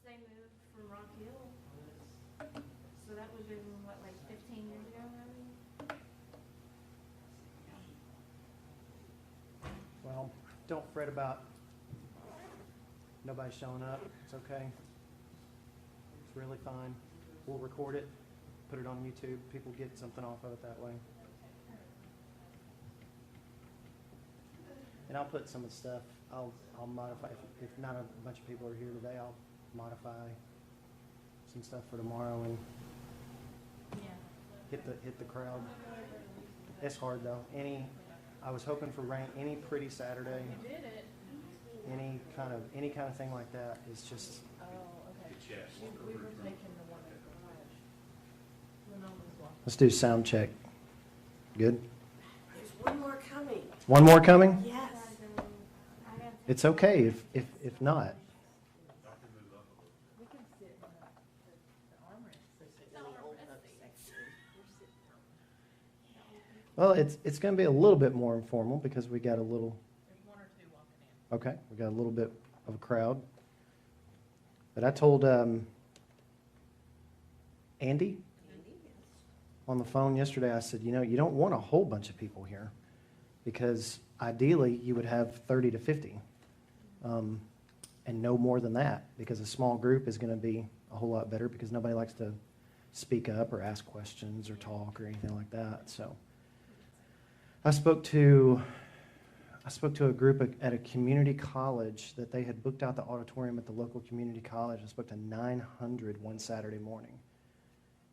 they moved from Rock Hill. So that was in, what, like 15 years ago, maybe? Well, don't fret about nobody showing up. It's okay. It's really fine. We'll record it, put it on YouTube. People get something off of it that way. And I'll put some of the stuff, I'll modify, if not a bunch of people are here today, I'll modify some stuff for tomorrow and hit the crowd. It's hard though. I was hoping for rain, any pretty Saturday. You did it. Any kind of thing like that is just. Oh, okay. We were taking the one at the garage. Linoleum's walking. Let's do sound check. Good. There's one more coming. One more coming? Yes. It's okay if not. We can sit in the armrest. Well, it's going to be a little bit more informal because we got a little. There's one or two walking in. Okay, we got a little bit of a crowd. But I told Andy on the phone yesterday, I said, you don't want a whole bunch of people here because ideally you would have 30 to 50 and no more than that because a small group is going to be a whole lot better because nobody likes to speak up or ask questions or talk or anything like that. So I spoke to a group at a community college that they had booked out the auditorium at the local community college. I spoke to 900 one Saturday morning.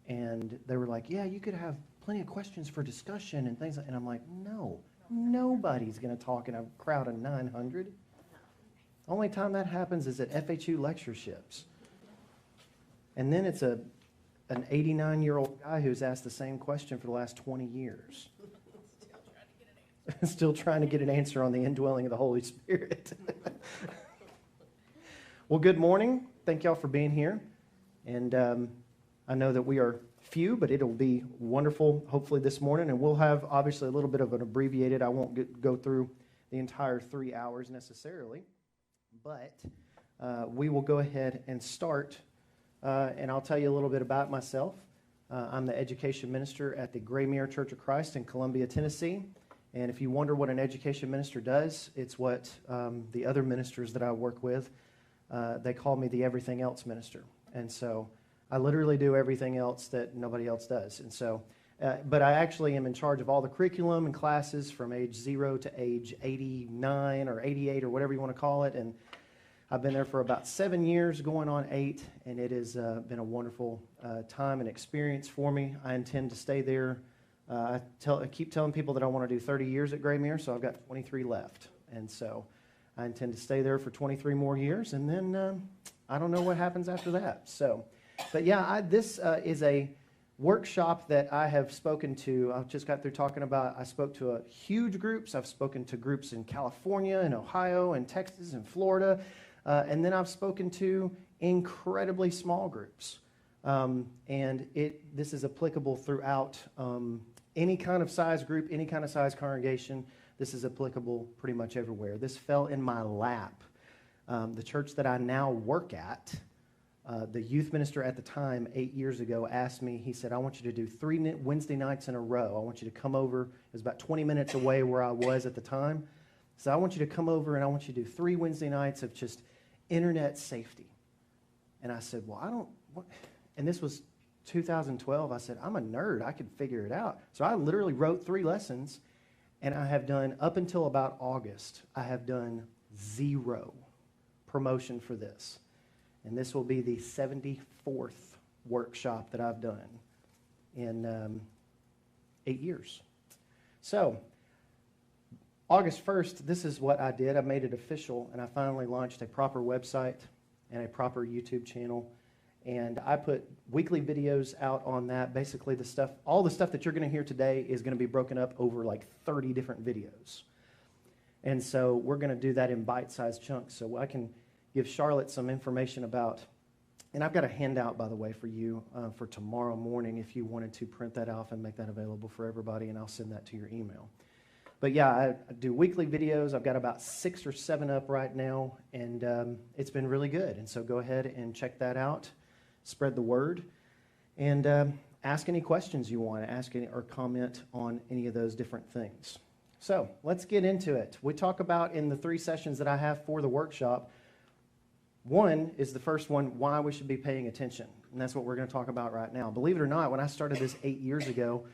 And they were like, yeah, you could have plenty of questions for discussion and things. And I'm like, no, nobody's going to talk in a crowd of 900. The only time that happens is at FHU lectureships. And then it's an 89-year-old guy who's asked the same question for the last 20 years. Still trying to get an answer on the indwelling of the Holy Spirit. Well, good morning. Thank y'all for being here. And I know that we are few, but it'll be wonderful, hopefully, this morning. And we'll have, obviously, a little bit of an abbreviated. I won't go through the entire 3 hours necessarily. But we will go ahead and start. And I'll tell you a little bit about myself. I'm the education minister at the Graymere Church of Christ in Columbia, Tennessee. And if you wonder what an education minister does, it's what the other ministers that I work with, they call me the everything else minister. And so I literally do everything else that nobody else does. And so, but I actually am in charge of all the curriculum and classes from age 0 to age 89 or 88 or whatever you want to call it. And I've been there for about 7 years, going on 8, and it has been a wonderful time and experience for me. I intend to stay there. I keep telling people that I want to do 30 years at Graymere, so I've got 23 left. And so I intend to stay there for 23 more years, and then I don't know what happens after that. So, but yeah, this is a workshop that I have spoken to. I just got through talking about, I spoke to huge groups. I've spoken to groups in California and Ohio and Texas and Florida. And then I've spoken to incredibly small groups. And this is applicable throughout any kind of size group, any kind of size congregation. This is applicable pretty much everywhere. This fell in my lap. The church that I now work at, the youth minister at the time, 8 years ago, asked me, he said, I want you to do 3 Wednesday nights in a row. I want you to come over. It was about 20 minutes away where I was at the time. So I want you to come over and I want you to do 3 Wednesday nights of just internet safety. And I said, well, and this was 2012. I said, I'm a nerd. I could figure it out. So I literally wrote 3 lessons, and I have done, up until about August, I have done 0 promotion for this. And this will be the 74th workshop that I've done in 8 years. So August 1st, this is what I did. I made it official, and I finally launched a proper website and a proper YouTube channel. And I put weekly videos out on that. Basically, all the stuff that you're going to hear today is going to be broken up over like 30 different videos. And so we're going to do that in bite-sized chunks. So I can give Charlotte some information about, and I've got a handout, by the way, for you for tomorrow morning if you wanted to print that off and make that available for everybody, and I'll send that to your email. But yeah, I do weekly videos. I've got about 6 or 7 up right now, and it's been really good. And so go ahead and check that out. Spread the word, and ask any questions you want. Ask any or comment on any of those different things. So let's get into it. We talk about in the 3 sessions that I have for the workshop. One is the first one, why we should be paying attention. And that's what we're going to talk about right now. Believe it or not, when I started this 8 years ago,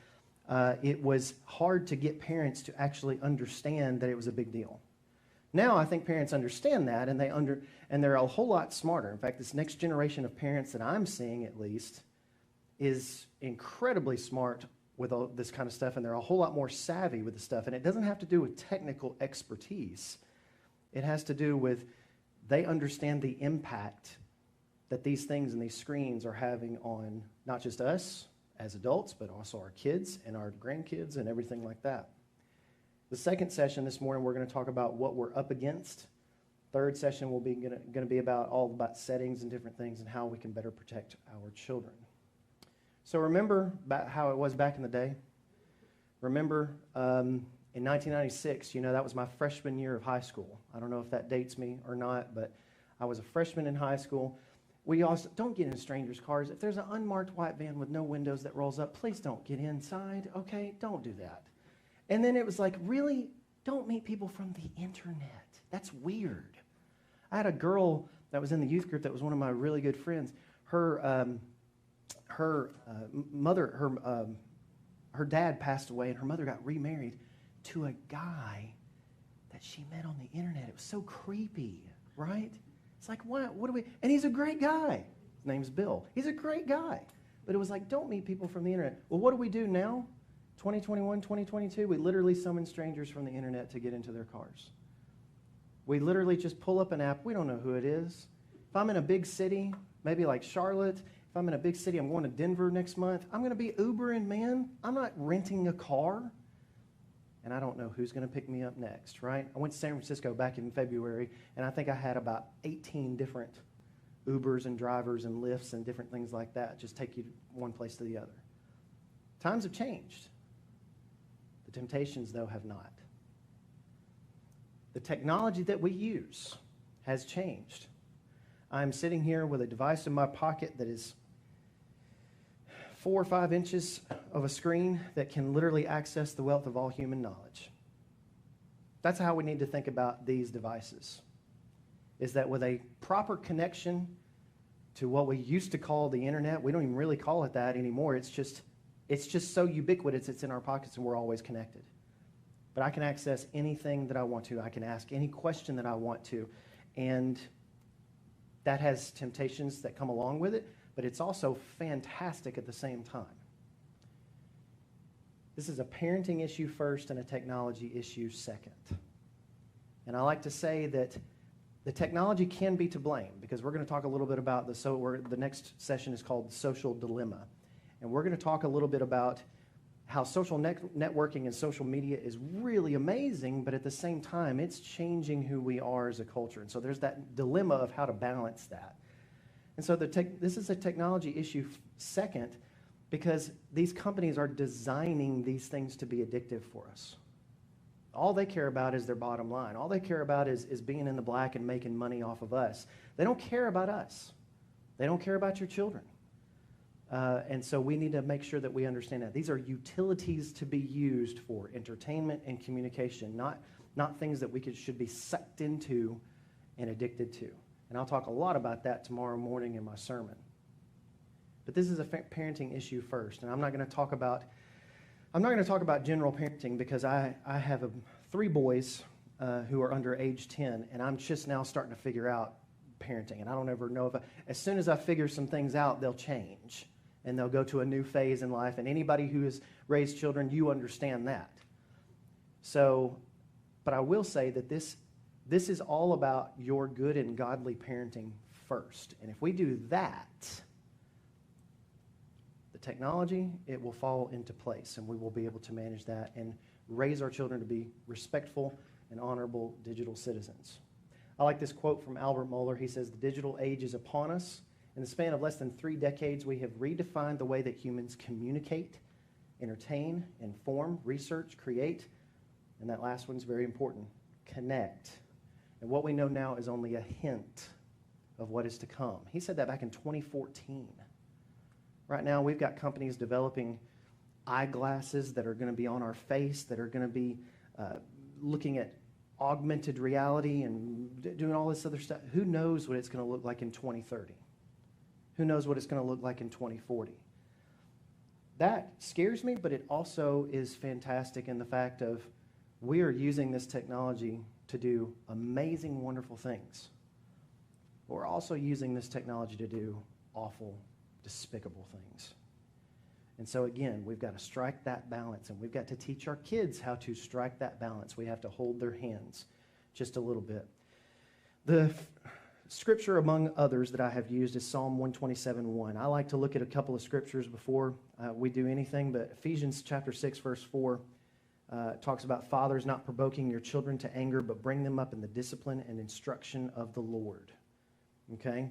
it was hard to get parents to actually understand that it was a big deal. Now I think parents understand that, and they're a whole lot smarter. In fact, this next generation of parents that I'm seeing, at least, is incredibly smart with all this kind of stuff, and they're a whole lot more savvy with the stuff. And it doesn't have to do with technical expertise. It has to do with they understand the impact that these things and these screens are having on not just us as adults, but also our kids and our grandkids and everything like that. The second session this morning, we're going to talk about what we're up against. Third session will be going to be about settings and different things and how we can better protect our children. So remember about how it was back in the day. Remember in 1996, that was my freshman year of high school. I don't know if that dates me or not, but I was a freshman in high school. We also don't get in strangers' cars. If there's an unmarked white van with no windows that rolls up, please don't get inside, okay? Don't do that. And then it was like, really? Don't meet people from the internet. That's weird. I had a girl that was in the youth group that was one of my really good friends. Her dad passed away, and her mother got remarried to a guy that she met on the internet. It was so creepy, right? It's like, what do we... And he's a great guy. His name's Bill. He's a great guy. But it was like, don't meet people from the internet. Well, what do we do now? 2021, 2022, we literally summon strangers from the internet to get into their cars. We literally just pull up an app. We don't know who it is. If I'm in a big city, maybe like Charlotte, if I'm in a big city, I'm going to Denver next month, I'm going to be Ubering, man. I'm not renting a car. And I don't know who's going to pick me up next, right? I went to San Francisco back in February, and I think I had about 18 different Ubers and drivers and Lyfts and different things like that, just take you one place to the other. Times have changed. The temptations, though, have not. The technology that we use has changed. I'm sitting here with a device in my pocket that is 4 or 5 inches of a screen that can literally access the wealth of all human knowledge. That's how we need to think about these devices, is that with a proper connection to what we used to call the internet, we don't even really call it that anymore. It's just so ubiquitous, it's in our pockets and we're always connected. But I can access anything that I want to. I can ask any question that I want to. And that has temptations that come along with it, but it's also fantastic at the same time. This is a parenting issue first and a technology issue second. And I like to say that the technology can be to blame, because we're going to talk a little bit about the next session is called Social Dilemma. And we're going to talk a little bit about how social networking and social media is really amazing, but at the same time, it's changing who we are as a culture. And so there's that dilemma of how to balance that. And so this is a technology issue second, because these companies are designing these things to be addictive for us. All they care about is their bottom line. All they care about is being in the black and making money off of us. They don't care about us. They don't care about your children. And so we need to make sure that we understand that. These are utilities to be used for entertainment and communication, not things that we should be sucked into and addicted to. And I'll talk a lot about that tomorrow morning in my sermon. But this is a parenting issue first, and I'm not going to talk about general parenting, because I have 3 boys who are under age 10, and I'm just now starting to figure out parenting. And I don't ever know as soon as I figure some things out, they'll change. And they'll go to a new phase in life. And anybody who has raised children, you understand that. So, but I will say that this is all about your good and godly parenting first. And if we do that, the technology, it will fall into place. And we will be able to manage that and raise our children to be respectful and honorable digital citizens. I like this quote from Albert Mohler. He says, "The digital age is upon us. In the span of less than 3 decades, we have redefined the way that humans communicate, entertain, inform, research, create, And that last one's very important. Connect. And what we know now is only a hint of what is to come. He said that back in 2014. Right now, we've got companies developing eyeglasses that are going to be on our face, that are going to be looking at augmented reality and doing all this other stuff. Who knows what it's going to look like in 2030? Who knows what it's going to look like in 2040? That scares me, but it also is fantastic in the fact of we are using this technology to do amazing, wonderful things. But we're also using this technology to do awful, despicable things. And so again, we've got to strike that balance, and we've got to teach our kids how to strike that balance. We have to hold their hands just a little bit. The scripture among others that I have used is Psalm 127:1. I like to look at a couple of scriptures before we do anything, but Ephesians chapter 6, verse 4 talks about fathers not provoking your children to anger, but bring them up in the discipline and instruction of the Lord. Okay?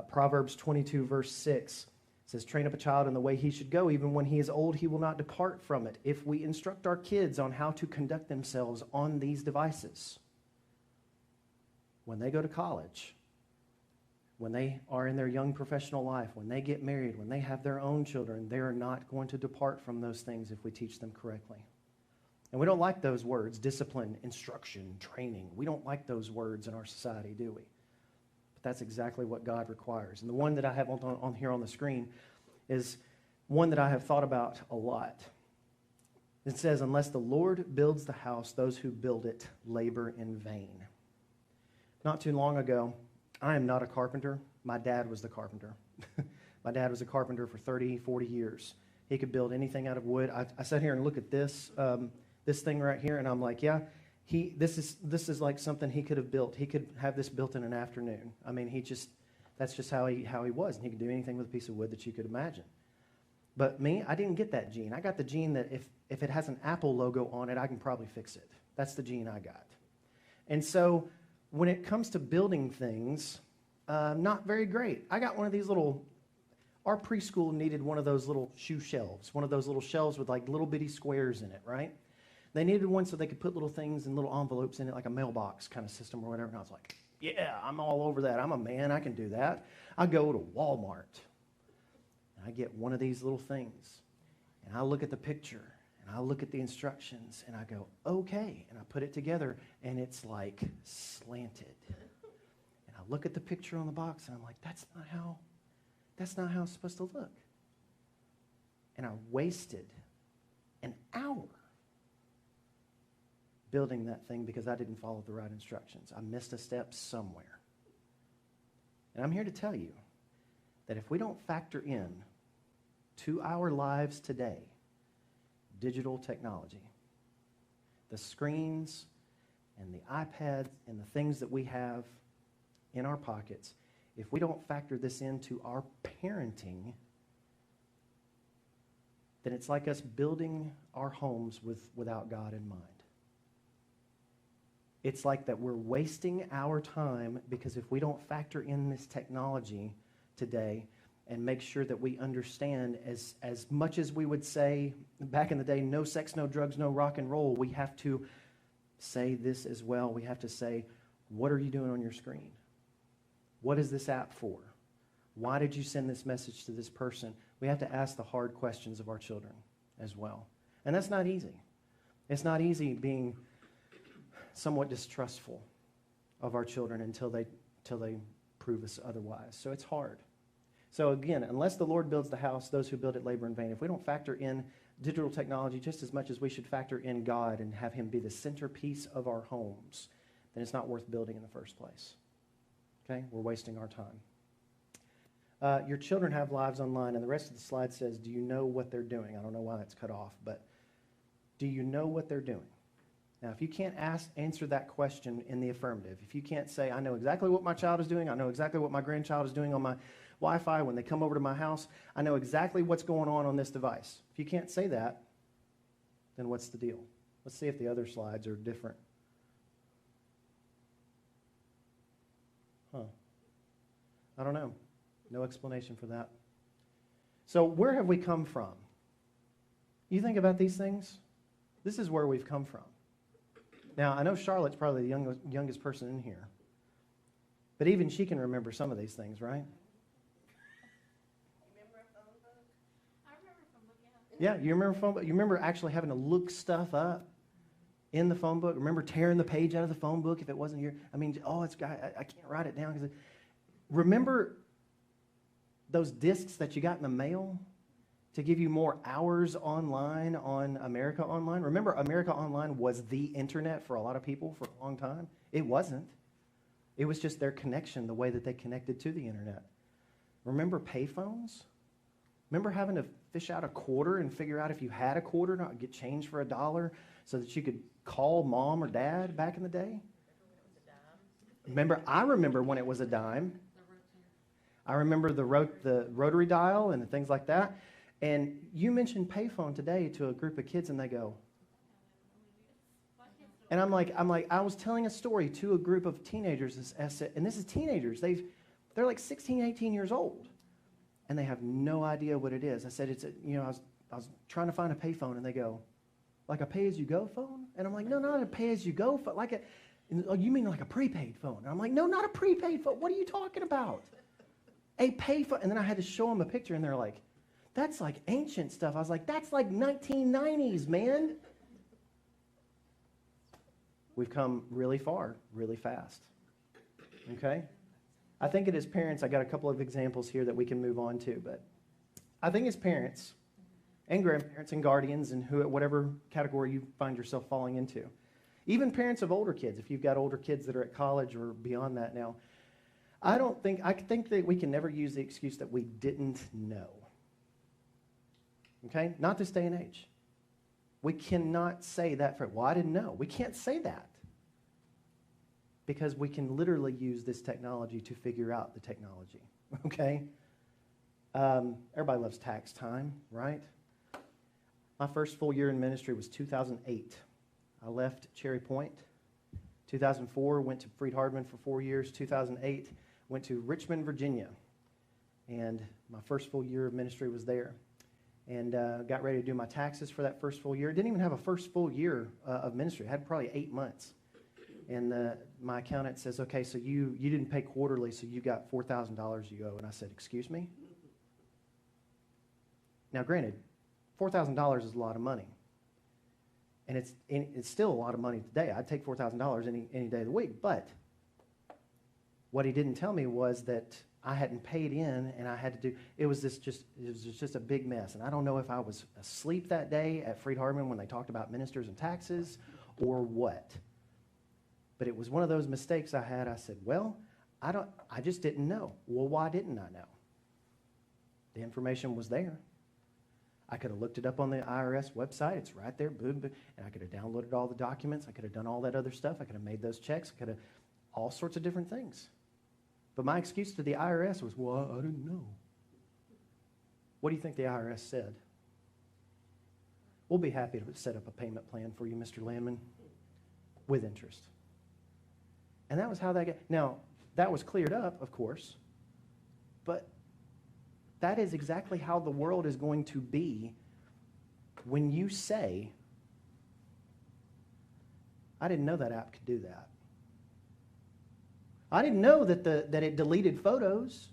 Proverbs 22, verse 6 says, train up a child in the way he should go. Even when he is old, he will not depart from it. If we instruct our kids on how to conduct themselves on these devices, when they go to college, when they are in their young professional life, when they get married, when they have their own children, they are not going to depart from those things if we teach them correctly. And we don't like those words, discipline, instruction, training. We don't like those words in our society, do we? That's exactly what God requires. And the one that I have on here on the screen is one that I have thought about a lot. It says, unless the Lord builds the house, those who build it labor in vain. Not too long ago, I am not a carpenter. My dad was the carpenter. My dad was a carpenter for 30, 40 years. He could build anything out of wood. I sat here and looked at this thing right here, and I'm like, yeah, this is like something he could have built. He could have this built in an afternoon. I mean, that's just how he was, and he could do anything with a piece of wood that you could imagine. But me, I didn't get that gene. I got the gene that if it has an Apple logo on it, I can probably fix it. That's the gene I got. And so when it comes to building things, not very great. I got one of these our preschool needed one of those little shoe shelves, one of those little shelves with like little bitty squares in it, right? They needed one so they could put little things and little envelopes in it, like a mailbox kind of system or whatever. And I was like, yeah, I'm all over that. I'm a man. I can do that. I go to Walmart, and I get one of these little things, and I look at the picture, and I look at the instructions, and I go, okay. And I put it together, and it's like slanted. And I look at the picture on the box, and I'm like, that's not how it's supposed to look. And I wasted an hour building that thing because I didn't follow the right instructions. I missed a step somewhere. And I'm here to tell you that if we don't factor in to our lives today digital technology, the screens and the iPads and the things that we have in our pockets, if we don't factor this into our parenting, then it's like us building our homes without God in mind. It's like that we're wasting our time because if we don't factor in this technology today and make sure that we understand as much as we would say back in the day, no sex, no drugs, no rock and roll, we have to say this as well. We have to say, what are you doing on your screen? What is this app for? Why did you send this message to this person? We have to ask the hard questions of our children as well. And that's not easy. It's not easy being somewhat distrustful of our children until they prove us otherwise. So it's hard. So again, unless the Lord builds the house, those who build it labor in vain. If we don't factor in digital technology just as much as we should factor in God and have him be the centerpiece of our homes, then it's not worth building in the first place. Okay? We're wasting our time. Your children have lives online, and the rest of the slide says, do you know what they're doing? I don't know why that's cut off, but do you know what they're doing? Now, if you can't answer that question in the affirmative, if you can't say, I know exactly what my child is doing, I know exactly what my grandchild is doing on my Wi-Fi when they come over to my house, I know exactly what's going on this device. If you can't say that, then what's the deal? Let's see if the other slides are different. I don't know. No explanation for that. So where have we come from? You think about these things? This is where we've come from. Now, I know Charlotte's probably the youngest person in here. But even she can remember some of these things, right? Remember a phone book? I remember from looking at. Yeah, you remember phone book? You remember actually having to look stuff up in the phone book? Remember tearing the page out of the phone book if it wasn't here? I mean, I can't write it down. Remember those discs that you got in the mail to give you more hours online on America Online? Remember, America Online was the internet for a lot of people for a long time? It wasn't. It was just their connection, the way that they connected to the internet. Remember payphones? Remember having to fish out a quarter and figure out if you had a quarter, not get change for $1 so that you could call mom or dad back in the day? I remember when it was a dime. I remember the rotary dial and things like that. And you mentioned payphone today to a group of kids, and they go, and I'm like, I was telling a story to a group of teenagers, and this is teenagers. They're like 16, 18 years old, and they have no idea what it is. I said, I was trying to find a payphone, and they go, like a pay-as-you-go phone? And I'm like, no, not a pay-as-you-go phone. Oh, you mean like a prepaid phone? And I'm like, no, not a prepaid phone. What are you talking about? A payphone. And then I had to show them a picture, and they're like, that's like ancient stuff. I was like, that's like 1990s, man. We've come really far, really fast. Okay? I think it is parents. I got a couple of examples here that we can move on to, but I think as parents and grandparents and guardians and whatever category you find yourself falling into, even parents of older kids, if you've got older kids that are at college or beyond that now, I think that we can never use the excuse that we didn't know. Okay? Not this day and age. We cannot say that well, I didn't know. We can't say that. Because we can literally use this technology to figure out the technology. Okay? Everybody loves tax time, right? My first full year in ministry was 2008. I left Cherry Point. 2004, went to Freed-Hardeman for 4 years. 2008, went to Richmond, Virginia. And my first full year of ministry was there. And got ready to do my taxes for that first full year. Didn't even have a first full year of ministry. I had probably 8 months. And my accountant says, okay, so you didn't pay quarterly, so you got $4,000 you owe. And I said, excuse me? Now, granted, $4,000 is a lot of money. And it's still a lot of money today. I'd take $4,000 any day of the week. But what he didn't tell me was that I hadn't paid in, and I had to do, it was just a big mess. And I don't know if I was asleep that day at Freed-Hardeman when they talked about ministers and taxes or what. But it was one of those mistakes I had. I said, well, I just didn't know. Well, why didn't I know? The information was there. I could have looked it up on the IRS website. It's right there, boom, boom. And I could have downloaded all the documents. I could have done all that other stuff. I could have made those checks. I could have all sorts of different things. But my excuse to the IRS was, well, I didn't know. What do you think the IRS said? We'll be happy to set up a payment plan for you, Mr. Landman, with interest. And that was how that got. Now, that was cleared up, of course, but that is exactly how the world is going to be when you say, I didn't know that app could do that. I didn't know that it deleted photos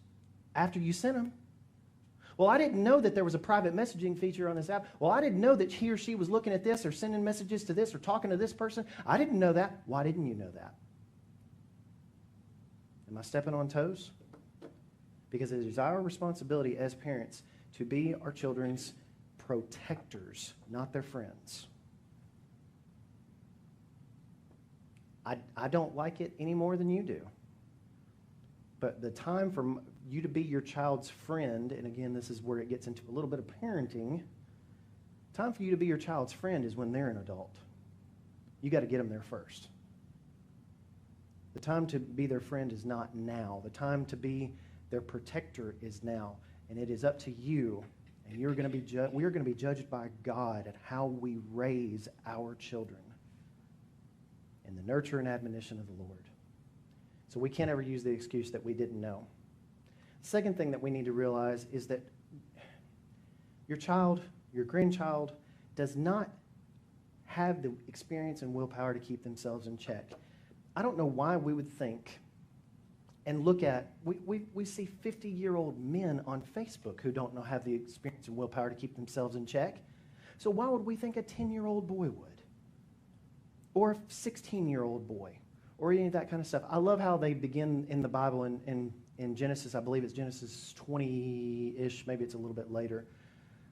after you sent them. Well, I didn't know that there was a private messaging feature on this app. Well, I didn't know that he or she was looking at this or sending messages to this or talking to this person. I didn't know that. Why didn't you know that? Am I stepping on toes? Because it is our responsibility as parents to be our children's protectors, not their friends. I don't like it any more than you do. But the time for you to be your child's friend, and again, this is where it gets into a little bit of parenting, time for you to be your child's friend is when they're an adult. You got to get them there first. The time to be their friend is not now. The time to be their protector is now. And it is up to you, and we are going to be judged by God at how we raise our children in the nurture and admonition of the Lord. So we can't ever use the excuse that we didn't know. The second thing that we need to realize is that your child, your grandchild, does not have the experience and willpower to keep themselves in check. I don't know why we would think and look at, we see 50-year-old men on Facebook who don't have the experience and willpower to keep themselves in check. So why would we think a 10-year-old boy would? Or a 16-year-old boy? Or any of that kind of stuff. I love how they begin in the Bible in Genesis. I believe it's Genesis 20-ish, maybe it's a little bit later.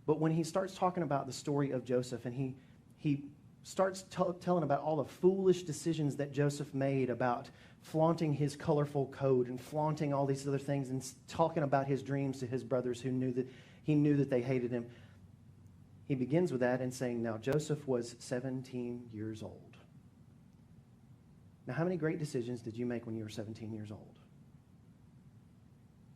But when he starts talking about the story of Joseph, and he starts telling about all the foolish decisions that Joseph made about flaunting his colorful coat and flaunting all these other things and talking about his dreams to his brothers who knew that they hated him. He begins with that and saying, now Joseph was 17 years old. Now, how many great decisions did you make when you were 17 years old?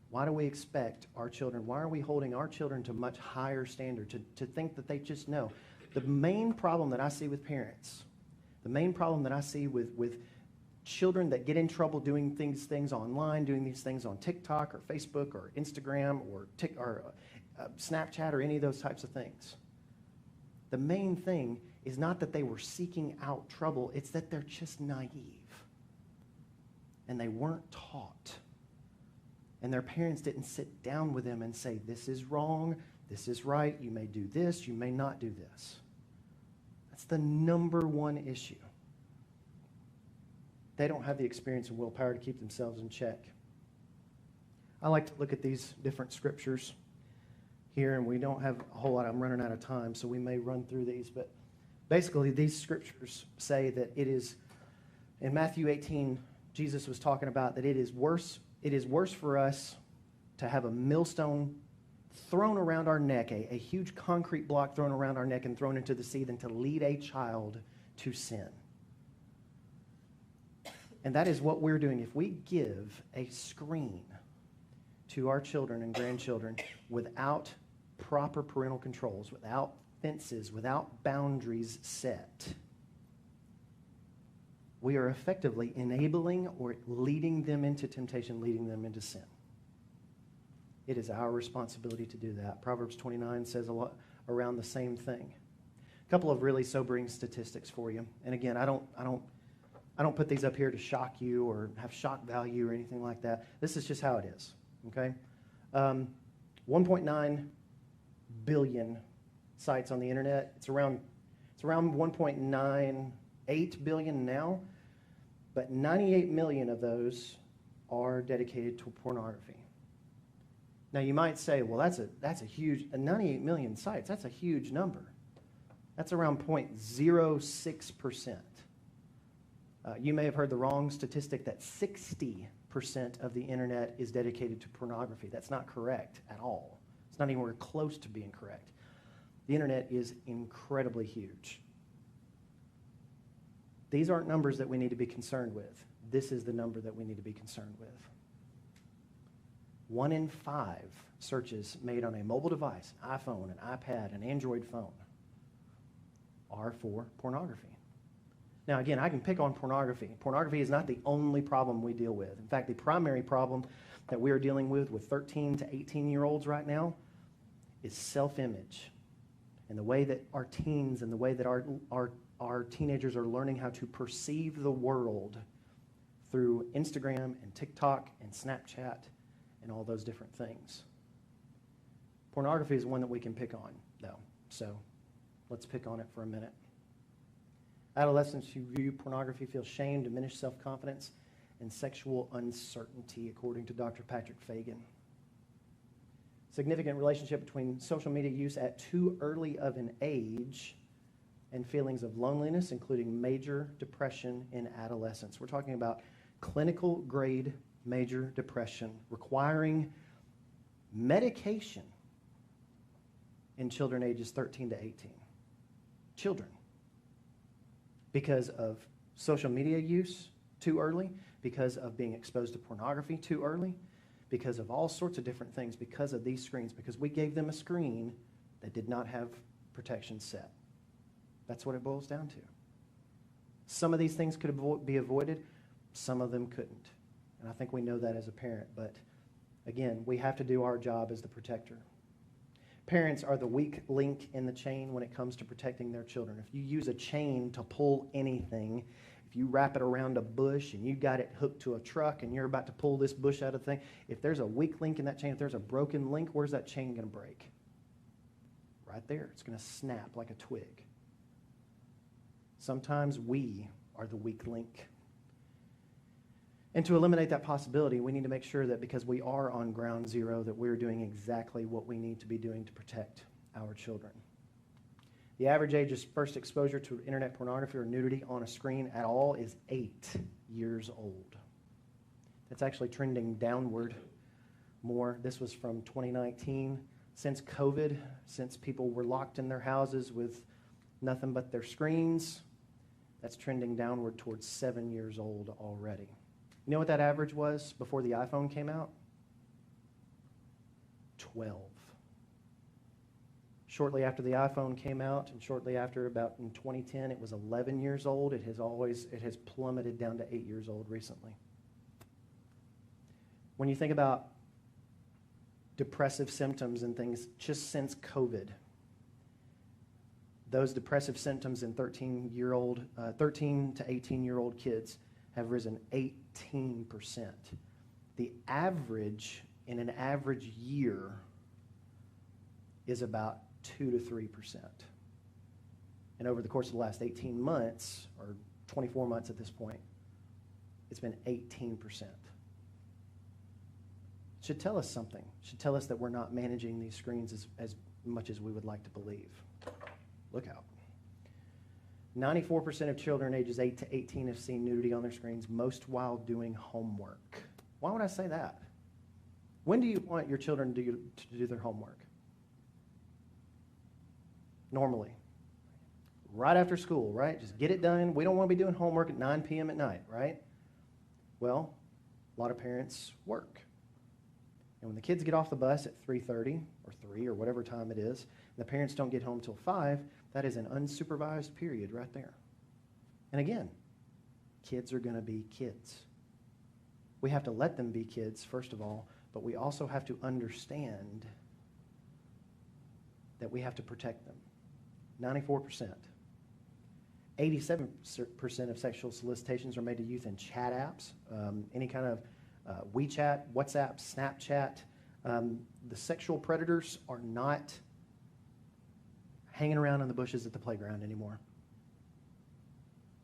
Why do we expect our children, why are we holding our children to much higher standard, to think that they just know? The main problem that I see with parents, the main problem that I see with children that get in trouble doing things online, doing these things on TikTok or Facebook or Instagram or Snapchat or any of those types of things. The main thing is not that they were seeking out trouble, it's that they're just naive. And they weren't taught. And their parents didn't sit down with them and say, this is wrong, this is right, you may do this, you may not do this. That's the number one issue. They don't have the experience and willpower to keep themselves in check. I like to look at these different scriptures here, and we don't have a whole lot. I'm running out of time, so we may run through these. But basically, these scriptures say that it is, in Matthew 18, Jesus was talking about that it is worse for us to have a millstone thrown around our neck, a huge concrete block thrown around our neck and thrown into the sea than to lead a child to sin. And that is what we're doing. If we give a screen to our children and grandchildren without proper parental controls, without fences, without boundaries set, we are effectively enabling or leading them into temptation, leading them into sin. It is our responsibility to do that. Proverbs 29 says a lot around the same thing. A couple of really sobering statistics for you. And again, I don't put these up here to shock you or have shock value or anything like that. This is just how it is. Okay, 1.9 billion sites on the internet. It's around 1.98 billion now, but 98 million of those are dedicated to pornography. Now you might say, well, that's a huge 98 million sites. That's a huge number. That's around 0.06%. You may have heard the wrong statistic that 60% of the internet is dedicated to pornography. That's not correct at all. It's not anywhere close to being correct. The internet is incredibly huge. These aren't numbers that we need to be concerned with. This is the number that we need to be concerned with. 1 in 5 searches made on a mobile device, an iPhone, an iPad, an Android phone, are for pornography. Now, again, I can pick on pornography. Pornography is not the only problem we deal with. In fact, the primary problem that we are dealing with 13 to 18-year-olds right now is self-image. And the way that our teens and the way that our teenagers are learning how to perceive the world through Instagram and TikTok and Snapchat and all those different things. Pornography is one that we can pick on, though. So let's pick on it for a minute. Adolescents who view pornography feel shame, diminished self-confidence, and sexual uncertainty, according to Dr. Patrick Fagan. Significant relationship between social media use at too early of an age and feelings of loneliness, including major depression in adolescence. We're talking about clinical grade major depression requiring medication in children ages 13 to 18. Children. Because of social media use too early, because of being exposed to pornography too early, because of all sorts of different things, because of these screens, because we gave them a screen that did not have protection set. That's what it boils down to. Some of these things could be avoided, some of them couldn't. And I think we know that as a parent, but again, we have to do our job as the protector. Parents are the weak link in the chain when it comes to protecting their children. If you use a chain to pull anything, if you wrap it around a bush and you got it hooked to a truck and you're about to pull this bush out of the thing, if there's a weak link in that chain, if there's a broken link, where's that chain going to break? Right there. It's going to snap like a twig. Sometimes we are the weak link. And to eliminate that possibility, we need to make sure that because we are on ground zero, that we're doing exactly what we need to be doing to protect our children. The average age of first exposure to internet pornography or nudity on a screen at all is 8 years old. That's actually trending downward more. This was from 2019. Since COVID, since people were locked in their houses with nothing but their screens, that's trending downward towards 7 years old already. You know what that average was before the iPhone came out? 12. Shortly after the iPhone came out, and shortly after, about in 2010, it was 11 years old. It has plummeted down to 8 years old recently. When you think about depressive symptoms and things just since COVID, those depressive symptoms in 13 to 18-year-old kids have risen 18%. The average in an average year is about 2 to 3%. And over the course of the last 18 months, or 24 months at this point, it's been 18%. It should tell us something. It should tell us that we're not managing these screens as much as we would like to believe. Look out. 94% of children ages 8 to 18 have seen nudity on their screens, most while doing homework. Why would I say that? When do you want your children to do their homework? Normally. Right after school, right? Just get it done. We don't want to be doing homework at 9 p.m. at night, right? Well, a lot of parents work. And when the kids get off the bus at 3:30 or 3 or whatever time it is, and the parents don't get home till 5, that is an unsupervised period right there. And again, kids are going to be kids. We have to let them be kids, first of all, but we also have to understand that we have to protect them. 94%. 87% of sexual solicitations are made to youth in chat apps, any kind of WeChat, WhatsApp, Snapchat. The sexual predators are not hanging around in the bushes at the playground anymore.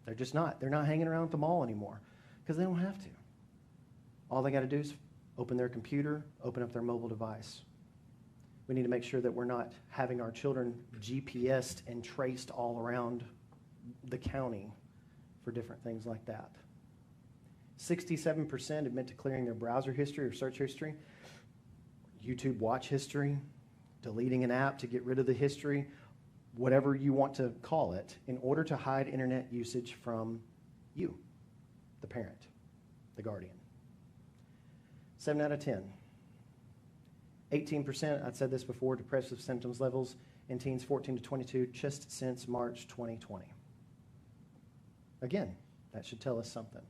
They're just not. They're not hanging around at the mall anymore because they don't have to. All they got to do is open their computer, open up their mobile device. We need to make sure that we're not having our children GPSed and traced all around the county for different things like that. 67% admit to clearing their browser history or search history, YouTube watch history, deleting an app to get rid of the history, whatever you want to call it, in order to hide internet usage from you, the parent, the guardian. 7 out of 10. 18%, I'd said this before, depressive symptoms levels in teens 14 to 22 just since March 2020. Again, that should tell us something.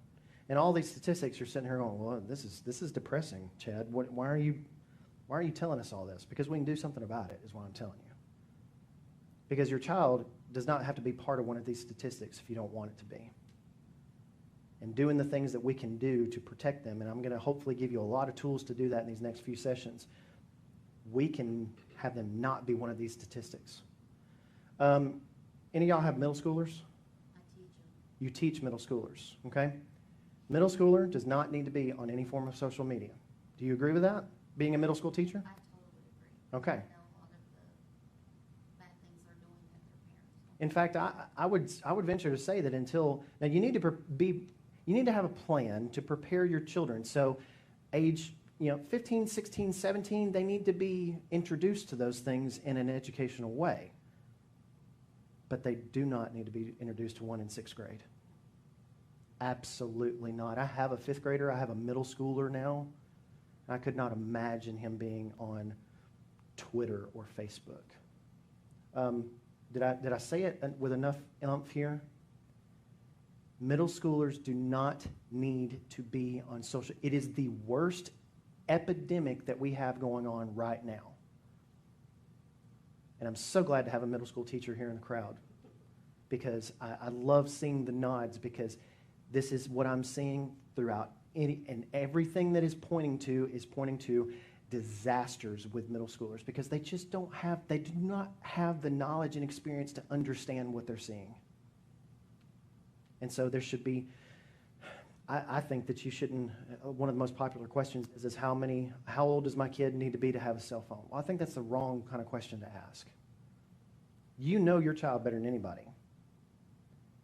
And all these statistics, you're sitting here going, well, this is depressing, Chad. Why are you telling us all this? Because we can do something about it, is what I'm telling you. Because your child does not have to be part of one of these statistics if you don't want it to be. And doing the things that we can do to protect them, and I'm going to hopefully give you a lot of tools to do that in these next few sessions, we can have them not be one of these statistics. Any of y'all have middle schoolers? I teach them. You teach middle schoolers, okay? Middle schooler does not need to be on any form of social media. Do you agree with that, being a middle school teacher? I totally agree. Okay. I know a lot of the bad things they're doing that their parents don't. In fact, I would venture to say that now you need to have a plan to prepare your children. So age 15, 16, 17, they need to be introduced to those things in an educational way. But they do not need to be introduced to one in 6th grade. Absolutely not. I have a 5th grader. I have a middle schooler now. I could not imagine him being on Twitter or Facebook. Did I say it with enough oomph here? Middle schoolers do not need to be on social. It is the worst epidemic that we have going on right now. And I'm so glad to have a middle school teacher here in the crowd, because I love seeing the nods, because this is what I'm seeing throughout and everything that is pointing to disasters with middle schoolers, because they do not have the knowledge and experience to understand what they're seeing. And so there should be, I think that you shouldn't, one of the most popular questions is how old does my kid need to be to have a cell phone? Well, I think that's the wrong kind of question to ask. You know your child better than anybody.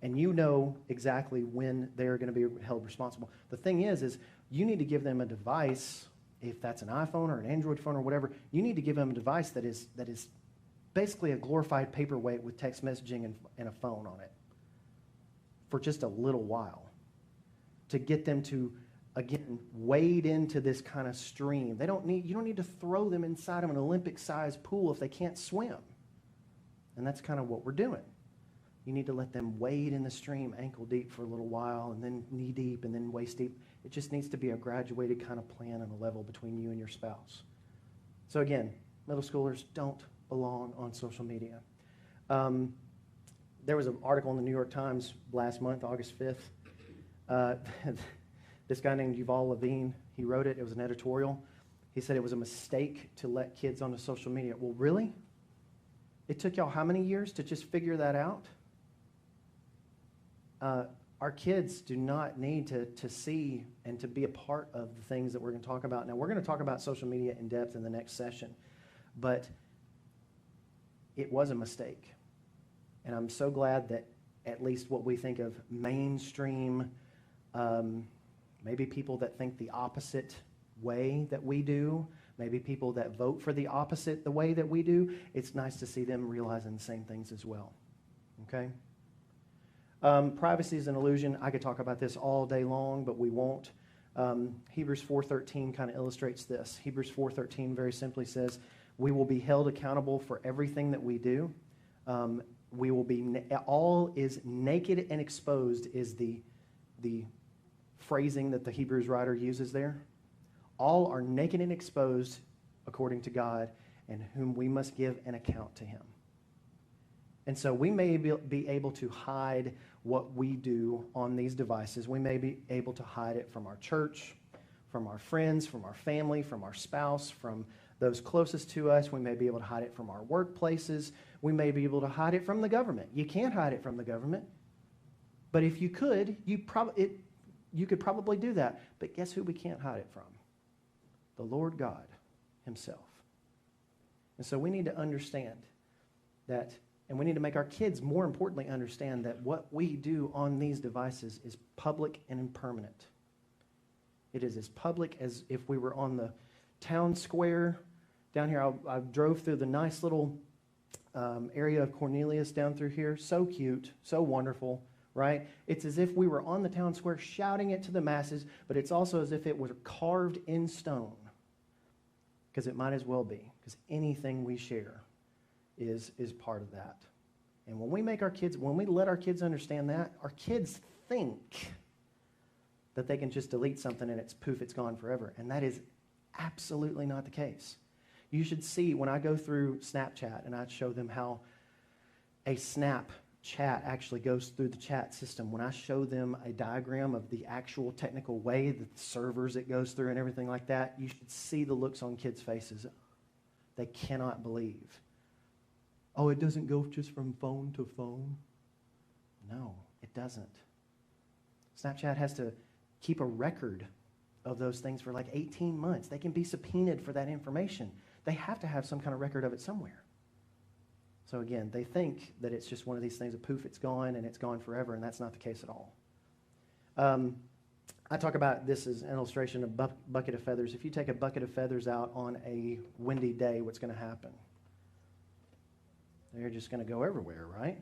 And you know exactly when they're going to be held responsible. The thing is you need to give them a device, if that's an iPhone or an Android phone or whatever, you need to give them a device that is basically a glorified paperweight with text messaging and a phone on it for just a little while, to get them to, again, wade into this kind of stream. You don't need to throw them inside of an Olympic-sized pool if they can't swim. And that's kind of what we're doing. You need to let them wade in the stream ankle deep for a little while, and then knee deep, and then waist deep. It just needs to be a graduated kind of plan and a level between you and your spouse. So again, middle schoolers don't belong on social media. There was an article in the New York Times last month, August 5th. This guy named Yuval Levine, he wrote it. It was an editorial. He said it was a mistake to let kids onto social media. Well, really? It took y'all how many years to just figure that out? Our kids do not need to see and to be a part of the things that we're going to talk about. Now, we're going to talk about social media in depth in the next session, but it was a mistake. And I'm so glad that at least what we think of mainstream, maybe people that think the opposite way that we do, maybe people that vote for the opposite the way that we do, it's nice to see them realizing the same things as well. Okay? Privacy is an illusion. I could talk about this all day long, but we won't. Hebrews 4:13 kind of illustrates this. Hebrews 4:13 very simply says, we will be held accountable for everything that we do. We will be, all is naked and exposed is the phrasing that the Hebrews writer uses there. All are naked and exposed according to God, and whom we must give an account to him. And so we may be able to hide what we do on these devices. We may be able to hide it from our church, from our friends, from our family, from our spouse, from those closest to us. We may be able to hide it from our workplaces. We may be able to hide it from the government. You can't hide it from the government. But if you could, you could probably do that. But guess who we can't hide it from? The Lord God himself. And so we need to understand that, and we need to make our kids, more importantly, understand that what we do on these devices is public and impermanent. It is as public as if we were on the town square down here. I drove through the nice little area of Cornelius down through here. So cute, so wonderful, right? It's as if we were on the town square shouting it to the masses, but it's also as if it were carved in stone, because it might as well be, because anything we share is part of that. And when we let our kids understand that, our kids think that they can just delete something and it's poof, it's gone forever. And that is absolutely not the case. You should see when I go through Snapchat and I show them how a Snap chat actually goes through the chat system. When I show them a diagram of the actual technical way, the servers it goes through and everything like that, you should see the looks on kids' faces. They cannot believe. Oh, it doesn't go just from phone to phone? No, it doesn't. Snapchat has to keep a record of those things for like 18 months. They can be subpoenaed for that information. They have to have some kind of record of it somewhere. So again, they think that it's just one of these things, a poof, it's gone, and it's gone forever, and that's not the case at all. I talk about this as an illustration of bucket of feathers. If you take a bucket of feathers out on a windy day, what's going to happen? They're just going to go everywhere, right?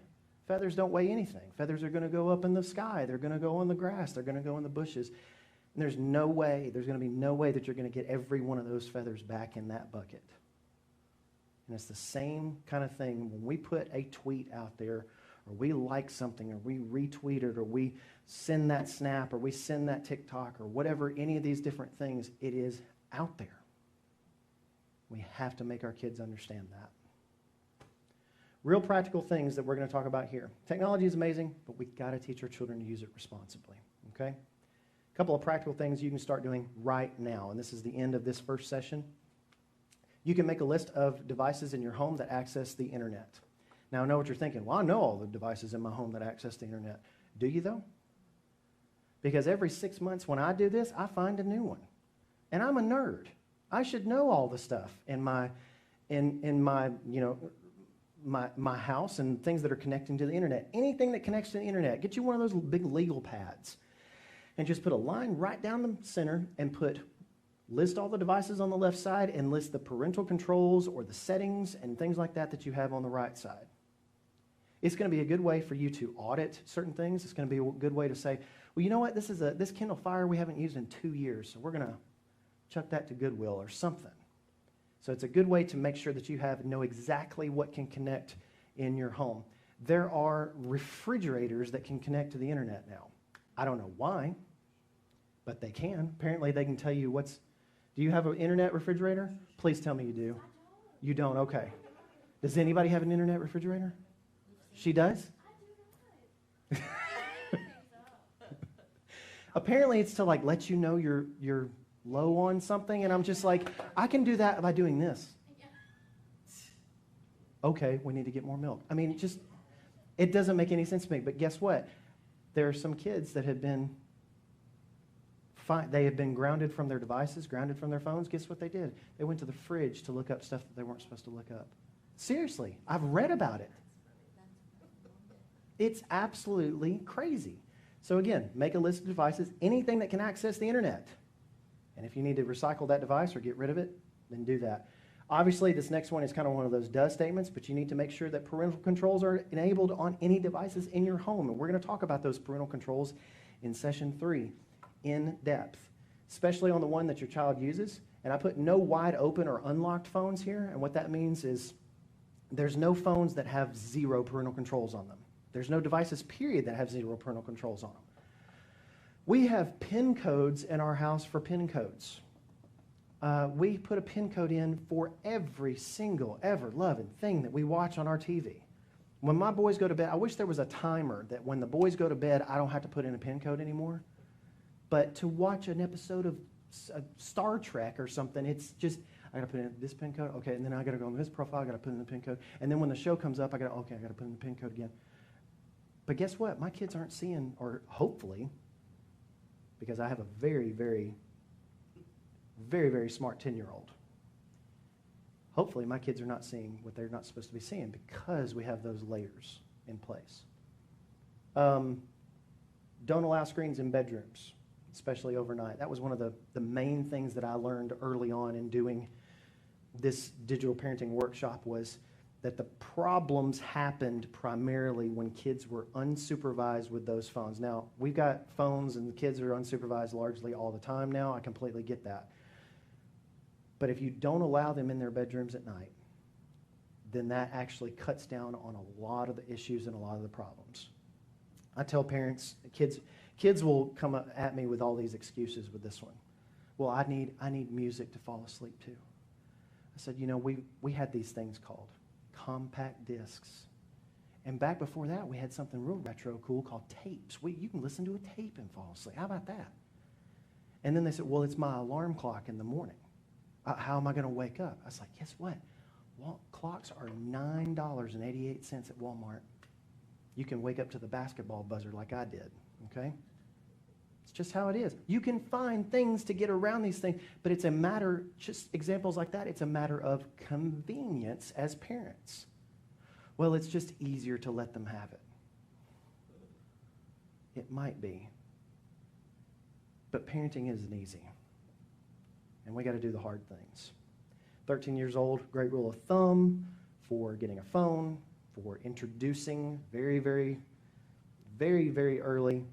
Feathers don't weigh anything. Feathers are going to go up in the sky. They're going to go on the grass. They're going to go in the bushes. And there's going to be no way that you're going to get every one of those feathers back in that bucket. And it's the same kind of thing when we put a tweet out there, or we like something, or we retweet it, or we send that snap, or we send that TikTok, or whatever, any of these different things, it is out there. We have to make our kids understand that. Real practical things that we're going to talk about here. Technology is amazing, but we've got to teach our children to use it responsibly, okay? A couple of practical things you can start doing right now, and this is the end of this first session. You can make a list of devices in your home that access the internet. Now, I know what you're thinking. Well, I know all the devices in my home that access the internet. Do you, though? Because every 6 months when I do this, I find a new one. And I'm a nerd. I should know all the stuff in my my house and things that are connecting to the internet. Anything that connects to the internet, get you one of those big legal pads and just put a line right down the center and list all the devices on the left side and list the parental controls or the settings and things like that that you have on the right side. It's going to be a good way for you to audit certain things. It's going to be a good way to say, well, you know what, this Kindle Fire we haven't used in 2 years, so we're going to chuck that to Goodwill or something. So it's a good way to make sure that you know exactly what can connect in your home. There are refrigerators that can connect to the internet now. I don't know why, but they can. Apparently they can tell you do you have an internet refrigerator? Please tell me you do. You don't? Okay. Does anybody have an internet refrigerator? She does? Apparently it's to let you know you're low on something, and I'm just like, I can do that by doing this. Okay, we need to get more milk. I mean, it doesn't make any sense to me, but guess what? There are some kids that have been they have been grounded from their devices, grounded from their phones. Guess what they did? They went to the fridge to look up stuff that they weren't supposed to look up. Seriously, I've read about it. It's absolutely crazy. So again, make a list of devices, anything that can access the internet. And if you need to recycle that device or get rid of it, then do that. Obviously, this next one is kind of one of those does statements, but you need to make sure that parental controls are enabled on any devices in your home. And we're going to talk about those parental controls in session 3 in depth, especially on the one that your child uses. And I put no wide open or unlocked phones here. And what that means is there's no phones that have 0 parental controls on them. There's no devices, period, that have 0 parental controls on them. We have PIN codes in our house for PIN codes. We put a PIN code in for every single ever-loving thing that we watch on our TV. When my boys go to bed, I wish there was a timer that when the boys go to bed, I don't have to put in a PIN code anymore. But to watch an episode of Star Trek or something, it's just, I got to put in this PIN code, okay, and then I got to go on this profile, I got to put in the PIN code. And then when the show comes up, I got to put in the PIN code again. But guess what? My kids aren't seeing, or hopefully, because I have a very, very, very, very smart 10-year-old. Hopefully my kids are not seeing what they're not supposed to be seeing because we have those layers in place. Don't allow screens in bedrooms, especially overnight. That was one of the main things that I learned early on in doing this digital parenting workshop, was that the problems happened primarily when kids were unsupervised with those phones. Now, we've got phones and the kids are unsupervised largely all the time now. I completely get that. But if you don't allow them in their bedrooms at night, then that actually cuts down on a lot of the issues and a lot of the problems. I tell parents, kids will come up at me with all these excuses with this one. Well, I need music to fall asleep to. I said, we had these things called compact discs. And back before that, we had something real retro cool called tapes. You can listen to a tape and fall asleep. How about that? And then they said, well, it's my alarm clock in the morning. How am I going to wake up? I was like, guess what? Clocks are $9.88 at Walmart. You can wake up to the basketball buzzer like I did, okay? It's just how it is. You can find things to get around these things, but it's a matter, just examples like that, it's a matter of convenience as parents. Well, it's just easier to let them have it. It might be. But parenting isn't easy. And we got to do the hard things. 13 years old, great rule of thumb for getting a phone, for introducing very, very, very, very early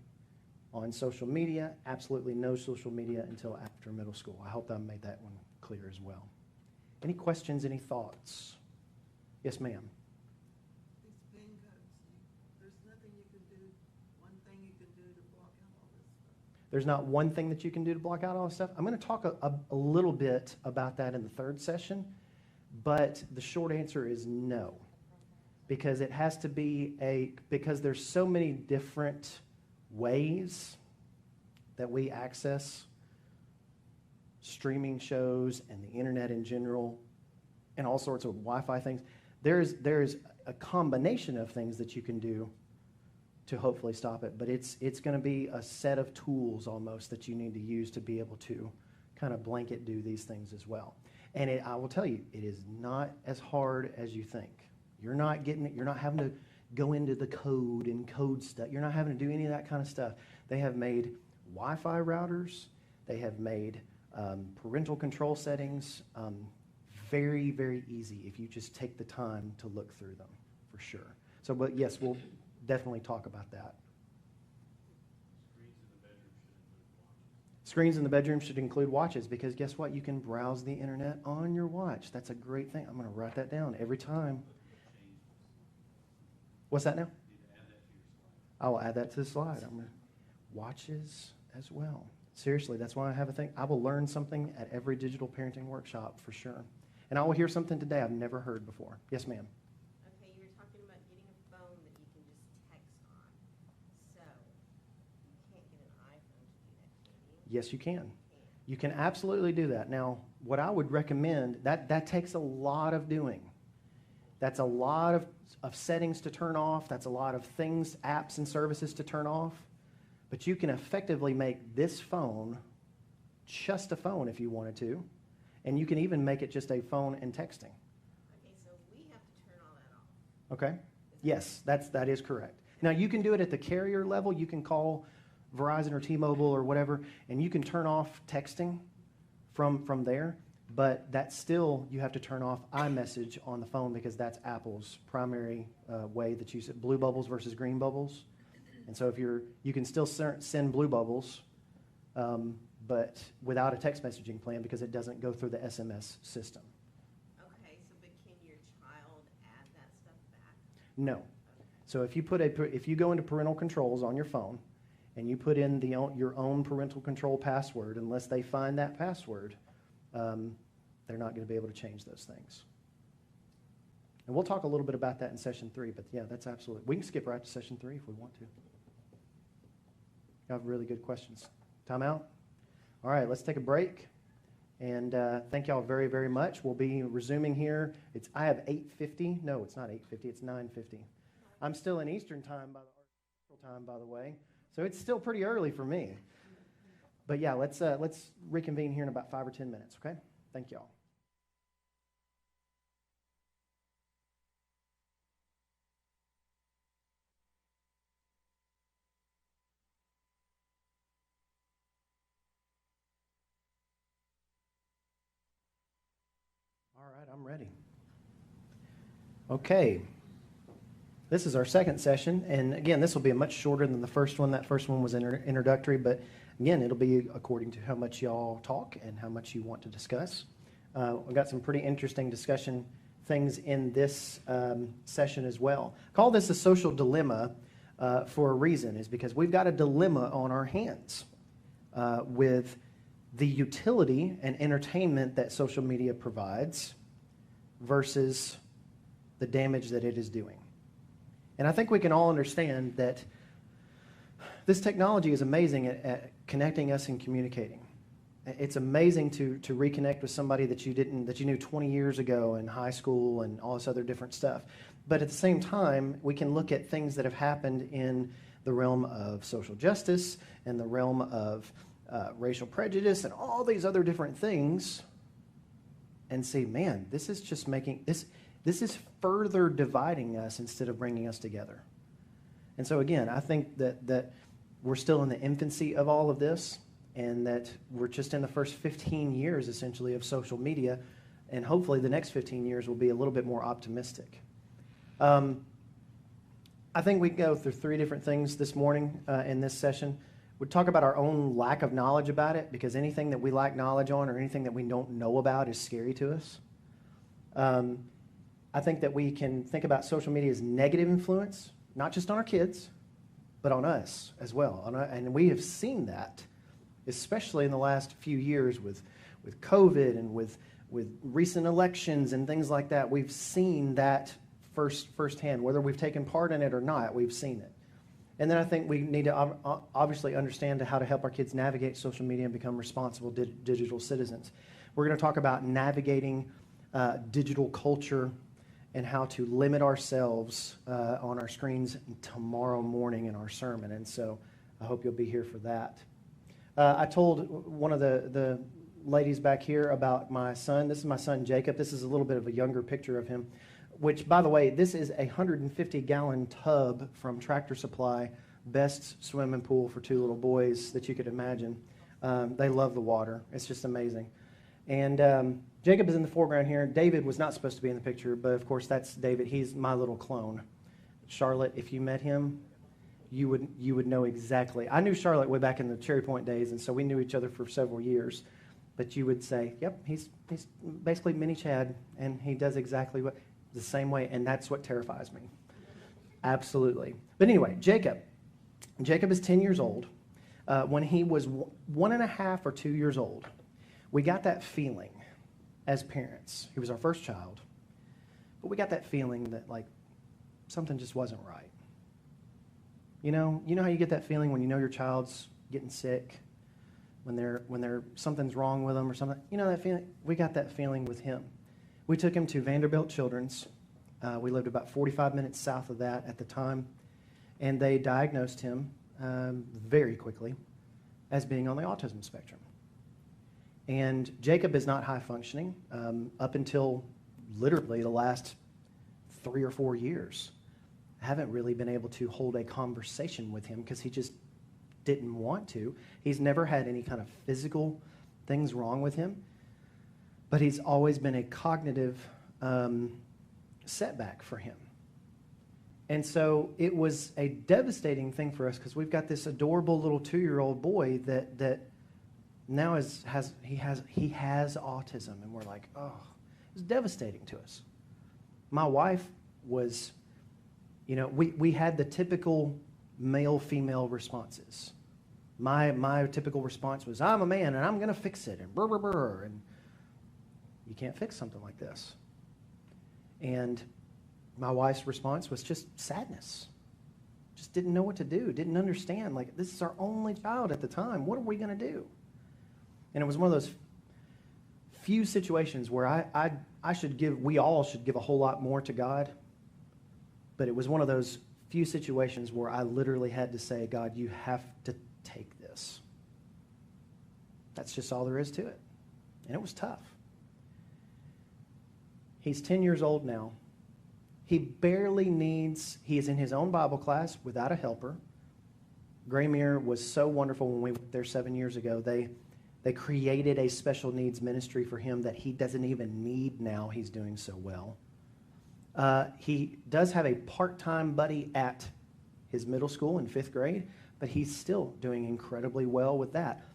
on social media. Absolutely no social media until after middle school. I hope I made that one clear as well. Any questions, any thoughts? Yes, ma'am. These PIN codes, there's nothing you can do, one thing you can do to block out all this stuff. There's not one thing that you can do to block out all this stuff. I'm going to talk a little bit about that in the third session, but the short answer is no. because it has to be because there's so many different ways that we access streaming shows and the internet in general and all sorts of Wi-Fi things. There's a combination of things that you can do to hopefully stop it, but it's going to be a set of tools almost that you need to use to be able to kind of blanket do these things as well. And I will tell you, it is not as hard as you think. You're not getting it. You're not having to go into the code and code stuff. You're not having to do any of that kind of stuff. They have made Wi-Fi routers. They have made parental control settings very, very easy if you just take the time to look through them, for sure. So, but yes, we'll definitely talk about that. Screens in the bedroom should include watches because guess what? You can browse the internet on your watch. That's a great thing. I'm going to write that down every time. What's that now? I will add that to the slide. Watches as well. Seriously, that's why I have a thing. I will learn something at every digital parenting workshop for sure. And I will hear something today I've never heard before. Yes, ma'am. Okay, you were talking about getting a phone that you can just text on. So, you can't get an iPhone to do that, can you? Yes, you can. You can absolutely do that. Now, what I would recommend, that takes a lot of doing. That's a lot of settings to turn off. That's a lot of things, apps and services to turn off. But you can effectively make this phone just a phone if you wanted to. And you can even make it just a phone and texting. Okay, so we have to turn all that off. Okay? Yes, that is correct. Now, you can do it at the carrier level. You can call Verizon or T-Mobile or whatever, and you can turn off texting from there. But that's still, you have to turn off iMessage on the phone because that's Apple's primary way that you send blue bubbles versus green bubbles. And so if you can still send blue bubbles, but without a text messaging plan because it doesn't go through the SMS system. Okay, so but can your child add that stuff back? No. So if you go into parental controls on your phone and you put in your own parental control password, unless they find that password, they're not going to be able to change those things. And we'll talk a little bit about that in session 3, but yeah, that's absolutely. We can skip right to session 3 if we want to. You have really good questions. Time out? All right, let's take a break. And thank y'all very, very much. We'll be resuming here. I have 8:50. No, it's not 8:50. It's 9:50. I'm still in Eastern time, by the way. So it's still pretty early for me. But yeah, let's reconvene here in about 5 or 10 minutes, okay? Thank y'all. All right, I'm ready. Okay. This is our second session, and again, this will be much shorter than the first one. That first one was introductory, but again, it'll be according to how much y'all talk and how much you want to discuss. We've got some pretty interesting discussion things in this session as well. I call this a social dilemma for a reason, is because we've got a dilemma on our hands with the utility and entertainment that social media provides versus the damage that it is doing. And I think we can all understand that this technology is amazing at connecting us and communicating. It's amazing to reconnect with somebody that you knew 20 years ago in high school and all this other different stuff. But at the same time, we can look at things that have happened in the realm of social justice and the realm of racial prejudice and all these other different things and say, man, this is just making this is further dividing us instead of bringing us together. And so again, I think that we're still in the infancy of all of this, and that we're just in the first 15 years essentially of social media, and hopefully the next 15 years will be a little bit more optimistic. I think we can go through 3 different things this morning in this session. We'd talk about our own lack of knowledge about it, because anything that we lack knowledge on or anything that we don't know about is scary to us. I think that we can think about social media's negative influence, not just on our kids, but on us as well. And we have seen that, especially in the last few years with COVID and with recent elections and things like that. We've seen that firsthand. Whether we've taken part in it or not, we've seen it. And then I think we need to obviously understand how to help our kids navigate social media and become responsible digital citizens. We're going to talk about navigating digital culture and how to limit ourselves on our screens tomorrow morning in our sermon. And so I hope you'll be here for that. I told one of the ladies back here about my son. This is my son, Jacob. This is a little bit of a younger picture of him, which, by the way, this is a 150-gallon tub from Tractor Supply, best swimming pool for two little boys that you could imagine. They love the water. It's just amazing. And Jacob is in the foreground here. David was not supposed to be in the picture, but of course that's David. He's my little clone. Charlotte, if you met him, you would know exactly. I knew Charlotte way back in the Cherry Point days, and so we knew each other for several years. But you would say, yep, he's basically mini Chad, and he does exactly the same way, and that's what terrifies me. Absolutely. But anyway, Jacob is 10 years old. When he was 1.5 or 2 years old, we got that feeling as parents. He was our first child. But we got that feeling that, like, something just wasn't right. You know how you get that feeling when you know your child's getting sick, when something's wrong with them or something? You know that feeling? We got that feeling with him. We took him to Vanderbilt Children's. We lived about 45 minutes south of that at the time. And they diagnosed him very quickly as being on the autism spectrum. And Jacob is not high functioning up until literally the last 3 or 4 years. I haven't really been able to hold a conversation with him because he just didn't want to. He's never had any kind of physical things wrong with him, but he's always been a cognitive setback for him. And so it was a devastating thing for us because we've got this adorable little 2-year-old boy that now has autism, and we're like, oh, it's devastating to us. My wife was, we had the typical male-female responses. My typical response was, I'm a man and I'm going to fix it, and brr, brr, brr, and you can't fix something like this. And my wife's response was just sadness. Just didn't know what to do, didn't understand. Like, this is our only child at the time. What are we going to do? And it was one of those few situations where we all should give a whole lot more to God. But it was one of those few situations where I literally had to say, God, you have to take this. That's just all there is to it. And it was tough. He's 10 years old now. He is in his own Bible class without a helper. Graymere was so wonderful when we went there 7 years ago. They created a special needs ministry for him that he doesn't even need now. He's doing so well. He does have a part-time buddy at his middle school in 5th grade, but he's still doing incredibly well with that.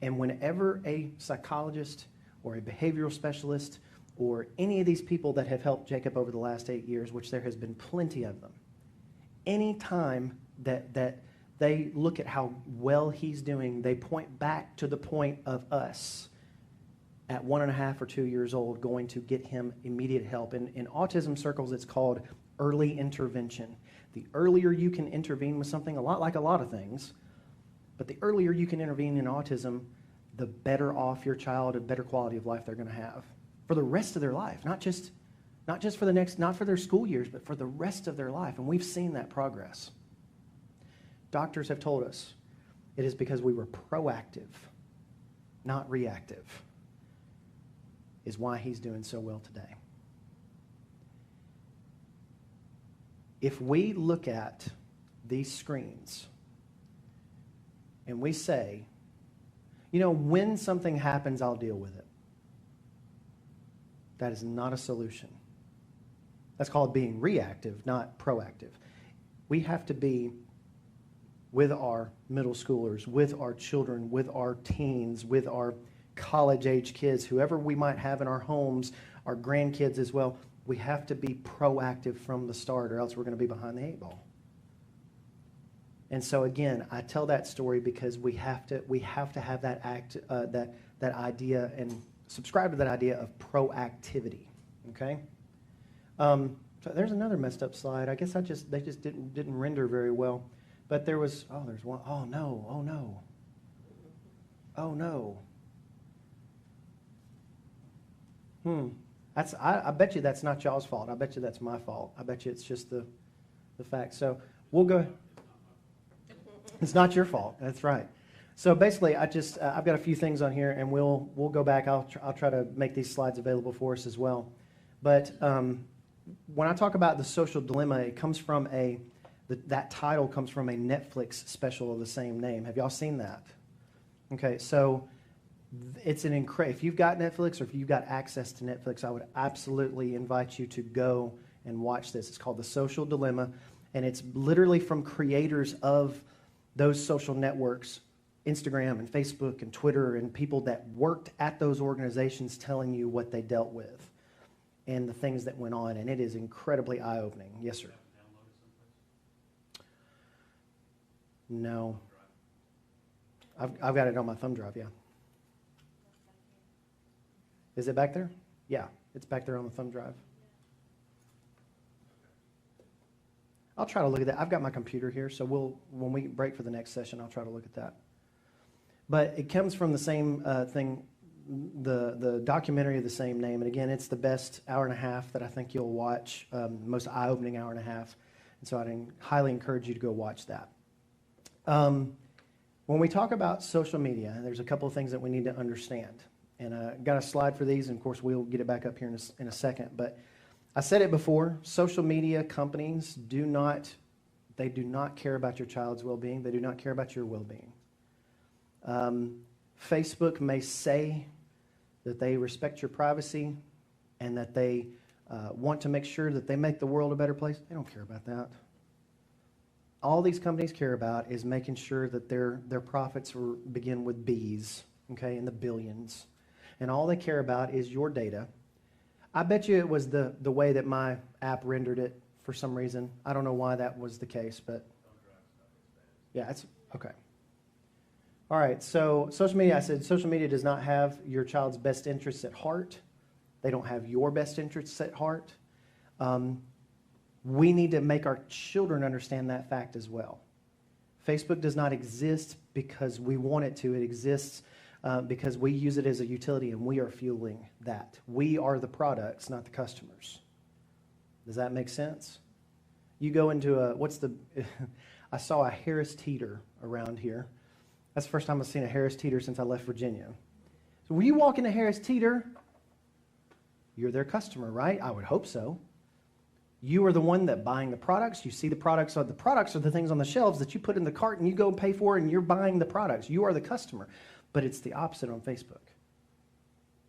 And whenever a psychologist or a behavioral specialist or any of these people that have helped Jacob over the last 8 years, which there has been plenty of them, any time that they look at how well he's doing, they point back to the point of us at 1.5 or 2 years old going to get him immediate help. In autism circles, it's called early intervention. The earlier you can intervene with something, a lot like a lot of things, but the earlier you can intervene in autism, the better off your child and better quality of life they're going to have for the rest of their life, not just not for their school years, but for the rest of their life. And we've seen that progress. Doctors have told us it is because we were proactive, not reactive, is why he's doing so well today. If we look at these screens and we say, when something happens, I'll deal with it, that is not a solution. That's called being reactive, not proactive. We have to be with our middle schoolers, with our children, with our teens, with our college-age kids, whoever we might have in our homes, our grandkids as well. We have to be proactive from the start, or else we're going to be behind the 8 ball. And so again, I tell that story because we have to have that idea and subscribe to that idea of proactivity. Okay. So There's another messed up slide. I guess they just didn't render very well. But there's one. Oh no, oh no. Oh no. I bet you that's not y'all's fault. I bet you that's my fault. I bet you it's just the fact. So we'll go. It's not your fault. That's right. So basically, I've got a few things on here, and we'll go back. I'll try to make these slides available for us as well. But when I talk about the social dilemma, it comes from that title comes from a Netflix special of the same name. Have y'all seen that? Okay, so it's if you've got Netflix or if you've got access to Netflix, I would absolutely invite you to go and watch this. It's called The Social Dilemma, and it's literally from creators of those social networks, Instagram and Facebook and Twitter, and people that worked at those organizations telling you what they dealt with and the things that went on, and it is incredibly eye-opening. Yes, sir. No. I've got it on my thumb drive, yeah. Is it back there? Yeah, it's back there on the thumb drive. I'll try to look at that. I've got my computer here, so when we break for the next session, I'll try to look at that. But it comes from the same thing, the documentary of the same name. And again, it's the best hour and a half that I think you'll watch, most eye-opening hour and a half. And so I'd highly encourage you to go watch that. When we talk about social media, there's a couple of things that we need to understand. And I got a slide for these, and of course we'll get it back up here in a second. But I said it before, social media companies do not care about your child's well-being. They do not care about your well-being. Facebook may say that they respect your privacy and that they want to make sure that they make the world a better place. They don't care about that. All these companies care about is making sure that their profits begin with B's, okay, in the billions. And all they care about is your data. I bet you it was the way that my app rendered it for some reason. I don't know why that was the case, but yeah, it's okay. All right, so social media, I said social media does not have your child's best interests at heart. They don't have your best interests at heart. We need to make our children understand that fact as well. Facebook does not exist because we want it to. It exists because we use it as a utility and we are fueling that. We are the products, not the customers. Does that make sense? You go into I saw a Harris Teeter around here. That's the first time I've seen a Harris Teeter since I left Virginia. So when you walk into Harris Teeter, you're their customer, right? I would hope so. You are the one that buying the products. You see the products. The products are the things on the shelves that you put in the cart and you go and pay for, and you're buying the products. You are the customer. But it's the opposite on Facebook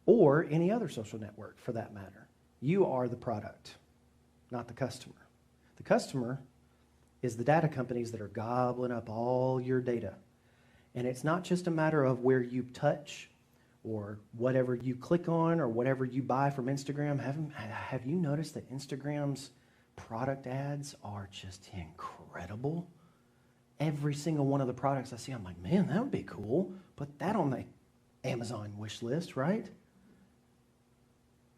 or any other social network for that matter. You are the product, not the customer. The customer is the data companies that are gobbling up all your data. And it's not just a matter of where you touch or whatever you click on or whatever you buy from Instagram. Have you noticed that Instagram's product ads are just incredible? Every single one of the products I see, I'm like, man, that would be cool. Put that on my Amazon wish list, right?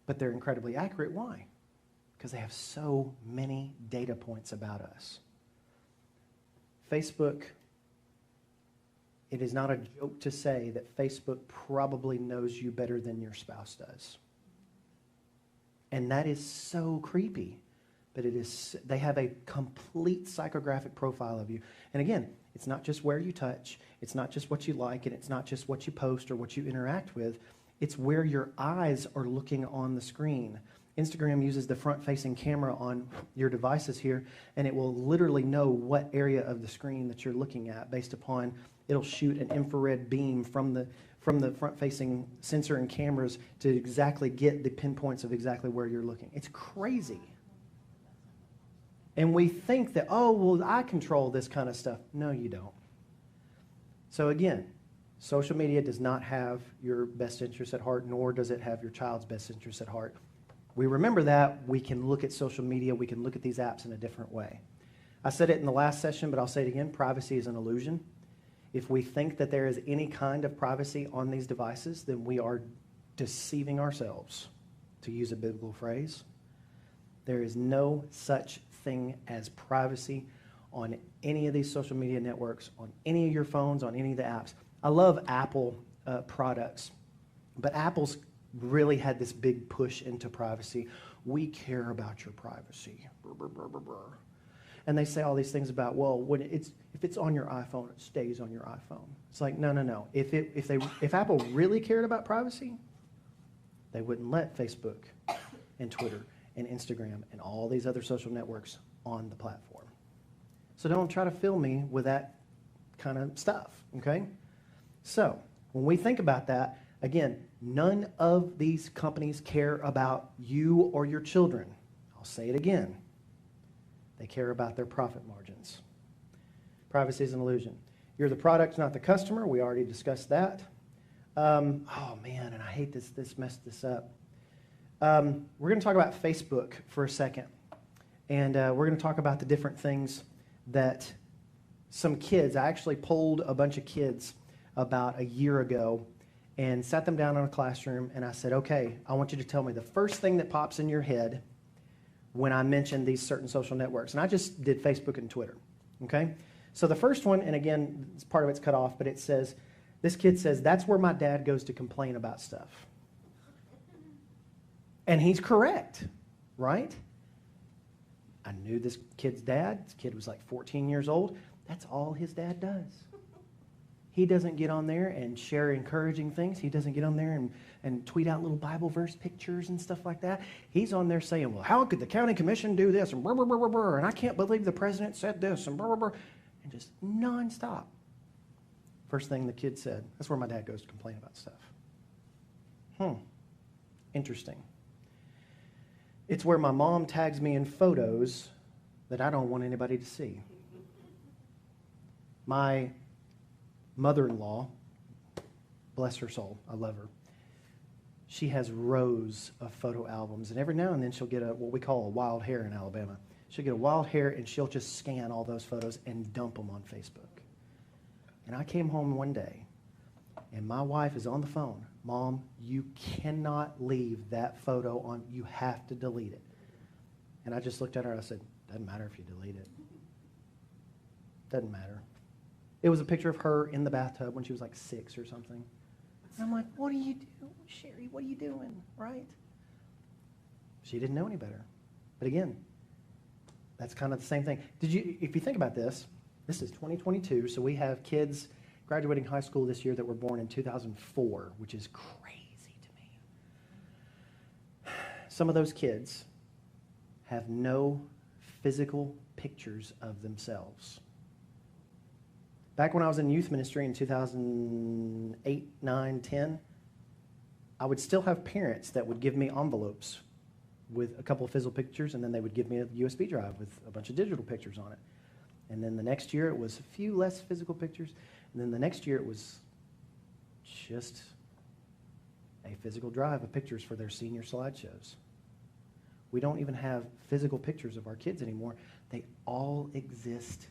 But they're incredibly accurate. Why? Because they have so many data points about us. Facebook, it is not a joke to say that Facebook probably knows you better than your spouse does. And that is so creepy. But they have a complete psychographic profile of you. And again, it's not just where you touch, it's not just what you like, and it's not just what you post or what you interact with. It's where your eyes are looking on the screen. Instagram uses the front-facing camera on your devices here, and it will literally know what area of the screen that you're looking at based upon, it'll shoot an infrared beam from the front-facing sensor and cameras to exactly get the pinpoints of exactly where you're looking. It's crazy. And we think that, oh, well, I control this kind of stuff. No, you don't. So again, social media does not have your best interests at heart, nor does it have your child's best interests at heart. We remember that, we can look at social media, we can look at these apps in a different way. I said it in the last session, but I'll say it again, privacy is an illusion. If we think that there is any kind of privacy on these devices, then we are deceiving ourselves, to use a biblical phrase. There is no such thing as privacy on any of these social media networks, on any of your phones, on any of the apps. I love Apple products, but Apple's really had this big push into privacy. We care about your privacy. Brr, brr, brr, brr, brr. And they say all these things about, well, when if it's on your iPhone, it stays on your iPhone. It's like, no. If Apple really cared about privacy, they wouldn't let Facebook and Twitter and Instagram and all these other social networks on the platform. So don't try to fill me with that kind of stuff, okay? So when we think about that, again, none of these companies care about you or your children. I'll say it again. They care about their profit margins. Privacy is an illusion. You're the product, not the customer. We already discussed that. Oh, man, and I hate this messed this up. We're going to talk about Facebook for a second. And we're going to talk about the different things that some kids, I actually polled a bunch of kids about a year ago and sat them down in a classroom, and I said, okay, I want you to tell me the first thing that pops in your head when I mention these certain social networks. And I just did Facebook and Twitter, okay? So the first one, and again, part of it's cut off, but it says, this kid says, that's where my dad goes to complain about stuff. And he's correct, right? I knew this kid's dad. This kid was like 14 years old. That's all his dad does. He doesn't get on there and share encouraging things. He doesn't get on there and tweet out little Bible verse pictures and stuff like that. He's on there saying, well, how could the county commission do this? And, brr, brr, brr, brr, brr, and I can't believe the president said this, and, brr, brr, brr, and just nonstop. First thing the kid said, that's where my dad goes to complain about stuff. Interesting. It's where my mom tags me in photos that I don't want anybody to see. My mother-in-law, bless her soul, I love her. She has rows of photo albums, and every now and then she'll get what we call a wild hair in Alabama. She'll get a wild hair, and she'll just scan all those photos and dump them on Facebook. And I came home one day, and my wife is on the phone. Mom, you cannot leave that photo on. You have to delete it. And I just looked at her, and I said, doesn't matter if you delete it. Doesn't matter. It was a picture of her in the bathtub when she was like 6 or something. And I'm like, what are you doing, Sherry? What are you doing, right? She didn't know any better. But again, that's kind of the same thing. If you think about this, this is 2022, so we have kids graduating high school this year that were born in 2004, which is crazy to me. Some of those kids have no physical pictures of themselves. Back when I was in youth ministry in 2008, 9, 10, I would still have parents that would give me envelopes with a couple of physical pictures, and then they would give me a USB drive with a bunch of digital pictures on it. And then the next year it was a few less physical pictures, and then the next year it was just a physical drive of pictures for their senior slideshows. We don't even have physical pictures of our kids anymore. They all exist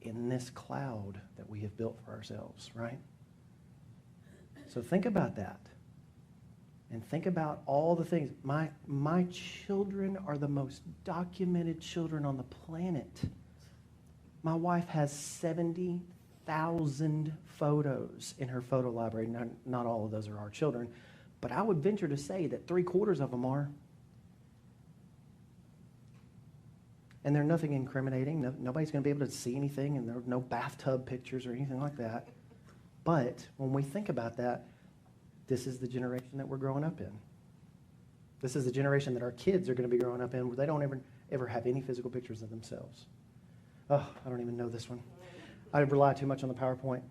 in this cloud that we have built for ourselves, right? So think about that. And think about all the things. My children are the most documented children on the planet. My wife has 70,000 photos in her photo library. Not all of those are our children, but I would venture to say that 3/4 of them are. And they're nothing incriminating. Nobody's going to be able to see anything, and there are no bathtub pictures or anything like that. But when we think about that, this is the generation that we're growing up in. This is the generation that our kids are going to be growing up in, where they don't ever have any physical pictures of themselves. Oh, I don't even know this one. I rely too much on the PowerPoint.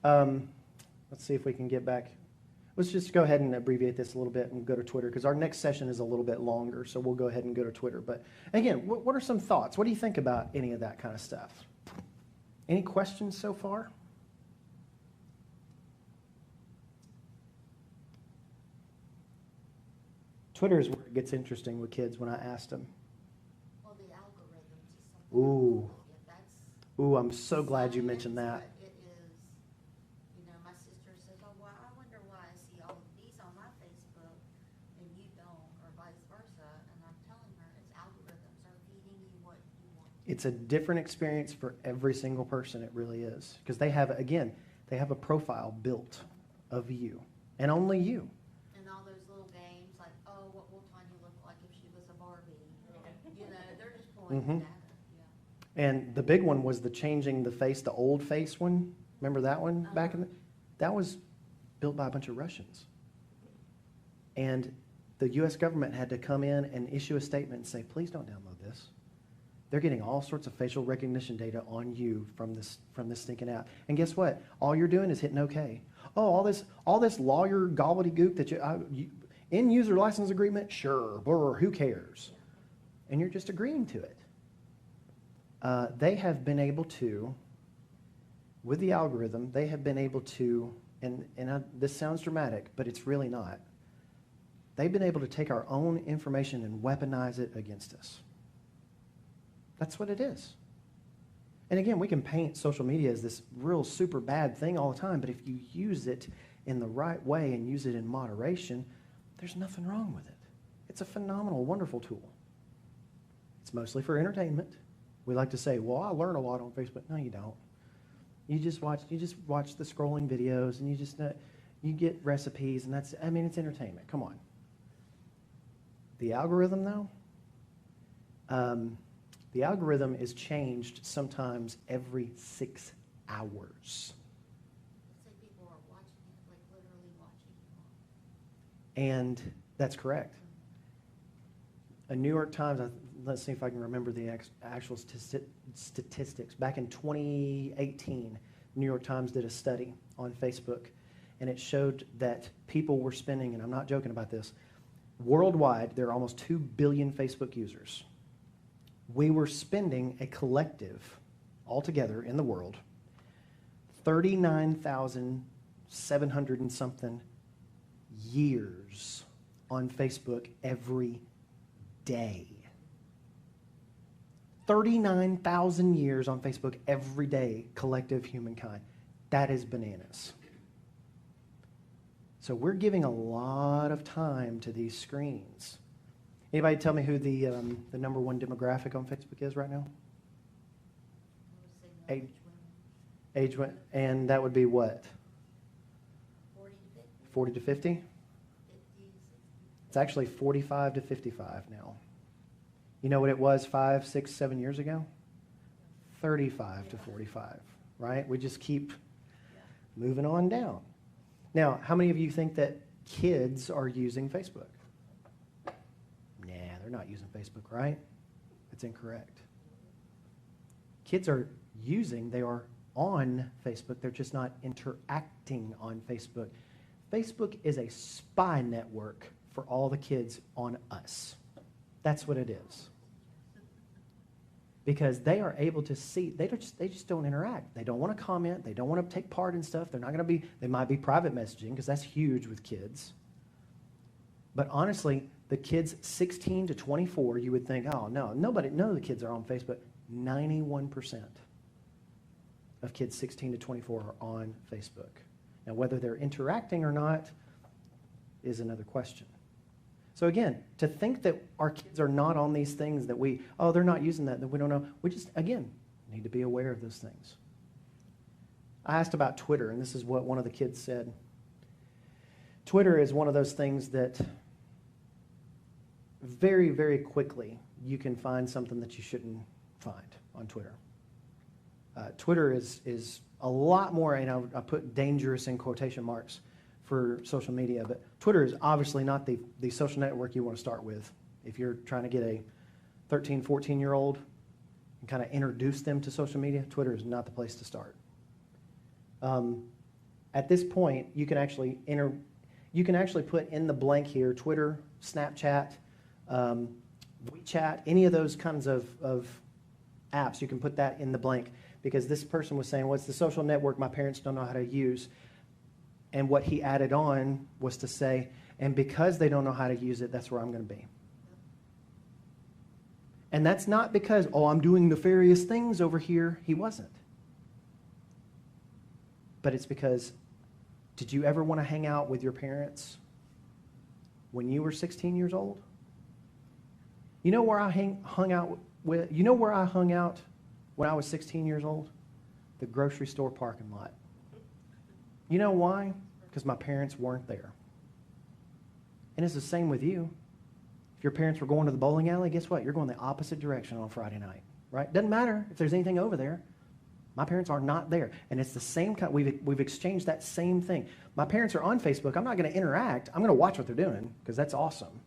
Let's see if we can get back. Let's just go ahead and abbreviate this a little bit and go to Twitter, because our next session is a little bit longer, so we'll go ahead and go to Twitter. But again, what are some thoughts? What do you think about any of that kind of stuff? Any questions so far? Twitter is where it gets interesting with kids when I asked them. Well, the algorithms is something. Ooh. Yeah, that's. Ooh, I'm so glad you mentioned that. But it is, my sister says, oh, well, I wonder why I see all of these on my Facebook and you don't, or vice versa. And I'm telling her it's algorithms. It's a different experience for every single person. It really is. Because they have a profile built of you and only you. And all those little games, like, oh, what will Tanya look like if she was a Barbie? You know, they're just pulling Mhm. data, yeah. And the big one was the changing the face, the old face one. Remember that one back in the, that was built by a bunch of Russians. And the U.S. government had to come in and issue a statement and say, please don't download this. They're getting all sorts of facial recognition data on you from this stinking app. And guess what? All you're doing is hitting OK. Oh, all this lawyer gobbledygook that end user license agreement, sure, brr, who cares? And you're just agreeing to it. They have been able to, with the algorithm, they have been able to, this sounds dramatic, but it's really not. They've been able to take our own information and weaponize it against us. That's what it is. And again, we can paint social media as this real super bad thing all the time, but if you use it in the right way and use it in moderation, there's nothing wrong with it. It's a phenomenal, wonderful tool. It's mostly for entertainment. We like to say, well, I learn a lot on Facebook. No, you don't. You just watch the scrolling videos, and you get recipes, and it's entertainment. Come on. The algorithm, though, the algorithm is changed sometimes every 6 hours. Let's say people are watching it, like literally watching it. And that's correct. A New York Times, let's see if I can remember the actual statistics. Back in 2018, New York Times did a study on Facebook, and it showed that people were spending, and I'm not joking about this, worldwide, there are almost 2 billion Facebook users. We were spending a collective, altogether in the world, 39,700 and something years on Facebook every day. 39,000 years on Facebook every day, collective humankind. That is bananas. So we're giving a lot of time to these screens. Anybody tell me who the number one demographic on Facebook is right now? I would say Age and that would be what? 40 to 50. 40 to 50? 50, 60. It's actually 45 to 55 now. You know what it was 5, 6, 7 years ago? 35 to 45, right? We just keep moving on down. Now, how many of you think that kids are using Facebook? Nah, they're not using Facebook, right? That's incorrect. Kids are they are on Facebook. They're just not interacting on Facebook. Facebook is a spy network for all the kids on us. That's what it is. Because they are able to see, they just don't interact. They don't want to comment. They don't want to take part in stuff. They're not going to be, they might be private messaging because that's huge with kids. But honestly, the kids 16 to 24, you would think, oh, no, none of the kids are on Facebook. 91% of kids 16 to 24 are on Facebook. Now, whether they're interacting or not is another question. So again, to think that our kids are not on these things that they're not using that we don't know. We just, again, need to be aware of those things. I asked about Twitter, and this is what one of the kids said. Twitter is one of those things that very, very quickly you can find something that you shouldn't find on Twitter. Twitter is a lot more, and I put dangerous in quotation marks for social media, but Twitter is obviously not the social network you want to start with. If you're trying to get a 13, 14-year-old and kind of introduce them to social media, Twitter is not the place to start. At this point, you can actually put in the blank here Twitter, Snapchat, WeChat, any of those kinds of apps. You can put that in the blank because this person was saying, well, it's the social network my parents don't know how to use. And what he added on was to say, and because they don't know how to use it, that's where I'm going to be. And that's not because, I'm doing nefarious things over here. He wasn't. But it's because, did you ever want to hang out with your parents when you were 16 years old? You know where I hung out with, you know where I hung out when I was 16 years old? The grocery store parking lot. You know why? Because my parents weren't there. And it's the same with you. If your parents were going to the bowling alley, guess what? You're going the opposite direction on Friday night, right? Doesn't matter if there's anything over there. My parents are not there. And it's the same kind, we've exchanged that same thing. My parents are on Facebook. I'm not going to interact. I'm going to watch what they're doing because that's awesome.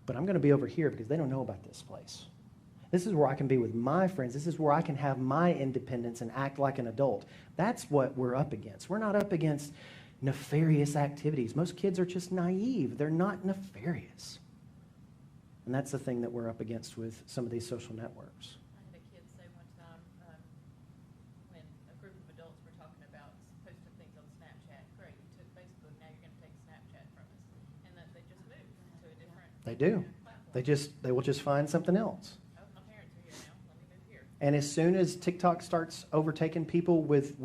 But I'm going to be over here because they don't know about this place. This is where I can be with my friends. This is where I can have my independence and act like an adult. That's what we're up against. We're not up against nefarious activities. Most kids are just naive. They're not nefarious. And that's the thing that we're up against with some of these social networks. I had a kid say one time when a group of adults were talking about posting things on Snapchat, great, you took Facebook, now you're going to take Snapchat from us. And that they just moved to a different They do. platform. They will just find something else. Oh, my parents are here now, let me move here. And as soon as TikTok starts overtaking people with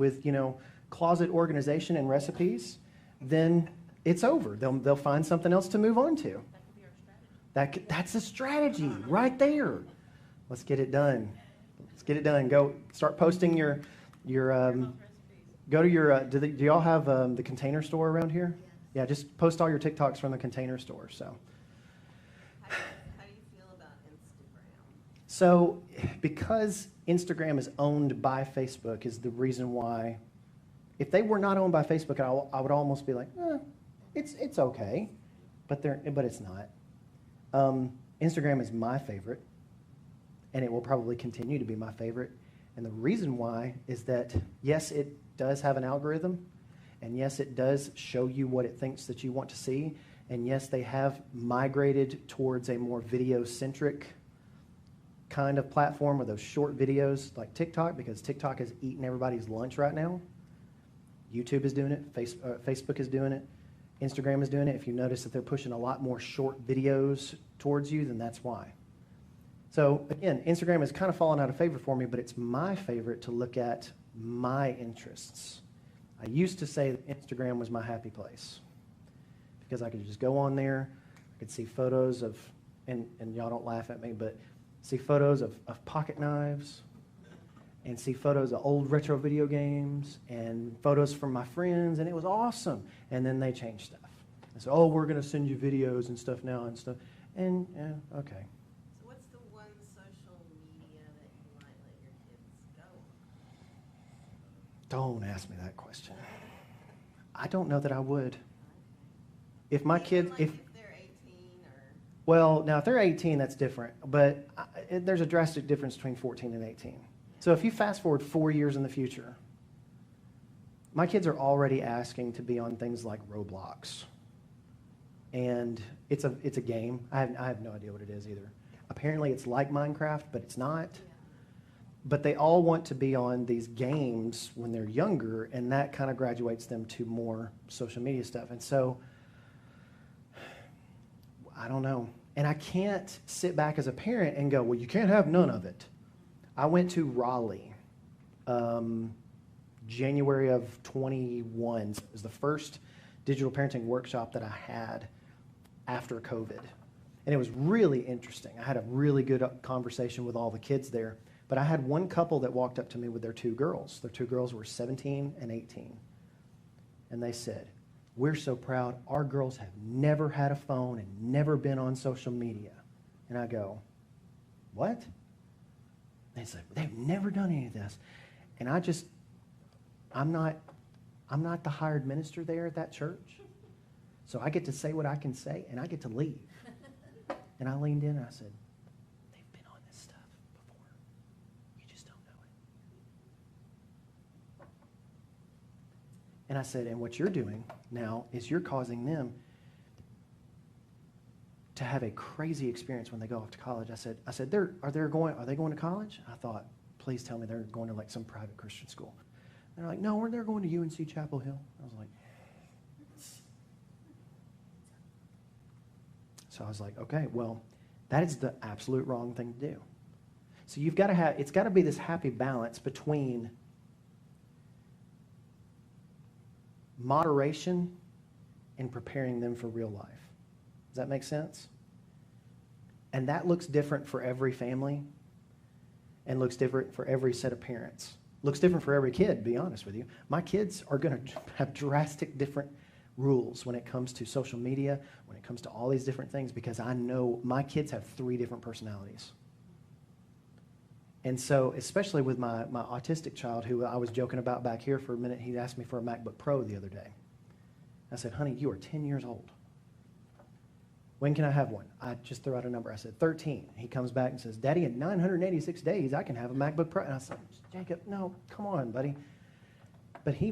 closet organization and recipes, then it's over. They'll find something else to move on to. That could be our strategy. That's a strategy right there. Let's get it done. Let's get it done. Go start posting your Recipes. go to your do y'all have the Container Store around here? Yes. Yeah, just post all your TikToks from the Container Store. So How do you feel about Instagram? So, because Instagram is owned by Facebook is the reason why. If they were not owned by Facebook, I would almost be like, it's okay, but it's not. Instagram is my favorite, and it will probably continue to be my favorite. And the reason why is that, yes, it does have an algorithm, and yes, it does show you what it thinks that you want to see, and yes, they have migrated towards a more video-centric kind of platform with those short videos like TikTok, because TikTok is eating everybody's lunch right now. YouTube is doing it, Facebook is doing it, Instagram is doing it. If you notice that they're pushing a lot more short videos towards you, then that's why. So again, Instagram has kind of fallen out of favor for me, but it's my favorite to look at my interests. I used to say that Instagram was my happy place because I could just go on there, I could see photos of, and y'all don't laugh at me, but see photos of pocket knives, and see photos of old retro video games and photos from my friends, and it was awesome. And then they changed stuff. They said, oh, we're going to send you videos and stuff now and stuff. And, okay. So what's the one social media that you might let your kids go on? Don't ask me that question. I don't know that I would. If my Even kids, like if they're 18 or, well, now if they're 18, that's different. But there's a drastic difference between 14 and 18. So if you fast forward 4 years in the future, my kids are already asking to be on things like Roblox. And it's a game. I have no idea what it is either. Apparently it's like Minecraft, but it's not. But they all want to be on these games when they're younger, and that kind of graduates them to more social media stuff. And so, I don't know. And I can't sit back as a parent and go, well, you can't have none of it. I went to Raleigh, January of 21. It was the first digital parenting workshop that I had after COVID. And it was really interesting. I had a really good conversation with all the kids there. But I had one couple that walked up to me with their two girls. Their two girls were 17 and 18. And they said, we're so proud. Our girls have never had a phone and never been on social media. And I go, what? They said, they've never done any of this. And I'm not the hired minister there at that church. So I get to say what I can say, and I get to leave. And I leaned in and I said, they've been on this stuff before. You just don't know it. And I said, and what you're doing now is you're causing them to have a crazy experience when they go off to college. I said, are they going to college? I thought, please tell me they're going to like some private Christian school. They're like, no, they're going to UNC Chapel Hill. I was like, so I was like, okay, well, that is the absolute wrong thing to do. So it's got to be this happy balance between moderation and preparing them for real life. Does that make sense? And that looks different for every family and looks different for every set of parents. Looks different for every kid, to be honest with you. My kids are going to have drastic different rules when it comes to social media, when it comes to all these different things, because I know my kids have 3 different personalities. And so, especially with my autistic child, who I was joking about back here for a minute, he asked me for a MacBook Pro the other day. I said, honey, you are 10 years old. When can I have one? I just threw out a number. I said, 13. He comes back and says, Daddy, in 986 days, I can have a MacBook Pro. And I said, Jacob, no, come on, buddy. But he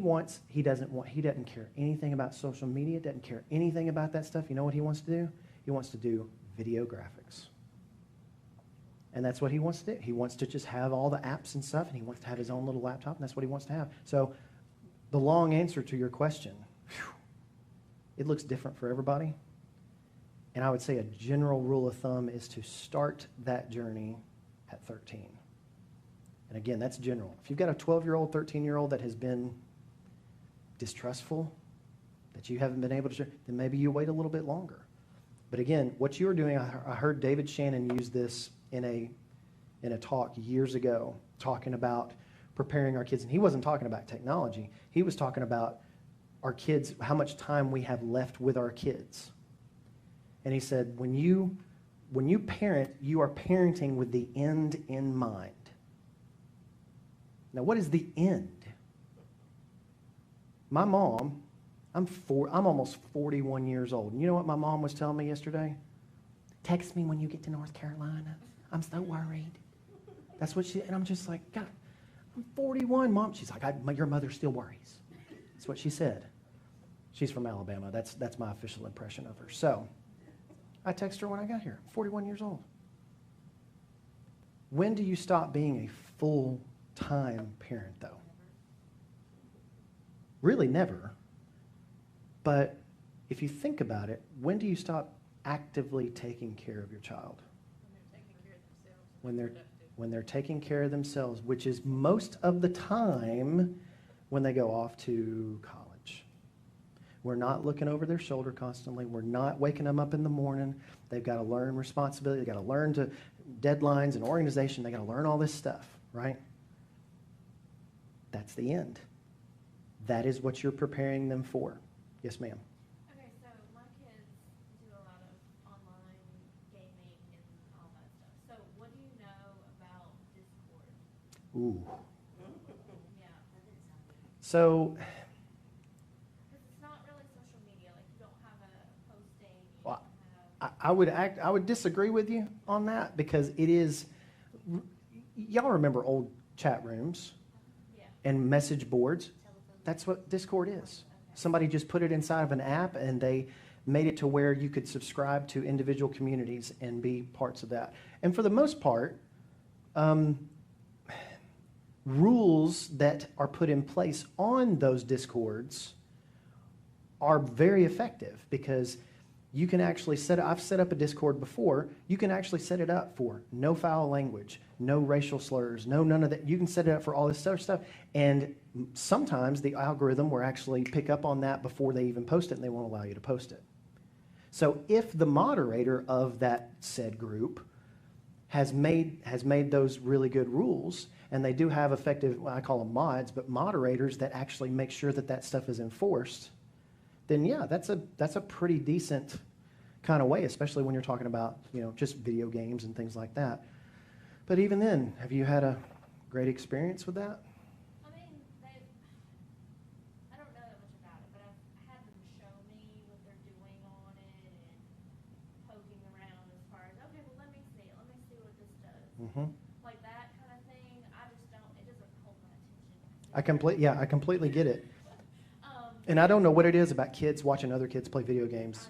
doesn't care anything about social media, doesn't care anything about that stuff. You know what he wants to do? He wants to do video graphics. And that's what he wants to do. He wants to just have all the apps and stuff, and he wants to have his own little laptop, and that's what he wants to have. So the long answer to your question, it looks different for everybody. And I would say a general rule of thumb is to start that journey at 13. And again, that's general. If you've got a 12-year-old, 13-year-old that has been distrustful, that you haven't been able to share, then maybe you wait a little bit longer. But again, what you're doing, I heard David Shannon use this in a talk years ago, talking about preparing our kids. And he wasn't talking about technology. He was talking about our kids, how much time we have left with our kids. And he said, when you parent, you are parenting with the end in mind. Now, what is the end? My mom, I'm almost 41 years old. And you know what my mom was telling me yesterday? Text me when you get to North Carolina. I'm so worried. That's what and I'm just like, God, I'm 41, Mom. She's like, your mother still worries. That's what she said. She's from Alabama. That's my official impression of her. So I texted her when I got here, 41 years old. When do you stop being a full-time parent, though? Really never. But if you think about it, when do you stop actively taking care of your child? When they're taking care of themselves, which is most of the time when they go off to college. We're not looking over their shoulder constantly. We're not waking them up in the morning. They've got to learn responsibility. They've got to learn to deadlines and organization. They've got to learn all this stuff, right? That's the end. That is what you're preparing them for. Yes, ma'am. Okay, so my kids do a lot of online gaming and all that stuff. So what do you know about Discord? Ooh. Yeah. So, Because it's not really social media. Like, you don't have a posting. You Well, don't have... I would disagree with you on that, because it is, y'all remember old chat rooms Yeah. and message boards? That's what Discord is. Somebody just put it inside of an app, and they made it to where you could subscribe to individual communities and be parts of that. And for the most part, rules that are put in place on those Discords are very effective, because you can actually I've set up a Discord before, you can actually set it up for no foul language, no racial slurs, none of that. You can set it up for all this other stuff, and sometimes the algorithm will actually pick up on that before they even post it, and they won't allow you to post it. So if the moderator of that said group has made those really good rules, and they do have effective, well, I call them mods, but moderators that actually make sure that that stuff is enforced, then yeah, that's a pretty decent kind of way, especially when you're talking about, just video games and things like that. But even then, have you had a great experience with that? I mean, I don't know that much about it, but I've had them show me what they're doing on it and poking around as far as, okay, well, let me see it. Let me see what this does. Mm-hmm. Like that kind of thing. I just don't, it doesn't hold my attention. I completely get it. Um, And I don't know what it is about kids watching other kids play video games.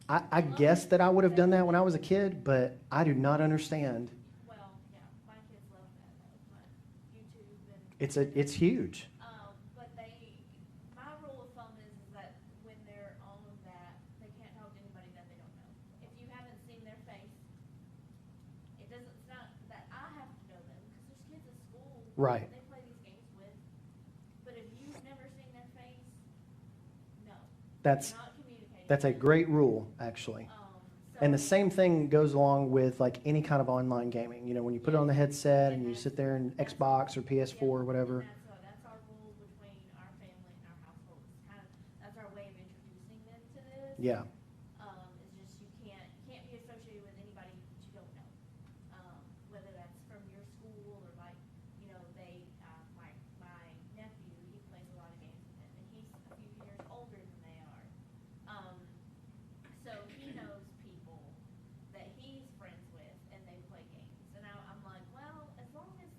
I guess that I would have done that when I was a kid, but I do not understand. Well, yeah, my kids love that though. My YouTube and. It's huge. But my rule of thumb is that when they're on that, they can't talk to anybody that they don't know. If you haven't seen their face, it's not that I have to know them, because there's kids at school. Right. They play these games with. But if you've never seen their face, no. That's You're not communicating. a great rule, actually. And the same thing goes along with like any kind of online gaming. You know, when you put it on the headset and you sit there in Xbox or PS4 or whatever. And that's our rule between our family and our household. It's kind of, that's our way of introducing them to this. Yeah. It's just you can't be associated with anybody that you don't know. Whether that's from your school or like, you know, my nephew, he plays a lot of games with him, and he's a few years older than they are. So he knows people that he's friends with and they play games. And I'm like, well, as long as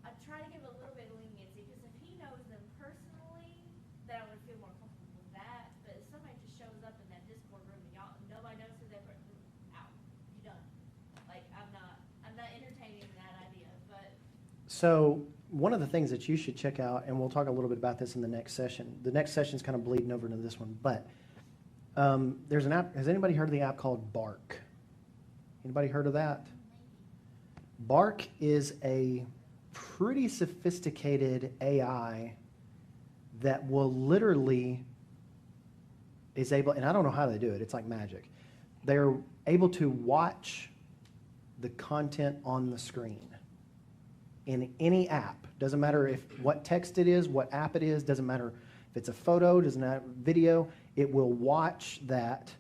I try to give a little bit of leniency, because if he knows them personally, then I would feel more comfortable with that. But if somebody just shows up in that Discord room and nobody knows who they're, out, you done. Like, I'm not entertaining that idea, but. So one of the things that you should check out, and we'll talk a little bit about this in the next session. The next session is kind of bleeding over into this one, but there's an app. Has anybody heard of the app called Bark? Anybody heard of that? Bark is a pretty sophisticated AI that will literally is able, and I don't know how they do it. It's like magic. They're able to watch the content on the screen in any app. Doesn't matter what text it is, what app it is, doesn't matter if it's a photo, doesn't matter video, it will watch that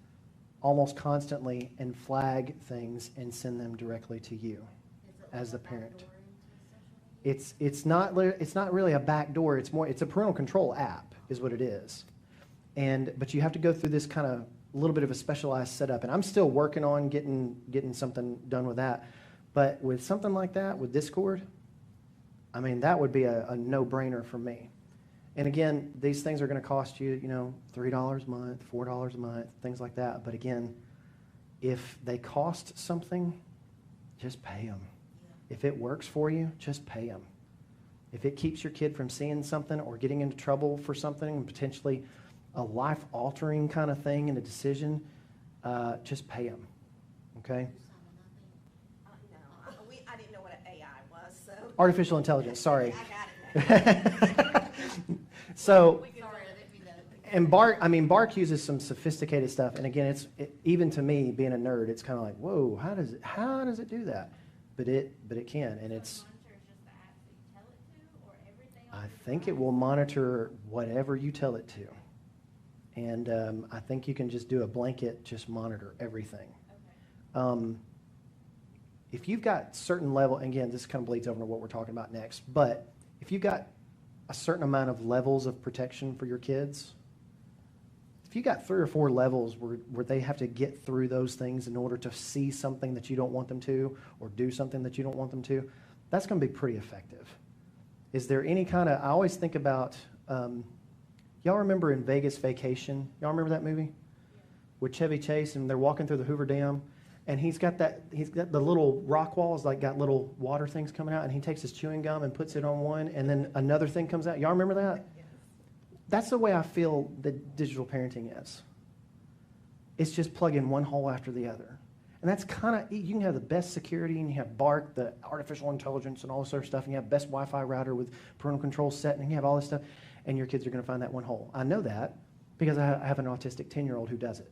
almost constantly and flag things and send them directly to you as the parent. It's not really a backdoor, it's a parental control app is what it is. But you have to go through this kind of a little bit of a specialized setup, and I'm still working on getting something done with that. But with something like that, with Discord, I mean, that would be a no-brainer for me. And again, these things are going to cost you, you know, $3 a month, $4 a month, things like that. But again, if they cost something, just pay them. If it works for you, just pay them. If it keeps your kid from seeing something or getting into trouble for something and potentially a life-altering kind of thing and a decision, just pay them. Okay? No, I didn't know what an AI was, so. Artificial intelligence, sorry. I got it now. So, Sorry, I didn't mean that. and Bark uses some sophisticated stuff. And again, even to me, being a nerd, it's kind of like, whoa, how does it do that? But it can, and it's. Monitors just the apps that you tell it to, or everything on I the think it device? will monitor whatever you tell it to. And I think you can just do a blanket, just monitor everything. Okay. If you've got certain level, and again, this kind of bleeds over into what we're talking about next, but if you've got a certain amount of levels of protection for your kids, if you got 3 or 4 levels where they have to get through those things in order to see something that you don't want them to or do something that you don't want them to, that's going to be pretty effective. Is there any kind of, I always think about, y'all remember in Vegas Vacation? Y'all remember that movie? With Chevy Chase, and they're walking through the Hoover Dam, and he's got the little rock walls, like got little water things coming out, and he takes his chewing gum and puts it on one, and then another thing comes out. Y'all remember that? That's the way I feel that digital parenting is. It's just plug in one hole after the other. And that's kind of, you can have the best security, and you have Bark, the artificial intelligence, and all this sort of stuff, and you have best Wi-Fi router with parental control set, and you have all this stuff, and your kids are going to find that one hole. I know that because I have an autistic 10-year-old who does it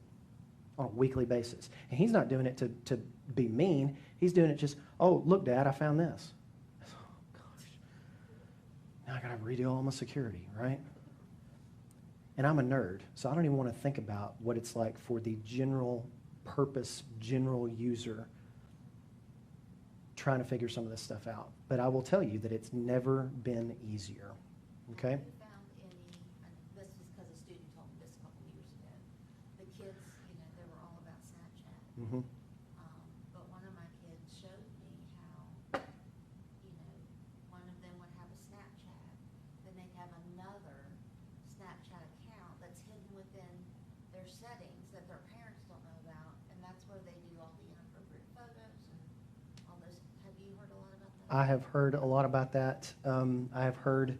on a weekly basis. And he's not doing it to be mean. He's doing it just, oh, look, Dad, I found this. Oh, gosh. Now I got to redo all my security, right? And I'm a nerd, so I don't even want to think about what it's like for the general purpose, general user trying to figure some of this stuff out. But I will tell you that it's never been easier, okay? Have you found any, and this is because a student told me this a couple of years ago, the kids, you know, they were all about Snapchat. Mm-hmm. But one of my kids showed me how, you know, one of them would have a Snapchat, then they'd have another Snapchat account that's hidden within their settings that their parents don't know about, and that's where they do all the inappropriate photos and all this. Have you heard a lot about that? I have heard a lot about that. I have heard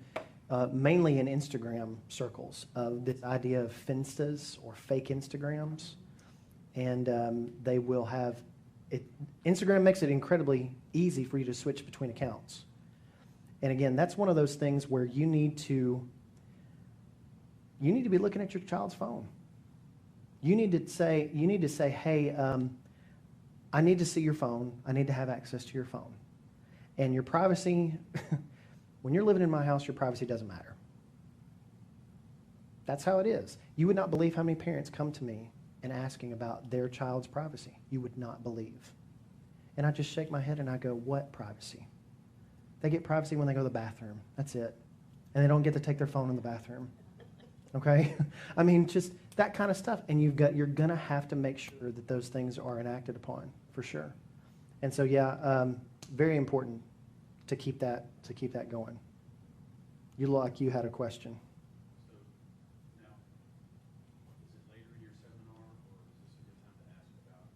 mainly in Instagram circles this idea of finstas or fake Instagrams. And they will have it. Instagram makes it incredibly easy for you to switch between accounts. And again, that's one of those things where you need to be looking at your child's phone. You need to say, hey, I need to see your phone. I need to have access to your phone. And your privacy, when you're living in my house, your privacy doesn't matter. That's how it is. You would not believe how many parents come to me and asking about their child's privacy. You would not believe. And I just shake my head and I go, what privacy? They get privacy when they go to the bathroom. That's it. And they don't get to take their phone in the bathroom. Okay? I mean, just that kind of stuff. And you're going to have to make sure that those things are enacted upon, for sure. And so, yeah, very important to keep that going. You look like you had a question. So now, is it later in your seminar, or is this a good time to ask about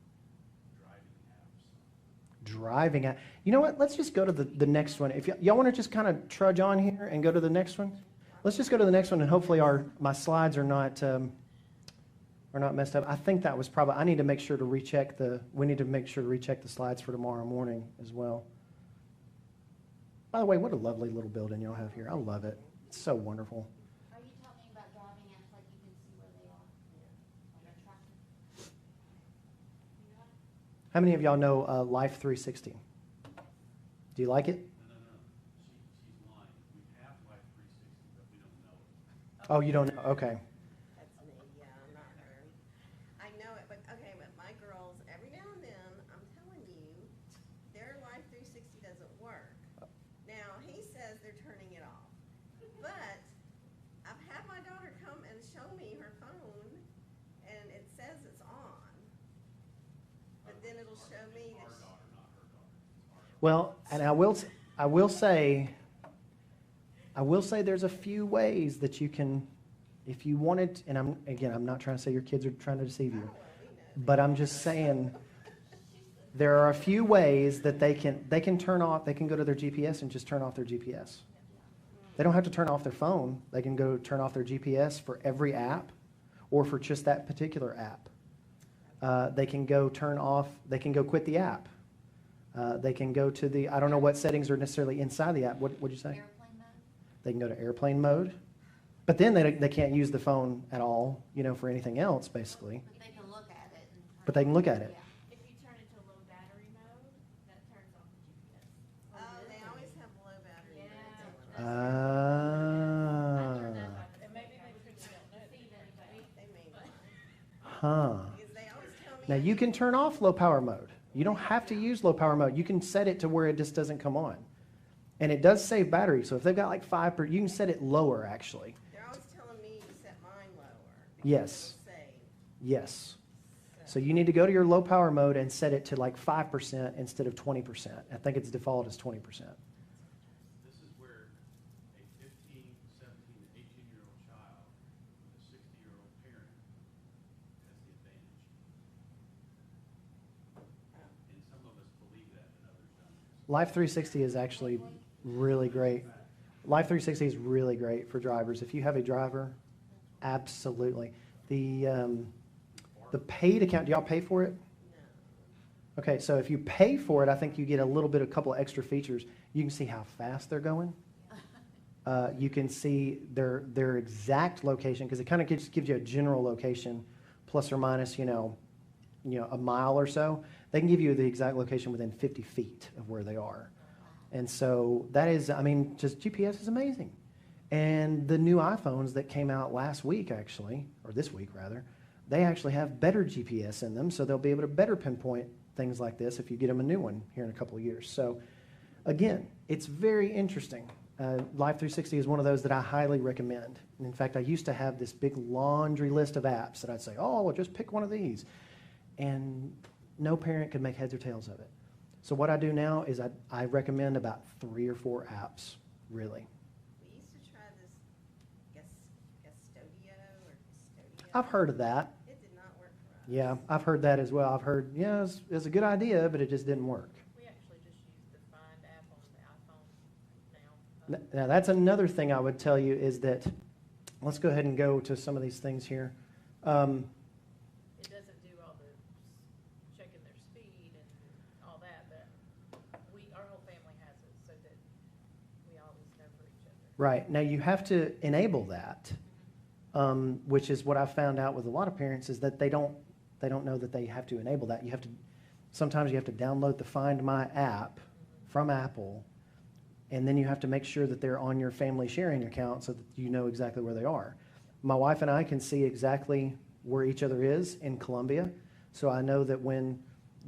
driving apps? Driving at. You know what? Let's just go to the next one. If y'all want to just kind of trudge on here and go to the next one, let's just go to the next one, and hopefully my slides are not messed up. I think that was probably. I need to make sure to recheck We need to make sure to recheck the slides for tomorrow morning as well. By the way, what a lovely little building y'all have here. I love it. It's so wonderful. Are you talking about driving apps like you can see where they are? On their tracking? How many of y'all know Life 360? Do you like it? No. She's lying. We have Life 360, but we don't know it. Oh, you don't know? Okay. That's me, yeah, not her. I know it, but my girls, every now and then, I'm telling you, their Life 360 doesn't work. Now, he says they're turning it off, but I've had my daughter come and show me her phone, and it says it's on, but then it'll show me that Our daughter, not her daughter. It's our daughter. Well, and I will say there's a few ways that you can, if you wanted, and I'm not trying to say your kids are trying to deceive you, but I'm just saying there are a few ways that they can turn off, they can go to their GPS and just turn off their GPS. They don't have to turn off their phone. They can go turn off their GPS for every app or for just that particular app. They can go quit the app. They can go to I don't know what settings are necessarily inside the app. What would you say? Airplane mode? They can go to airplane mode. But then they can't use the phone at all, for anything else, basically. But they can look at it. But they can look at it. If you turn it to low battery mode, that turns off the GPS. Oh, they always have low battery. Yeah. And maybe they could see it. They may not, Huh. because they always tell me. Now, you can turn off low power mode. You don't have to use low power mode. You can set it to where it just doesn't come on. And it does save battery. So if they've got like 5 you can set it lower, actually. They're always telling me to set mine lower. because Yes. it'll save. Yes. So you need to go to your low power mode and set it to like 5% instead of 20%. I think its default is 20%. This is where a 15, 17, 18-year-old child with a 60-year-old parent has the advantage. And some of us believe that and others don't. Life 360 is actually really great. Life 360 is really great for drivers. If you have a driver, absolutely. The paid account, do y'all pay for it? No. Okay, so if you pay for it, I think you get a couple of extra features. You can see how fast they're going. You can see their exact location, because it kind of gives you a general location, plus or minus, a mile or so. They can give you the exact location within 50 feet of where they are. And so that is, just GPS is amazing. And the new iPhones that came out last week, actually, or this week rather, they actually have better GPS in them, so they'll be able to better pinpoint things like this if you get them a new one here in a couple of years. So again, it's very interesting. Life 360 is one of those that I highly recommend. And in fact, I used to have this big laundry list of apps that I'd say, oh, well, just pick one of these. And no parent could make heads or tails of it. So what I do now is I recommend about 3 or 4 apps, really. We used to try this Custodio or Custodio. I've heard of that. It did not work for us. Yeah, I've heard that as well. I've heard, it's a good idea, but it just didn't work. We actually just use the Find app on the iPhone now. Now, that's another thing I would tell you is that, let's go ahead and go to some of these things here. It doesn't do all the checking their speed and all that, but our whole family has it so that we always know for each other. Right. Now, you have to enable that. which is what I've found out with a lot of parents, is that they don't know that they have to enable that. Sometimes you have to download the Find My app from Apple, and then you have to make sure that they're on your family sharing account so that you know exactly where they are. My wife and I can see exactly where each other is in Columbia, so I know that when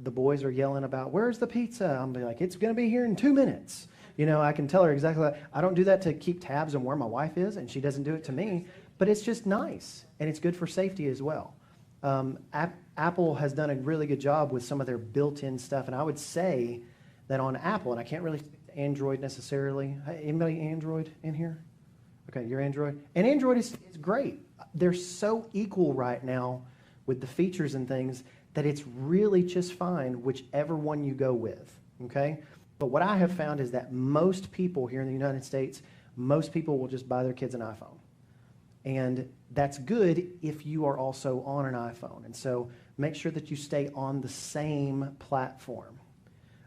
the boys are yelling about, where's the pizza? I'm like, it's going to be here in 2 minutes. I can tell her exactly that. I don't do that to keep tabs on where my wife is, and she doesn't do it to me, but it's just nice, and it's good for safety as well. Apple has done a really good job with some of their built-in stuff, and I would say that on Apple, and I can't really speak to Android necessarily. Anybody Android in here? Okay, you're Android. And Android is great. They're so equal right now with the features and things that it's really just fine whichever one you go with, okay? But what I have found is that most people here in the United States, most people will just buy their kids an iPhone. And that's good if you are also on an iPhone. And so make sure that you stay on the same platform.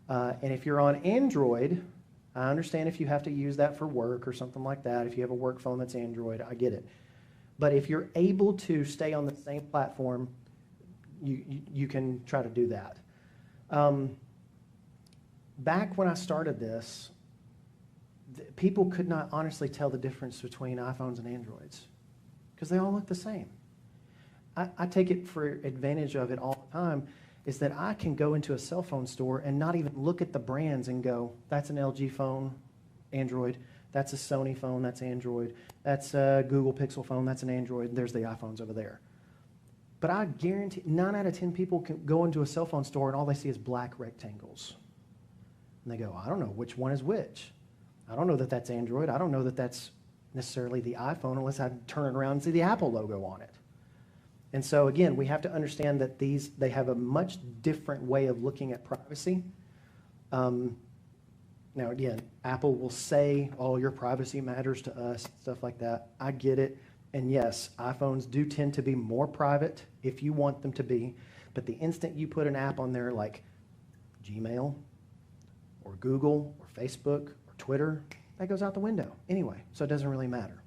And if you're on Android, I understand if you have to use that for work or something like that. If you have a work phone that's Android, I get it. But if you're able to stay on the same platform, you can try to do that. Back when I started this, people could not honestly tell the difference between iPhones and Androids because they all look the same. I take it for advantage of it all the time, is that I can go into a cell phone store and not even look at the brands and go, that's an LG phone, Android. That's a Sony phone, that's Android. That's a Google Pixel phone, that's an Android. There's the iPhones over there. But I guarantee 9 out of 10 people can go into a cell phone store and all they see is black rectangles. And they go, I don't know which one is which. I don't know that that's Android. I don't know that that's necessarily the iPhone unless I turn it around and see the Apple logo on it. And so, again, we have to understand that they have a much different way of looking at privacy. Now, again, Apple will say, oh, your privacy matters to us, stuff like that. I get it. And yes, iPhones do tend to be more private if you want them to be. But the instant you put an app on there like Gmail or Google or Facebook or Twitter, that goes out the window anyway. So it doesn't really matter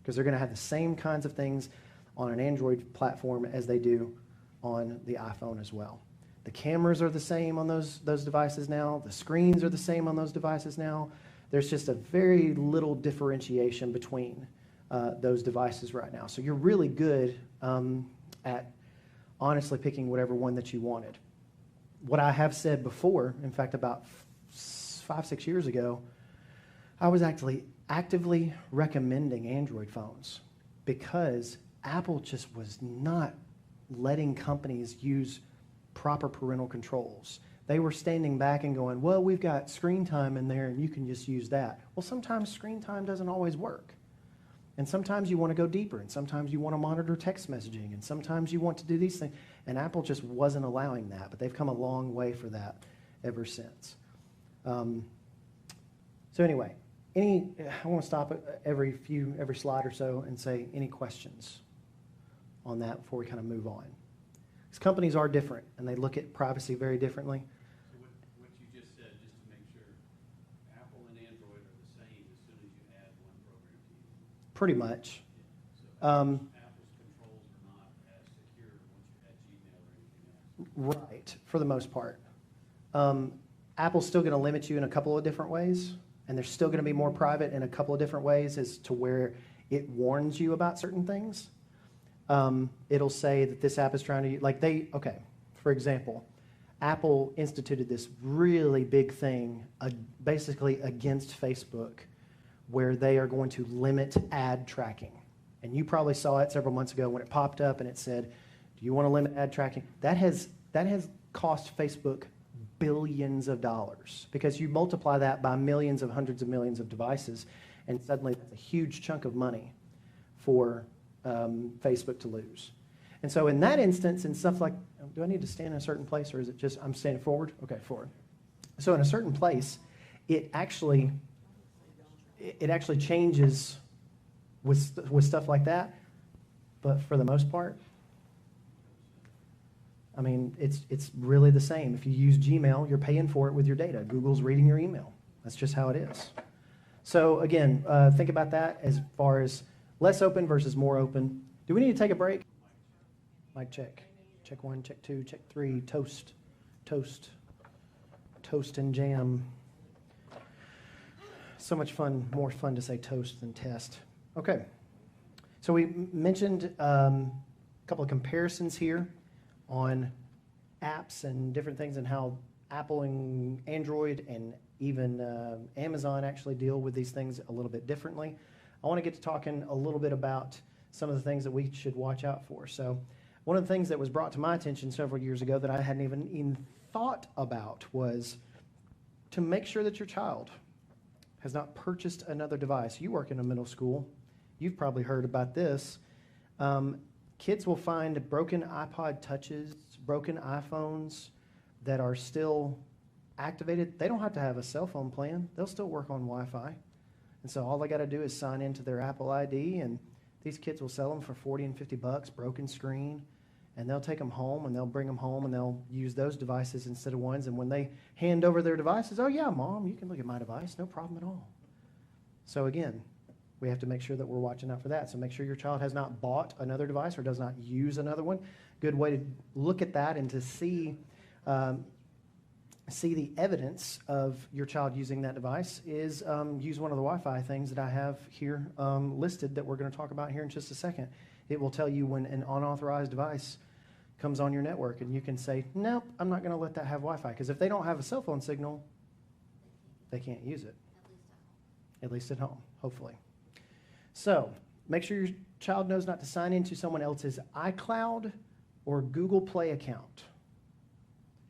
because they're going to have the same kinds of things on an Android platform as they do on the iPhone as well. The cameras are the same on those devices now. The screens are the same on those devices now. There's just a very little differentiation between those devices right now. So you're really good at honestly picking whatever one that you wanted. What I have said before, in fact, about 5-6 years ago, I was actually actively recommending Android phones because Apple just was not letting companies use proper parental controls. They were standing back and going, well, we've got screen time in there and you can just use that. Well, sometimes screen time doesn't always work. And sometimes you want to go deeper, and sometimes you want to monitor text messaging, and sometimes you want to do these things. And Apple just wasn't allowing that, but they've come a long way for that ever since. So anyway, I want to stop every slide or so and say any questions on that before we kind of move on. Because companies are different, and they look at privacy very differently. So what you just said, just to make sure, Apple and Android are the same as soon as you add one program to you? Pretty much. Yeah. So Apple's controls are not as secure once you add Gmail or anything else? Right, for the most part. Apple's still going to limit you in a couple of different ways, and they're still going to be more private in a couple of different ways as to where it warns you about certain things. It'll say that this app is trying to, for example, Apple instituted this really big thing basically against Facebook where they are going to limit ad tracking. And you probably saw it several months ago when it popped up and it said, do you want to limit ad tracking? That has cost Facebook billions of dollars because you multiply that by millions of hundreds of millions of devices and suddenly that's a huge chunk of money for Facebook to lose. And so in that instance, and stuff like, do I need to stand in a certain place or is it just, I'm standing forward? Okay, forward. So in a certain place, it actually changes with stuff like that. But for the most part, I mean, it's really the same. If you use Gmail, you're paying for it with your data. Google's reading your email. That's just how it is. So again, think about that as far as less open versus more open. Do we need to take a break? Mic check. Check 1, check 2, check 3. Toast. Toast. Toast and jam. So much fun, more fun to say toast than test. Okay. So we mentioned a couple of comparisons here on apps and different things and how Apple and Android and even Amazon actually deal with these things a little bit differently. I want to get to talking a little bit about some of the things that we should watch out for. So one of the things that was brought to my attention several years ago that I hadn't even thought about was to make sure that your child has not purchased another device. You work in a middle school. You've probably heard about this. Kids will find broken iPod touches, broken iPhones that are still activated. They don't have to have a cell phone plan. They'll still work on Wi-Fi. And so all they got to do is sign into their Apple ID, and these kids will sell them for $40 and $50, broken screen, and they'll take them home, and they'll bring them home, and they'll use those devices instead of ones. And when they hand over their devices, oh, yeah, Mom, you can look at my device. No problem at all. So again, we have to make sure that we're watching out for that. So make sure your child has not bought another device or does not use another one. Good way to look at that and to see the evidence of your child using that device is use one of the Wi-Fi things that I have here listed that we're going to talk about here in just a second. It will tell you when an unauthorized device comes on your network, and you can say, nope, I'm not going to let that have Wi-Fi, because if they don't have a cell phone signal, they can't use it, at least at home, hopefully. So make sure your child knows not to sign into someone else's iCloud or Google Play account.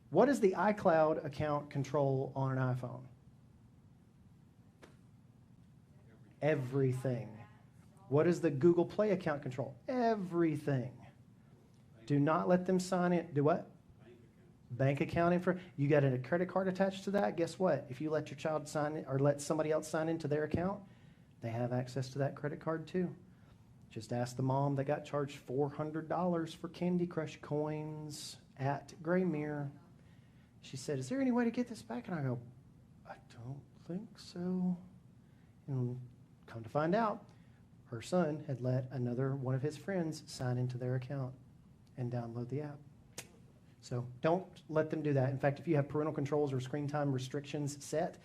What does the iCloud account control on an iPhone? Everything. What does the Google Play account control? Everything. Do not let them sign it. Do what? Bank account info. You got a credit card attached to that? Guess what? If you let your child sign it or let somebody else sign into their account, they have access to that credit card too. Just ask the mom that got charged $400 for Candy Crush coins at Graymere. She said, is there any way to get this back? And I go, I don't think so. And come to find out, her son had let another one of his friends sign into their account and download the app. So don't let them do that. In fact, if you have parental controls or screen time restrictions set,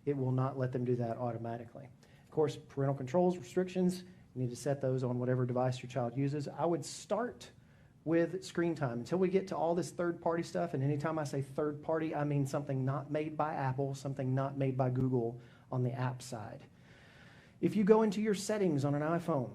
it will not let them do that automatically. Of course, parental controls, restrictions, you need to set those on whatever device your child uses. I would start with screen time until we get to all this third-party stuff. And anytime I say third-party, I mean something not made by Apple, something not made by Google on the app side. If you go into your settings on an iPhone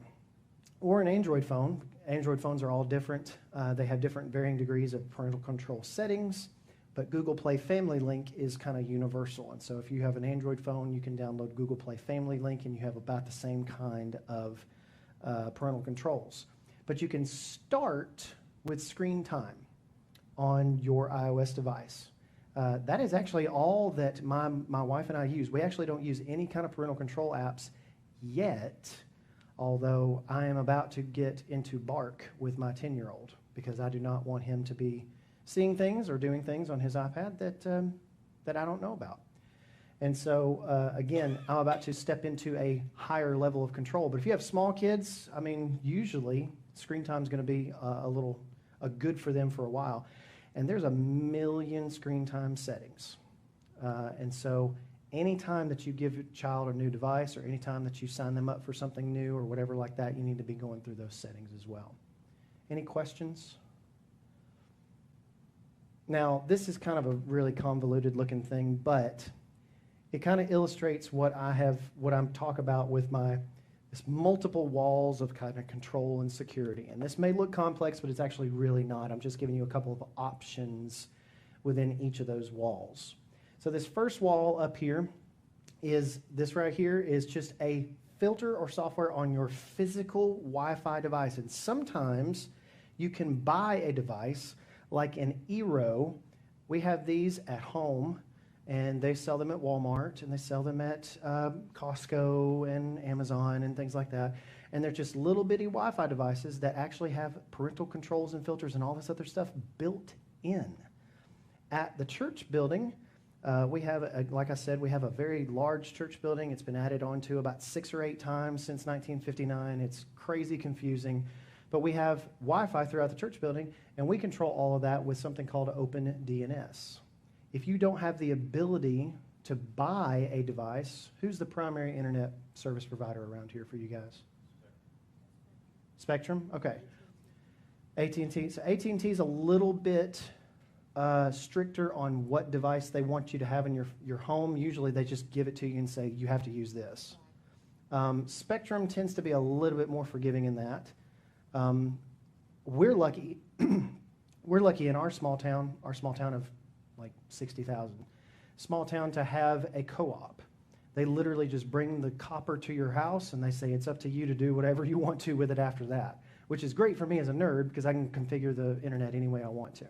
or an Android phone, Android phones are all different. They have different varying degrees of parental control settings, but Google Play Family Link is kind of universal. And so if you have an Android phone, you can download Google Play Family Link, and you have about the same kind of parental controls. But you can start with screen time on your iOS device. That is actually all that my wife and I use. We actually don't use any kind of parental control apps yet, although I am about to get into Bark with my 10-year-old because I do not want him to be seeing things or doing things on his iPad that I don't know about. And so, again, I'm about to step into a higher level of control. But if you have small kids, I mean, usually screen time is going to be a good for them for a while. And there's a million screen time settings. And so anytime that you give your child a new device or anytime that you sign them up for something new or whatever like that, you need to be going through those settings as well. Any questions? Now, this is kind of a really convoluted looking thing, but it kind of illustrates what I'm talking about with this multiple walls of kind of control and security. And this may look complex, but it's actually really not. I'm just giving you a couple of options within each of those walls. So this first wall up here is this right here is just a filter or software on your physical Wi-Fi device. And sometimes you can buy a device like an Eero. We have these at home, and they sell them at Walmart, and they sell them at Costco and Amazon and things like that. And they're just little bitty Wi-Fi devices that actually have parental controls and filters and all this other stuff built in. At the church building, we have, like I said, we have a very large church building. It's been added on to about 6 or 8 times since 1959. It's crazy confusing. but we have Wi-Fi throughout the church building, and we control all of that with something called Open DNS. If you don't have the ability to buy a device, who's the primary internet service provider around here for you guys? Spectrum? Okay. AT&T. So AT&T is a little bit stricter on what device they want you to have in your home. Usually they just give it to you and say, you have to use this. Spectrum tends to be a little bit more forgiving in that. We're lucky. We're lucky in our small town of like 60,000, small town, to have a co-op. They literally just bring the copper to your house, and they say it's up to you to do whatever you want to with it after that, which is great for me as a nerd because I can configure the internet any way I want to.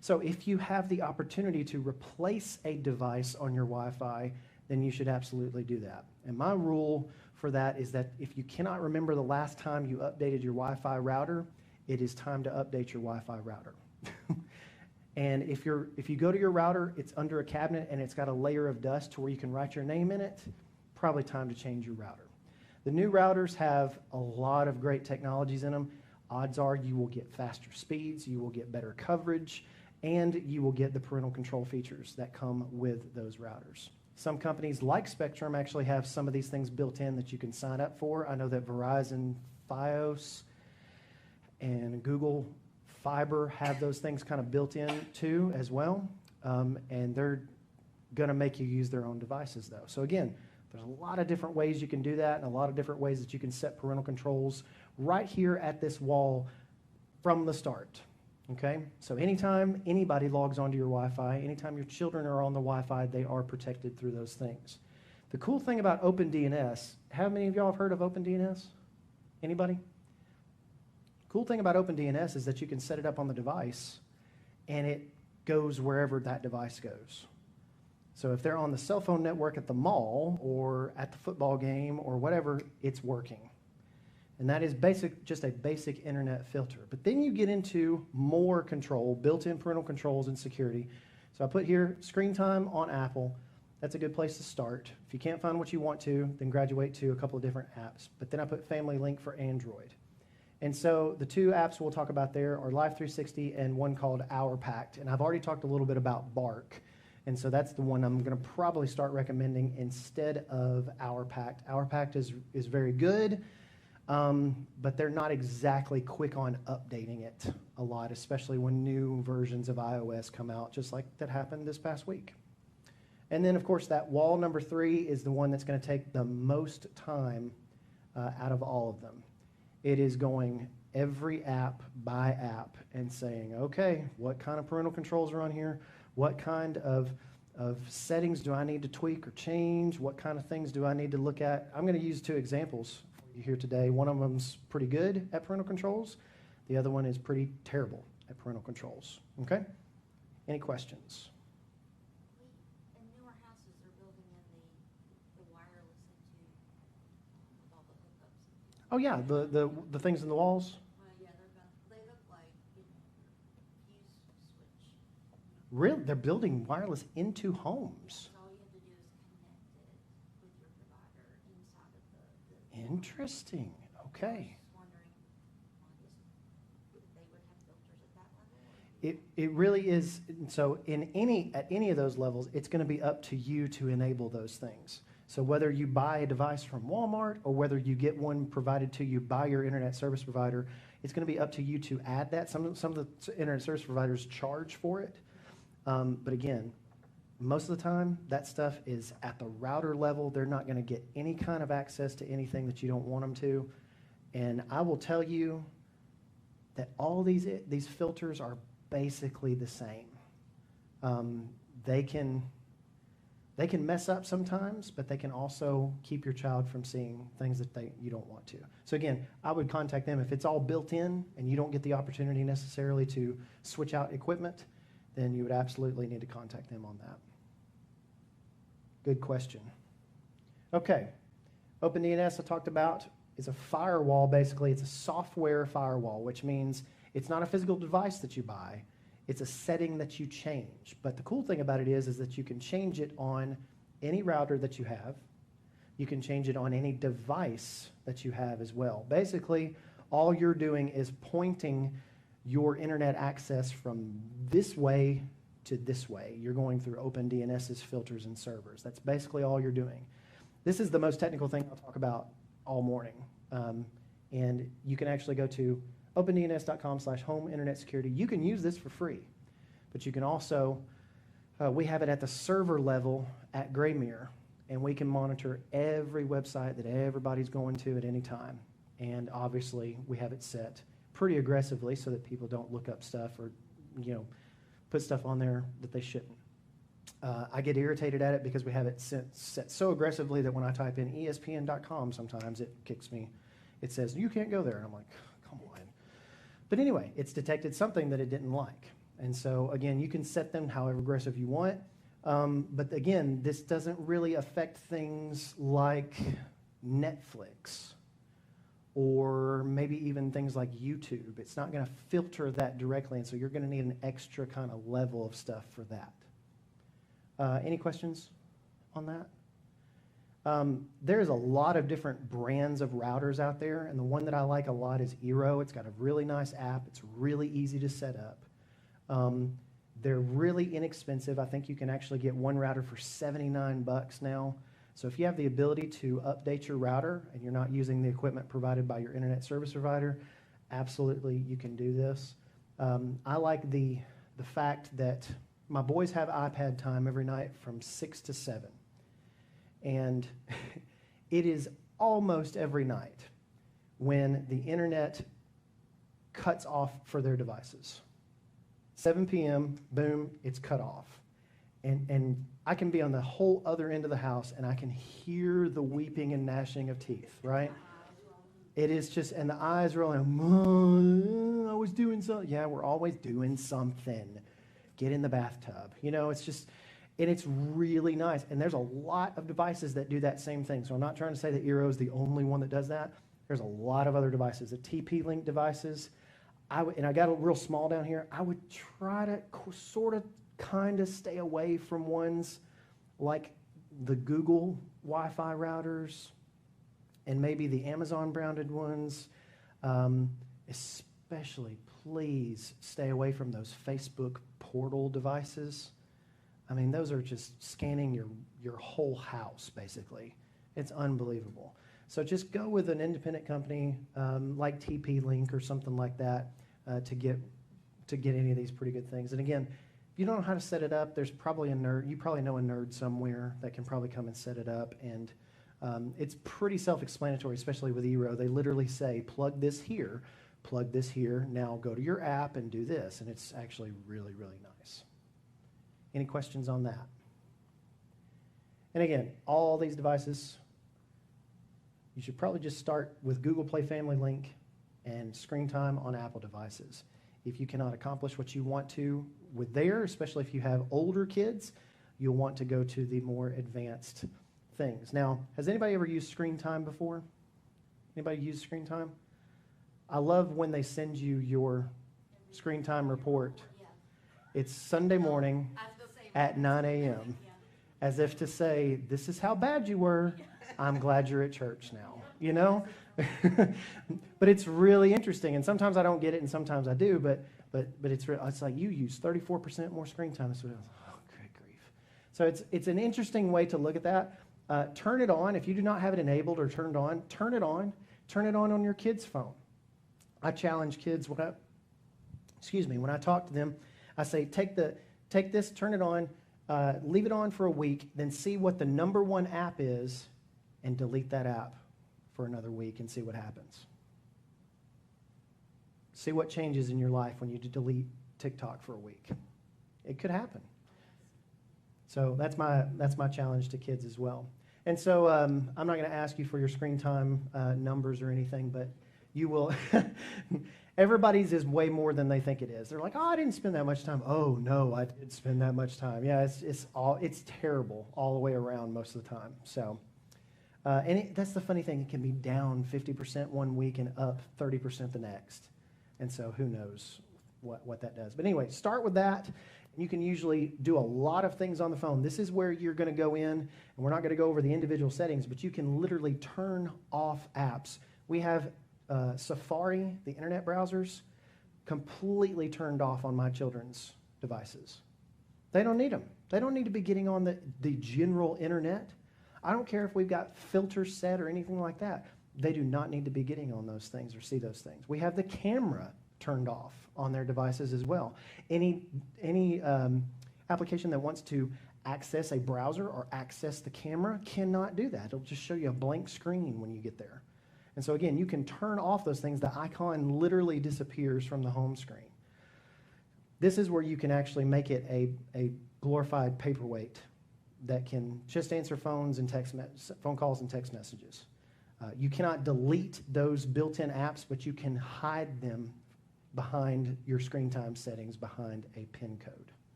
So if you have the opportunity to replace a device on your Wi-Fi, then you should absolutely do that. And my rule for that is that if you cannot remember the last time you updated your Wi-Fi router, it is time to update your Wi-Fi router. And if you go to your router, it's under a cabinet and it's got a layer of dust to where you can write your name in it, probably time to change your router. The new routers have a lot of great technologies in them. Odds are you will get faster speeds, you will get better coverage, and you will get the parental control features that come with those routers. Some companies like Spectrum actually have some of these things built in that you can sign up for. I know that Verizon Fios and Google Fiber have those things kind of built in too as well, and they're going to make you use their own devices though. So again, there's a lot of different ways you can do that and a lot of different ways that you can set parental controls right here at this wall from the start. Okay, so anytime anybody logs onto your Wi-Fi, anytime your children are on the Wi-Fi, they are protected through those things. The cool thing about OpenDNS, how many of y'all have heard of OpenDNS? Anybody? Cool thing about OpenDNS is that you can set it up on the device and it goes wherever that device goes. So if they're on the cell phone network at the mall or at the football game or whatever, it's working. And that is just a basic internet filter. But then you get into more control, built-in parental controls and security. So I put here screen time on Apple. That's a good place to start. If you can't find what you want to, then graduate to a couple of different apps. But then I put Family Link for Android. And so the two apps we'll talk about there are Life 360 and one called Our Pact. And I've already talked a little bit about Bark. And so that's the one I'm going to probably start recommending instead of Our Pact. Our Pact is very good, but they're not exactly quick on updating it a lot, especially when new versions of iOS come out, just like that happened this past week. And then, of course, that wall number 3 is the one that's going to take the most time out of all of them. It is going every app by app and saying, okay, what kind of parental controls are on here? What kind of settings do I need to tweak or change? What kind of things do I need to look at? I'm going to use 2 examples for you here today. One of them's pretty good at parental controls. The other one is pretty terrible at parental controls. Okay? Any questions? In newer houses, they're building in the wireless into with all the hookups. Oh yeah, the things in the walls. Well, yeah, they look like, you know, your fuse switch. Really, they're building wireless into homes. So all you have to do is connect it with your provider inside of the Interesting. Okay. Just wondering, if they would have filters at that level? It really is. So at any of those levels, it's going to be up to you to enable those things. So whether you buy a device from Walmart or whether you get one provided to you by your internet service provider, it's going to be up to you to add that. Some of the internet service providers charge for it. But again, most of the time, that stuff is at the router level. They're not going to get any kind of access to anything that you don't want them to. And I will tell you that all these filters are basically the same. They can mess up sometimes, but they can also keep your child from seeing things that you don't want to. So again, I would contact them. If it's all built in and you don't get the opportunity necessarily to switch out equipment, then you would absolutely need to contact them on that. Good question. Okay, OpenDNS I talked about is a firewall. Basically, it's a software firewall, which means it's not a physical device that you buy. It's a setting that you change. But the cool thing about it is that you can change it on any router that you have. You can change it on any device that you have as well. Basically, all you're doing is pointing your internet access from this way to this way. You're going through OpenDNS's filters and servers. That's basically all you're doing. This is the most technical thing I'll talk about all morning. And you can actually go to opendns.com/home internet security. You can use this for free, but you can also, we have it at the server level at Graymirror, and we can monitor every website that everybody's going to at any time. And obviously, we have it set pretty aggressively so that people don't look up stuff or, put stuff on there that they shouldn't. I get irritated at it because we have it set so aggressively that when I type in ESPN.com, sometimes it kicks me. It says, you can't go there. And I'm like, come on. But anyway, it's detected something that it didn't like. And so, again, you can set them however aggressive you want. But again, this doesn't really affect things like Netflix or maybe even things like YouTube. It's not going to filter that directly, and so you're going to need an extra kind of level of stuff for that. Any questions on that? There's a lot of different brands of routers out there, and the one that I like a lot is Eero. It's got a really nice app. It's really easy to set up. They're really inexpensive. I think you can actually get one router for $79 now. So if you have the ability to update your router and you're not using the equipment provided by your internet service provider, absolutely you can do this. I like the fact that my boys have iPad time every night from 6 to 7. And it is almost every night when the internet cuts off for their devices. 7 p.m., boom, it's cut off. And I can be on the whole other end of the house, and I can hear the weeping and gnashing of teeth, right? It is just, and the eyes rolling, I was doing something. Yeah, we're always doing something. Get in the bathtub. It's just, and it's really nice. And there's a lot of devices that do that same thing. So I'm not trying to say that Eero is the only one that does that. There's a lot of other devices. The TP-Link devices, and I got a real small down here. I would try to sort of kind of stay away from ones like the Google Wi-Fi routers and maybe the Amazon branded ones. Especially, please stay away from those Facebook portal devices. I mean, those are just scanning your whole house, basically. It's unbelievable. So just go with an independent company like TP-Link or something like that to get any of these pretty good things. And again, if you don't know how to set it up, there's probably a nerd. You probably know a nerd somewhere that can probably come and set it up. And it's pretty self-explanatory, especially with Eero. They literally say, plug this here, now go to your app and do this. And it's actually really, really nice. Any questions on that? And again, all these devices, you should probably just start with Google Play Family Link and screen time on Apple devices. If you cannot accomplish what you want to with there, especially if you have older kids, you'll want to go to the more advanced things. Now, has anybody ever used screen time before? Anybody used screen time? I love when they send you your screen time report. It's Sunday morning at 9 a.m. as if to say, this is how bad you were. I'm glad you're at church now, But it's really interesting, and sometimes I don't get it, and sometimes I do, but it's like you use 34% more screen time. So, oh, good grief. So it's an interesting way to look at that. Turn it on. If you do not have it enabled or turned on, turn it on. Turn it on your kid's phone. I challenge kids when I talk to them, I say, take this, turn it on, leave it on for a week, then see what the number one app is, and delete that app for another week and see what happens. See what changes in your life when you delete TikTok for a week. It could happen. So that's my challenge to kids as well. And so I'm not going to ask you for your screen time numbers or anything, but you will. Everybody's is way more than they think it is. They're like, oh, I didn't spend that much time. Oh no, I did spend that much time. Yeah, it's terrible all the way around most of the time. So. That's the funny thing. It can be down 50% one week and up 30% the next. And so who knows what that does. But anyway, start with that. You can usually do a lot of things on the phone. This is where you're going to go in, and we're not going to go over the individual settings, but you can literally turn off apps. We have Safari, the internet browsers, completely turned off on my children's devices. They don't need them. They don't need to be getting on the general internet. I don't care if we've got filters set or anything like that. They do not need to be getting on those things or see those things. We have the camera turned off on their devices as well. Any application that wants to access a browser or access the camera cannot do that. It'll just show you a blank screen when you get there. And so again, you can turn off those things. The icon literally disappears from the home screen. This is where you can actually make it a glorified paperweight that can just answer phones and phone calls and text messages. You cannot delete those built-in apps, but you can hide them behind your screen time settings, behind a PIN code.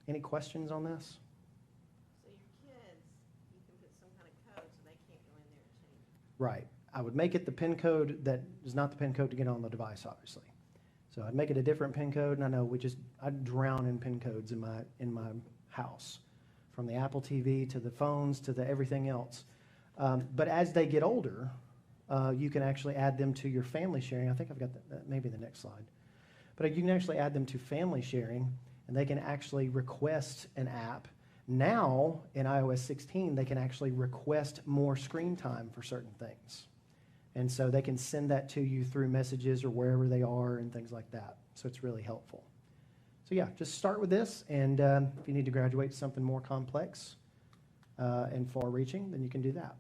Any questions on this? So your kids, you can put some kind of code so they can't go in there and change it. Right. I would make it the PIN code that is not the PIN code to get on the device, obviously. So I'd make it a different PIN code, and I know I'd drown in PIN codes in my house, from the Apple TV to the phones to the everything else. But as they get older, you can actually add them to your family sharing. I think I've got that maybe the next slide. But you can actually add them to family sharing, and they can actually request an app. Now, in iOS 16, they can actually request more screen time for certain things. And so they can send that to you through messages or wherever they are and things like that. So it's really helpful. So yeah, just start with this, and if you need to graduate to something more complex and far-reaching, then you can do that.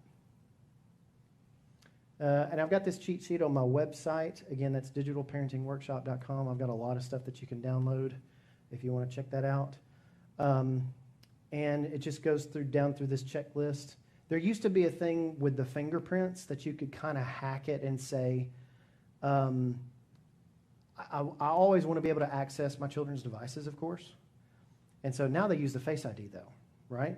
And I've got this cheat sheet on my website. Again, that's digitalparentingworkshop.com. I've got a lot of stuff that you can download if you want to check that out. And it just goes down through this checklist. There used to be a thing with the fingerprints that you could kind of hack it and say, I always want to be able to access my children's devices, of course. And so now they use the Face ID, though, right?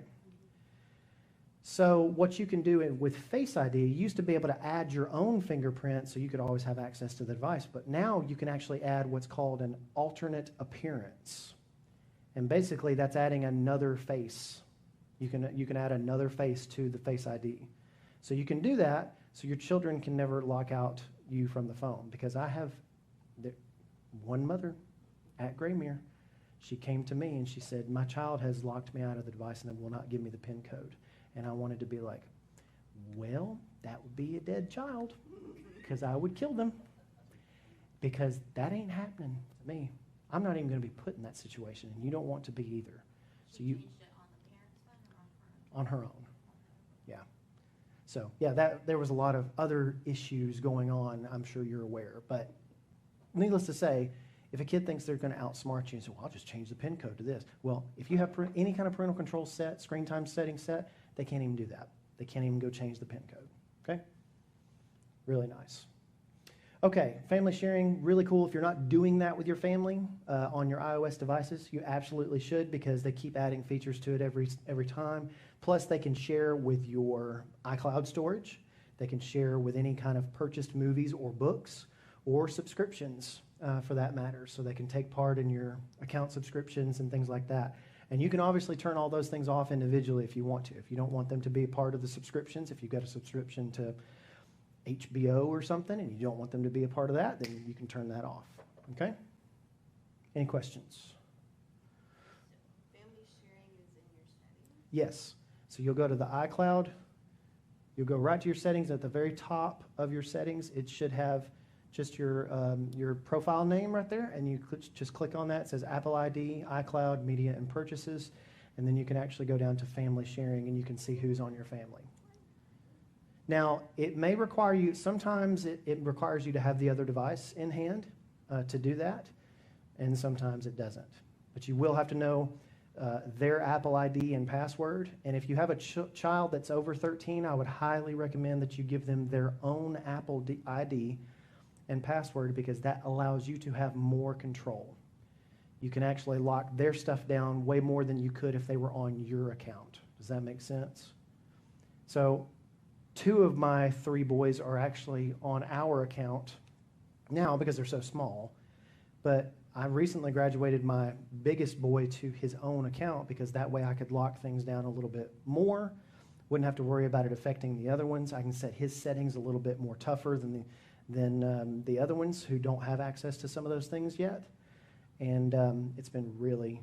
So what you can do with Face ID, you used to be able to add your own fingerprint so you could always have access to the device. But now you can actually add what's called an alternate appearance. And basically, that's adding another face. You can add another face to the Face ID. So you can do that so your children can never lock out you from the phone. Because I have one mother at Graymere. She came to me and she said, my child has locked me out of the device and will not give me the PIN code. And I wanted to be like, well, that would be a dead child because I would kill them. Because that ain't happening to me. I'm not even going to be put in that situation, and you don't want to be either. So you Changed it on the parents' phone or on her own? on her own, yeah. So yeah, there was a lot of other issues going on. I'm sure you're aware, but needless to say, if a kid thinks they're going to outsmart you and say, "Well, I'll just change the PIN code to this," well, if you have any kind of parental control set, screen time setting set, they can't even do that. They can't even go change the PIN code. Okay, really nice. Okay, family sharing, really cool. If you're not doing that with your family on your iOS devices, you absolutely should because they keep adding features to it every time. Plus, they can share with your iCloud storage. They can share with any kind of purchased movies or books or subscriptions for that matter. So they can take part in your account subscriptions and things like that. And you can obviously turn all those things off individually if you want to. If you don't want them to be a part of the subscriptions, if you've got a subscription to HBO or something and you don't want them to be a part of that, then you can turn that off. Okay? Any questions? Family sharing is in your settings? Yes. So you'll go to the iCloud. You'll go right to your settings. At the very top of your settings, it should have just your profile name right there, and you just click on that. It says Apple ID, iCloud, Media, and Purchases, and then you can actually go down to Family Sharing, and you can see who's on your family. Now, it may require you, sometimes it requires you to have the other device in hand to do that, and sometimes it doesn't. But you will have to know their Apple ID and password, and if you have a child that's over 13, I would highly recommend that you give them their own Apple ID and password because that allows you to have more control. You can actually lock their stuff down way more than you could if they were on your account. Does that make sense? So 2 of my 3 boys are actually on our account now because they're so small. But I recently graduated my biggest boy to his own account because that way I could lock things down a little bit more. Wouldn't have to worry about it affecting the other ones. I can set his settings a little bit more tougher than than the other ones who don't have access to some of those things yet. And it's been really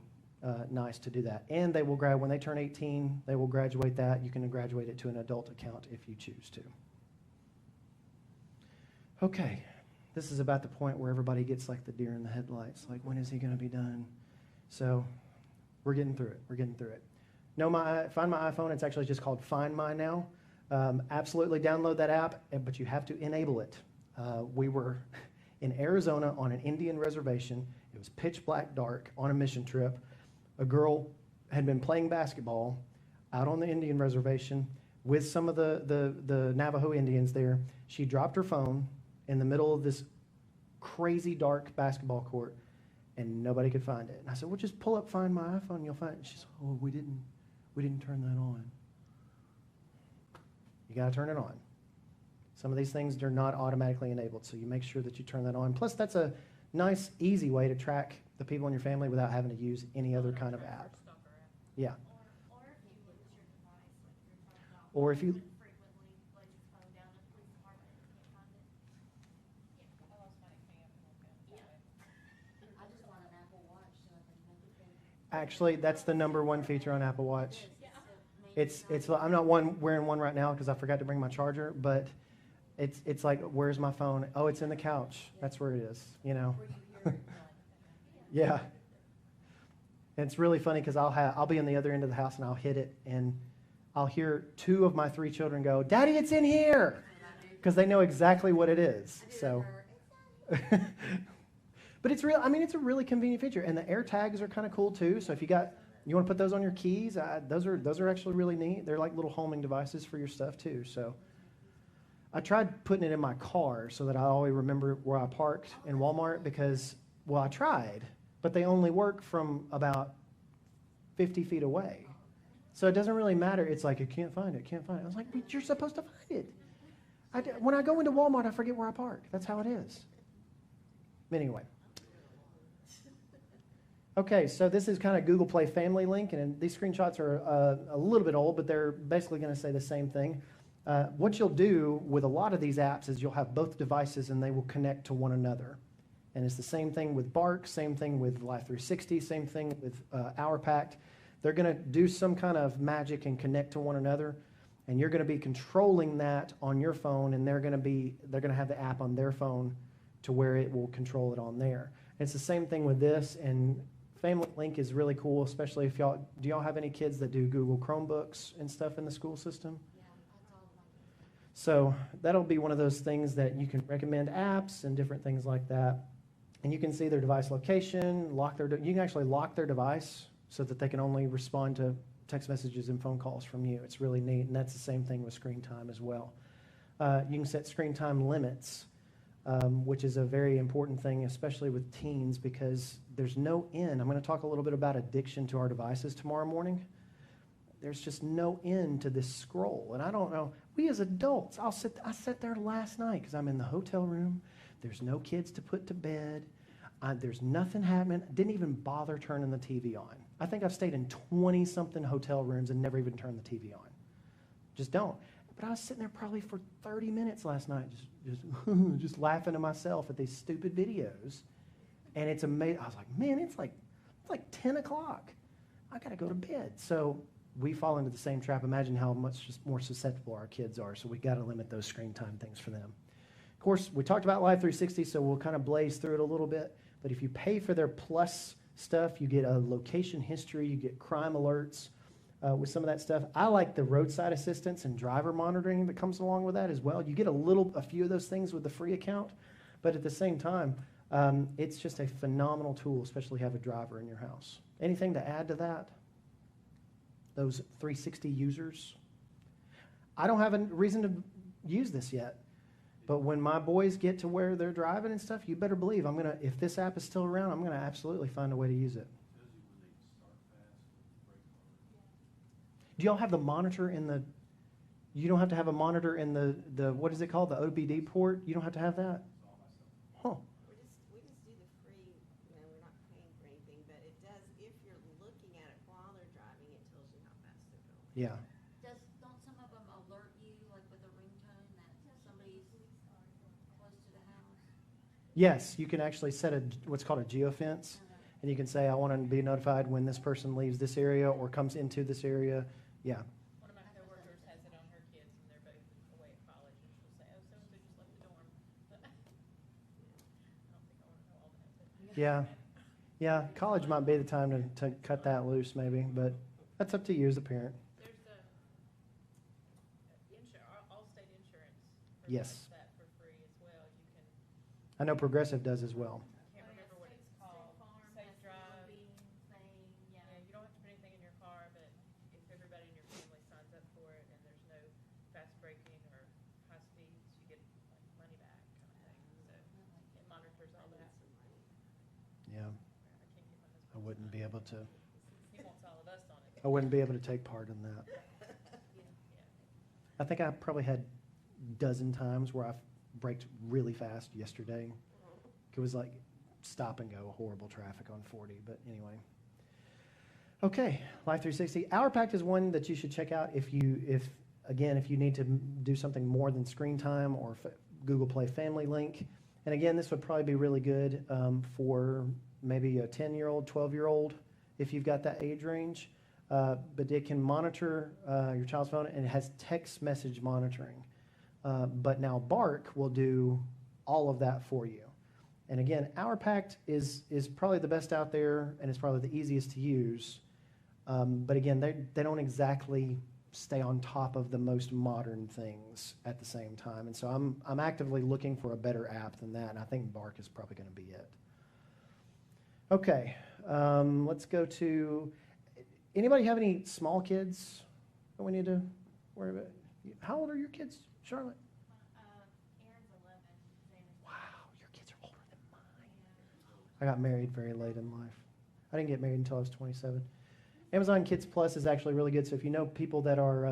nice to do that. And they will when they turn 18, they will graduate that. You can graduate it to an adult account if you choose to. Okay, this is about the point where everybody gets like the deer in the headlights. Like, when is he going to be done? So we're getting through it. We're getting through it. Find My iPhone. It's actually just called Find My now. Absolutely download that app, but you have to enable it. We were in Arizona on an Indian reservation. It was pitch black dark on a mission trip. A girl had been playing basketball out on the Indian reservation with some of the Navajo Indians there. She dropped her phone in the middle of this crazy dark basketball court, and nobody could find it. And I said, well, just pull up Find My iPhone, you'll find it. She said, oh, we didn't turn that on. You got to turn it on. Some of these things are not automatically enabled, so you make sure that you turn that on. Plus, that's a nice, easy way to track the people in your family without having to use any other kind of app. Yeah. Or if you lose your device, like you're talking about. Or if you- Frequently lays his phone down at the police department and can't find it. I lost my exam. I just want an Apple Watch so I can make it. Actually, that's the number one feature on Apple Watch. It's I'm not wearing one right now because I forgot to bring my charger, but it's like, where's my phone? Oh, it's in the couch. That's where it is, you know. Yeah. And it's really funny because I'll be on the other end of the house and I'll hit it and I'll hear 2 of my 3 children go, Daddy, it's in here, because they know exactly what it is. So, but it's real. I mean, it's a really convenient feature, and the air tags are kind of cool too. So if you want to put those on your keys, those are actually really neat. They're like little homing devices for your stuff too. So I tried putting it in my car so that I always remember where I parked in Walmart because, well, I tried, but they only work from about 50 feet away. So it doesn't really matter. It's like, it can't find it, can't find it. I was like, but you're supposed to find it. When I go into Walmart, I forget where I park. That's how it is. Anyway. Okay, so this is kind of Google Play Family Link, and these screenshots are a little bit old, but they're basically going to say the same thing. What you'll do with a lot of these apps is you'll have both devices, and they will connect to one another. And it's the same thing with Bark, same thing with Life 360, same thing with Hour Pact. They're going to do some kind of magic and connect to one another, and you're going to be controlling that on your phone, and they're going to have the app on their phone to where it will control it on there. And it's the same thing with this, and Family Link is really cool, especially if do y'all have any kids that do Google Chromebooks and stuff in the school system? Yeah, that's all my kids. So that'll be one of those things that you can recommend apps and different things like that. And you can see their device location, you can actually lock their device so that they can only respond to text messages and phone calls from you. It's really neat, and that's the same thing with screen time as well. You can set screen time limits, which is a very important thing, especially with teens, because there's no end. I'm going to talk a little bit about addiction to our devices tomorrow morning. There's just no end to this scroll. And I don't know, we as adults, I sat there last night because I'm in the hotel room. There's no kids to put to bed. There's nothing happening. Didn't even bother turning the TV on. I think I've stayed in 20-something hotel rooms and never even turned the TV on. Just don't. But I was sitting there probably for 30 minutes last night, just laughing to myself at these stupid videos. And it's amazing. I was like, man, it's like 10 o'clock. I got to go to bed. So we fall into the same trap. Imagine how much more susceptible our kids are. So we got to limit those screen time things for them. Of course, we talked about Live 360, so we'll kind of blaze through it a little bit. But if you pay for their Plus stuff, you get a location history, you get crime alerts with some of that stuff. I like the roadside assistance and driver monitoring that comes along with that as well. You get a few of those things with the free account, but at the same time, it's just a phenomenal tool, especially if you have a driver in your house. Anything to add to that? Those 360 users? I don't have a reason to use this yet. But when my boys get to where they're driving and stuff, you better believe if this app is still around, I'm going to absolutely find a way to use it. Do y'all have the monitor you don't have to have a monitor in the what is it called, the OBD port? You don't have to have that? Huh. We just do the free, we're not paying for anything, but it does, if you're looking at it while they're driving, it tells you how fast they're going. Yeah. Don't some of them alert you, like with a ringtone, that somebody's close to the Yes, you can actually set what's called a geofence, and you can say, I want to be notified when this person leaves this area or comes into this area. Yeah. One of my coworkers has it on her kids, and they're both away at college, and she'll say, oh, so-and-so just left the dorm. But I don't think I want to know all that. Yeah. Yeah, college might be the time to cut that loose maybe, but that's up to you as a parent. There's Allstate insurance Yes. provides that for free as well. You can, I know Progressive does as well. I can't remember what it's called, Safe Drive. Yeah, you don't have to put anything in your car, but if everybody in your family signs up for it and there's no fast braking or high speeds, you get like money back kind of thing. So it monitors all that. Yeah, I can't get my husband. I wouldn't be able to. He wants all of us on it. I wouldn't be able to take part in that. I think I probably had a dozen times where I've braked really fast yesterday. It was like stop and go, horrible traffic on 40. But anyway. Okay, Life 360. Our Pact is one that you should check out if you need to do something more than screen time or Google Play Family Link. And again, this would probably be really good for maybe a 10-year-old, 12-year-old, if you've got that age range. But it can monitor your child's phone, and it has text message monitoring. But now Bark will do all of that for you. And again, Our Pact is probably the best out there, and it's probably the easiest to use. But again, they don't exactly stay on top of the most modern things at the same time. And so I'm actively looking for a better app than that, and I think Bark is probably going to be it. Okay, let's go to, anybody have any small kids that we need to worry about? How old are your kids, Charlotte? Aaron's 11. Xander's Wow, your kids are older than mine. I got married very late in life. I didn't get married until I was 27. Amazon Kids Plus is actually really good. So if you know people that are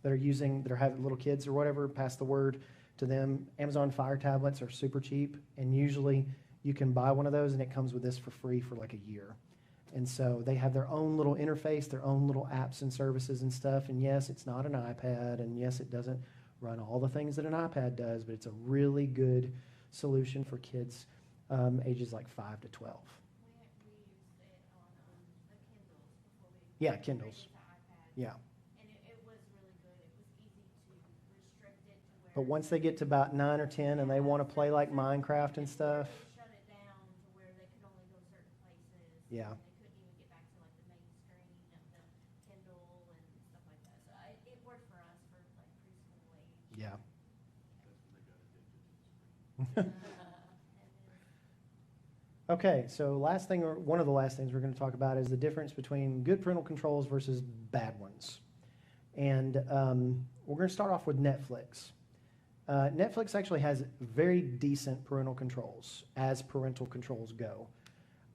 having little kids or whatever, pass the word to them. Amazon Fire tablets are super cheap, and usually you can buy one of those, and it comes with this for free for like a year. And so they have their own little interface, their own little apps and services and stuff. And yes, it's not an iPad, and yes, it doesn't run all the things that an iPad does, but it's a really good solution for kids ages like 5 to 12. We used it on the Kindles before we Yeah, Kindles. upgraded to iPads. Yeah. And it was really good. It was easy to restrict it to where. But once they get to about 9 or 10 and they want to play like Minecraft and stuff, They shut it down to where they could only go certain places. Yeah. And they couldn't even get back to like the main screen of the Kindle and stuff like that. So it worked for us for like preschool age. yeah. That's when they got addicted to the screen. Okay, so one of the last things we're going to talk about is the difference between good parental controls versus bad ones. And we're going to start off with Netflix. Netflix actually has very decent parental controls as parental controls go.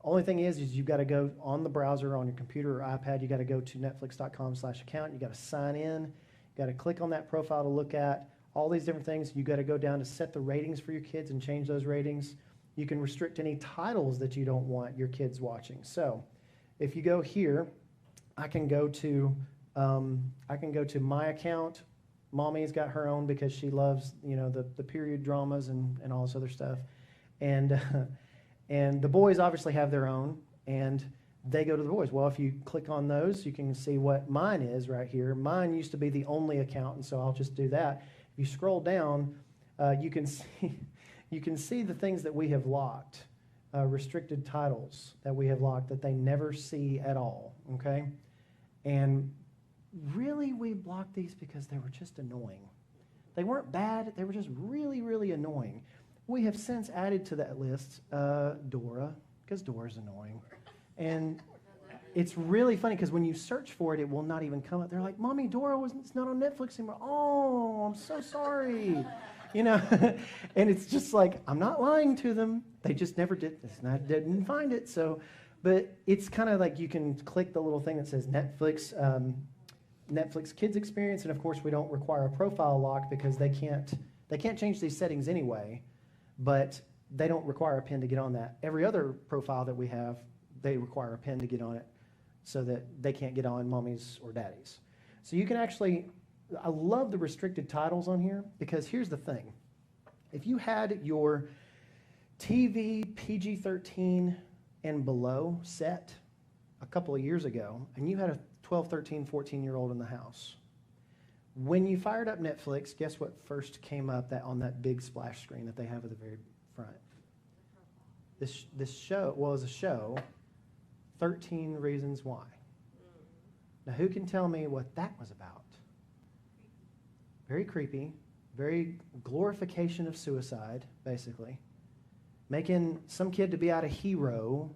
Only thing is you've got to go on the browser on your computer or iPad. You got to go to netflix.com/account. You got to sign in. You got to click on that profile to look at all these different things. You got to go down to set the ratings for your kids and change those ratings. You can restrict any titles that you don't want your kids watching. So if you go here, I can go to my account. Mommy's got her own because she loves, the period dramas and all this other stuff. And the boys obviously have their own, and they go to the boys. Well, if you click on those, you can see what mine is right here. Mine used to be the only account, and so I'll just do that. If you scroll down, you can see the things that we have locked, restricted titles that we have locked that they never see at all, okay? And really, we blocked these because they were just annoying. They weren't bad, they were just really, really annoying. We have since added to that list Dora, because Dora's annoying. And it's really funny because when you search for it, it will not even come up. They're like, Mommy, it's not on Netflix anymore. Oh, I'm so sorry. And it's just like, I'm not lying to them. They just never didn't find it. So, but it's kind of like you can click the little thing that says Netflix Kids Experience, and of course we don't require a profile lock because they can't change these settings anyway, but they don't require a PIN to get on that. Every other profile that we have, they require a PIN to get on it so that they can't get on Mommy's or Daddy's. So you can actually, I love the restricted titles on here because here's the thing. If you had your TV PG-13 and below set a couple of years ago, and you had a 12, 13, 14-year-old in the house. When you fired up Netflix, guess what first came up on that big splash screen that they have at the very front? This show was a show, 13 Reasons Why. Now, who can tell me what that was about? Very creepy, very glorification of suicide, basically. Making some kid to be out a hero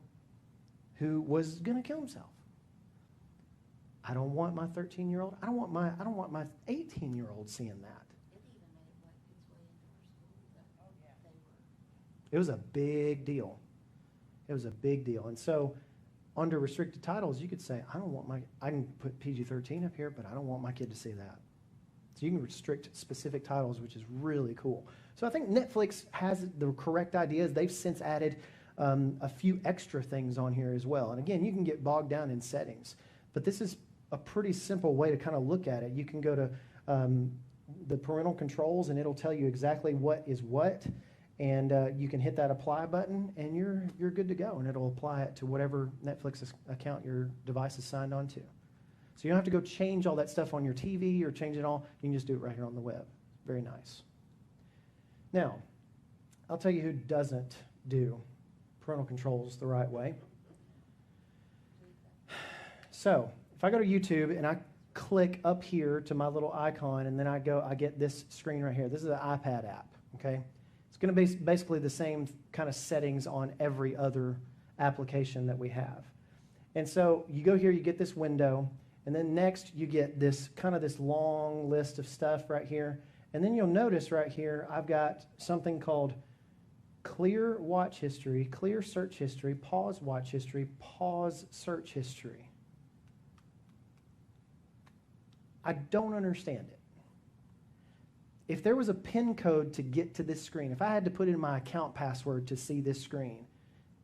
who was going to kill himself. I don't want my 13-year-old. I don't want my 18-year-old seeing that. It even made its way into our school that they were. It was a big deal. It was a big deal. And so under restricted titles, you could say, I can put PG-13 up here, but I don't want my kid to see that. So you can restrict specific titles, which is really cool. So I think Netflix has the correct ideas. They've since added a few extra things on here as well. And again, you can get bogged down in settings. But this is a pretty simple way to kind of look at it. You can go to the parental controls, and it'll tell you exactly what is what. And you can hit that apply button, and you're good to go. And it'll apply it to whatever Netflix account your device is signed on to. So you don't have to go change all that stuff on your TV or change it all. You can just do it right here on the web. Very nice. Now, I'll tell you who doesn't do parental controls the right way. So if I go to YouTube and I click up here to my little icon, and then I get this screen right here. This is an iPad app, okay? It's going to be basically the same kind of settings on every other application that we have. And so you go here, you get this window, and then next you get this kind of this long list of stuff right here. And then you'll notice right here, I've got something called clear watch history, clear search history, pause watch history, pause search history. I don't understand it. If there was a PIN code to get to this screen, if I had to put in my account password to see this screen,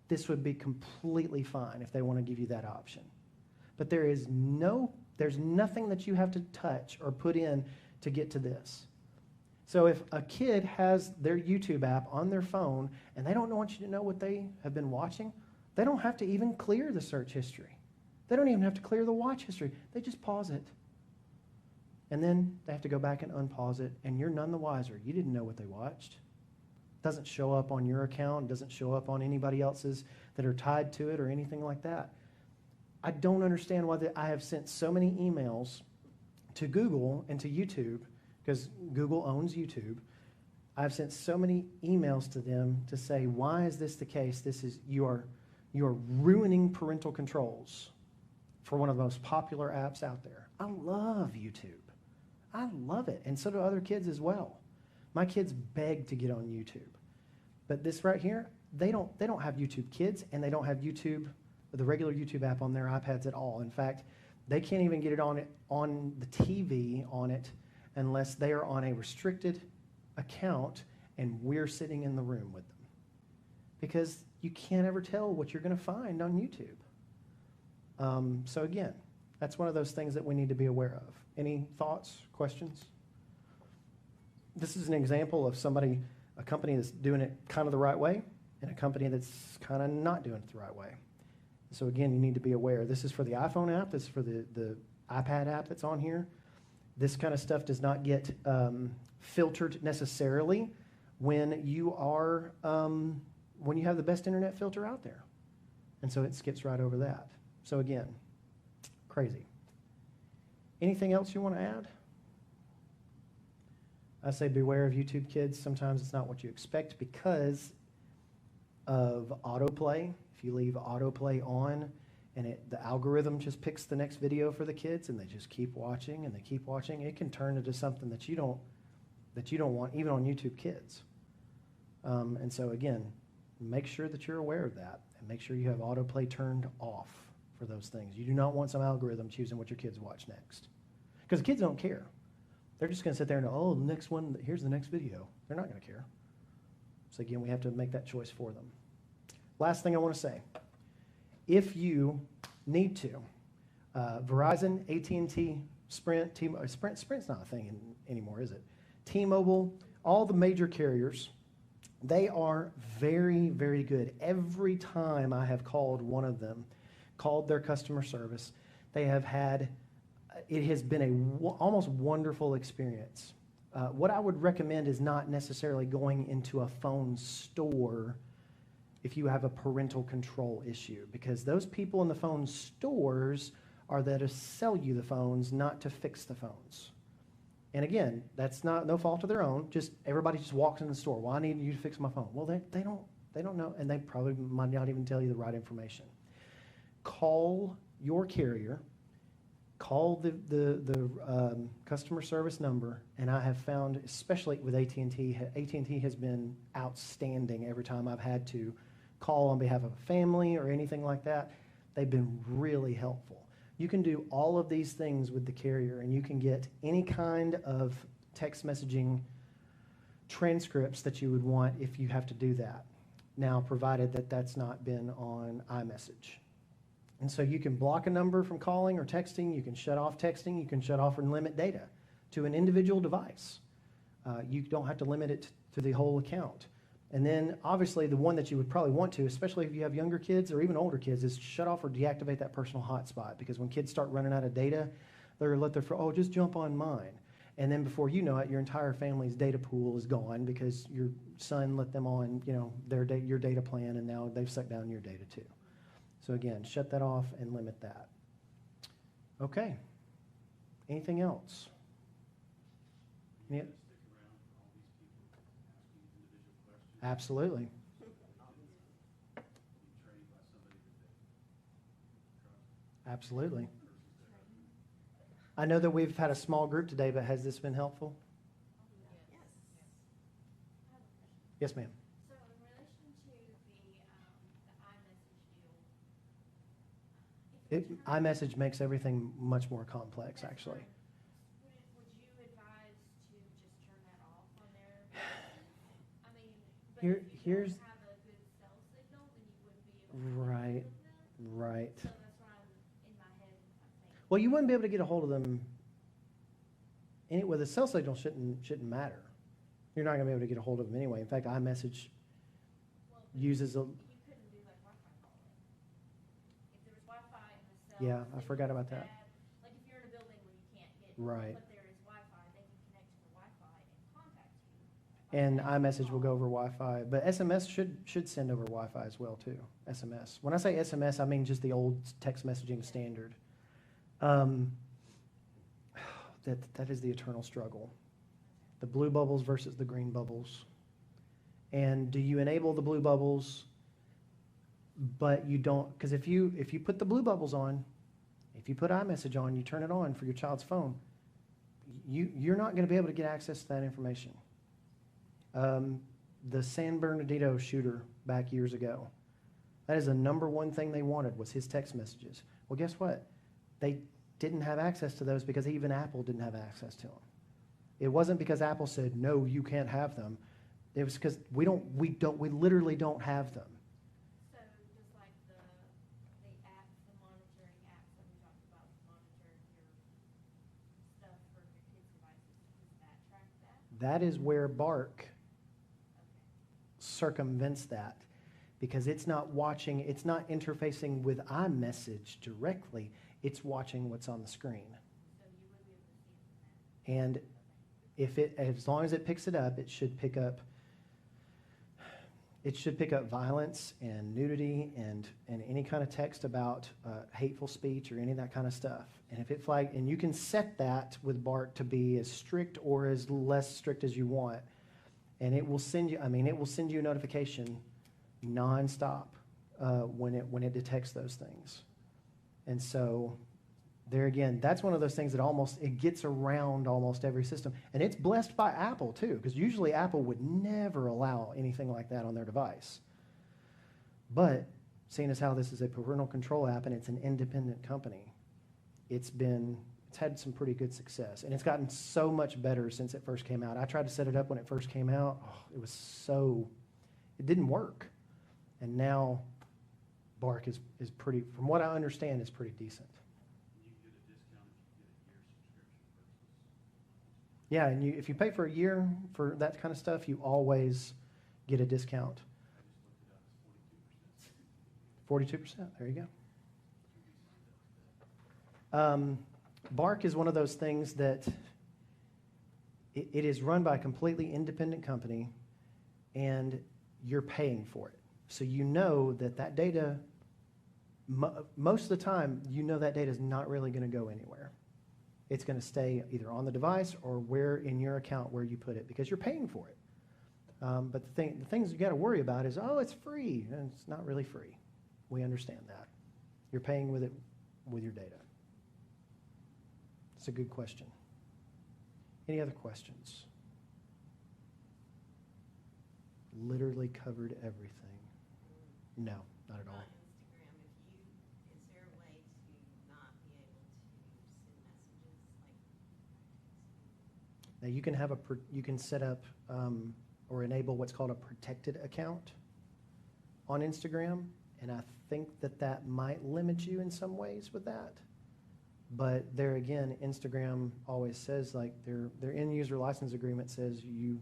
this would be completely fine if they want to give you that option. But there's nothing that you have to touch or put in to get to this. So if a kid has their YouTube app on their phone and they don't want you to know what they have been watching, they don't have to even clear the search history. They don't even have to clear the watch history. They just pause it. And then they have to go back and unpause it, and you're none the wiser. You didn't know what they watched. It doesn't show up on your account. It doesn't show up on anybody else's that are tied to it or anything like that. I don't understand why I have sent so many emails to Google and to YouTube, because Google owns YouTube. I've sent so many emails to them to say, why is this the case? You are ruining parental controls for one of the most popular apps out there. I love YouTube. I love it, and so do other kids as well. My kids beg to get on YouTube. But this right here, they don't have YouTube Kids, and they don't have YouTube, the regular YouTube app on their iPads at all. In fact, they can't even get it on the TV on it unless they are on a restricted account and we're sitting in the room with them. Because you can't ever tell what you're going to find on YouTube. So again, that's one of those things that we need to be aware of. Any thoughts, questions? This is an example of a company that's doing it kind of the right way, and a company that's kind of not doing it the right way. So again, you need to be aware. This is for the iPhone app. This is for the iPad app that's on here. This kind of stuff does not get filtered necessarily when you have the best internet filter out there. And so it skips right over that. So again, crazy. Anything else you want to add? I say beware of YouTube Kids. Sometimes it's not what you expect because of autoplay. If you leave autoplay on and the algorithm just picks the next video for the kids and they just keep watching and they keep watching, it can turn into something that you don't want even on YouTube Kids. And so again, make sure that you're aware of that and make sure you have autoplay turned off for those things. You do not want some algorithm choosing what your kids watch next. Because the kids don't care. They're just going to sit there and go, the next one, here's the next video. They're not going to care. So again, we have to make that choice for them. Last thing I want to say. If you need to, Verizon, AT&T, Sprint, Sprint's not a thing anymore, is it? T-Mobile, all the major carriers, They are very, very good. Every time I have called one of them, called their customer service, they have had, it has been a almost wonderful experience. What I would recommend is not necessarily going into a phone store if you have a parental control issue, because those people in the phone stores are there to sell you the phones, not to fix the phones. And again, that's no fault of their own. Just everybody just walks in the store. Well, I need you to fix my phone. Well, they don't know, and they probably might not even tell you the right information. Call your carrier. Call the customer service number, and I have found, especially with AT&T, AT&T has been outstanding every time I've had to call on behalf of a family or anything like that. They've been really helpful. You can do all of these things with the carrier, and you can get any kind of text messaging transcripts that you would want if you have to do that. Now, provided that that's not been on iMessage. And so you can block a number from calling or texting, you can shut off texting, you can shut off and limit data to an individual device. You don't have to limit it to the whole account. And then, obviously, the one that you would probably want to, especially if you have younger kids or even older kids, is shut off or deactivate that personal hotspot. Because when kids start running out of data, they're going to let their phone, oh, just jump on mine. And then before you know it, your entire family's data pool is gone because your son let them on, your data plan, and now they've sucked down your data too. So again, shut that off and limit that. Okay. Anything else? You Yeah. gotta stick around for all these people asking individual questions. Absolutely. Be trained by somebody that they trust Absolutely. versus their own. I know that we've had a small group today, but has this been helpful? Yes. I have a question. Yes, ma'am. So in relation to the iMessage deal, if you're trying- iMessage makes everything much more complex, That's actually. fine. Would you advise to just turn that off on there? I mean, but Here- if you here's- don't have a good cell signal, then you wouldn't be able to get Right. hold of them. Right. So that's what I'm, in my head, I'm thinking. Well, you wouldn't be able to get a hold of them. Well, the cell signal shouldn't matter. You're not going to be able to get a hold of them anyway. In fact, iMessage Well, uses a. you couldn't do like Wi-Fi calling. If there was Wi-Fi and the cell. Yeah, I signal forgot was about that. bad, like if you're in a building where you can't get. Right. But there is Wi-Fi, they can connect to the Wi-Fi and contact you. And Like, iMessage will go call. over Wi-Fi, but SMS should send over Wi-Fi as well too. SMS. When I say SMS, I mean just the old text messaging standard. That is the eternal struggle. The blue bubbles versus the green bubbles. And do you enable the blue bubbles, but you don't? Because if you put the blue bubbles on, if you put iMessage on, you turn it on for your child's phone, you're not going to be able to get access to that information. The San Bernardino shooter back years ago, that is the number one thing they wanted was his text messages. Well, guess what? They didn't have access to those because even Apple didn't have access to them. It wasn't because Apple said, no, you can't have them. It was because we literally don't have them. So just like the apps, the monitoring apps that we talked about, monitoring your stuff for your kids' devices, does that track that? That is where Bark Okay. circumvents that, because it's not interfacing with iMessage directly. It's watching what's on the screen. So you would be able to see it from that. And as long as it picks it up, it should pick up violence and nudity and any kind of text about hateful speech or any of that kind of stuff. And if it and you can set that with Bark to be as strict or as less strict as you want, and it will send you a notification nonstop when it detects those things. And so there again, that's one of those things that it gets around almost every system. And it's blessed by Apple too, because usually Apple would never allow anything like that on their device. But seeing as how this is a parental control app and it's an independent company, it's had some pretty good success. And it's gotten so much better since it first came out. I tried to set it up when it first came out. It didn't work. And now Bark is pretty, from what I understand, is pretty decent. You can get a discount if you get a year subscription versus. Yeah, and if you pay for a year for that kind of stuff, you always get a discount. I just looked it up, it's 42%. 42%, there you go. Bark is one of those things that it is run by a completely independent company, and you're paying for it. So you know that data, most of the time, you know that data is not really going to go anywhere. It's going to stay either on the device or where in your account where you put it, because you're paying for it. But the things you got to worry about is, oh, it's free. And it's not really free. We understand that. You're paying with it with your data. It's a good question. Any other questions? Literally covered everything. No, not at all. Instagram, is there a way to not be able to send messages like? Now you can have you can set up or enable what's called a protected account on Instagram, and I think that might limit you in some ways with that. But there again, Instagram always says, like, their end user license agreement says you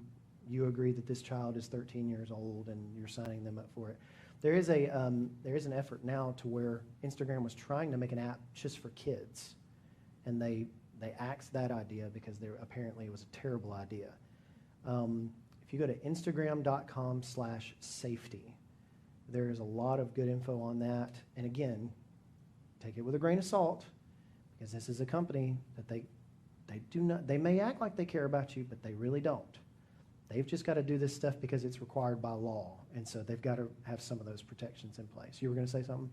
agree that this child is 13 years old and you're signing them up for it. There is an effort now to where Instagram was trying to make an app just for kids, and they axed that idea because apparently it was a terrible idea. If you go to instagram.com/safety, there is a lot of good info on that. And again, take it with a grain of salt, because this is a company that they may act like they care about you, but they really don't. They've just got to do this stuff because it's required by law, and so they've got to have some of those protections in place. You were going to say something? I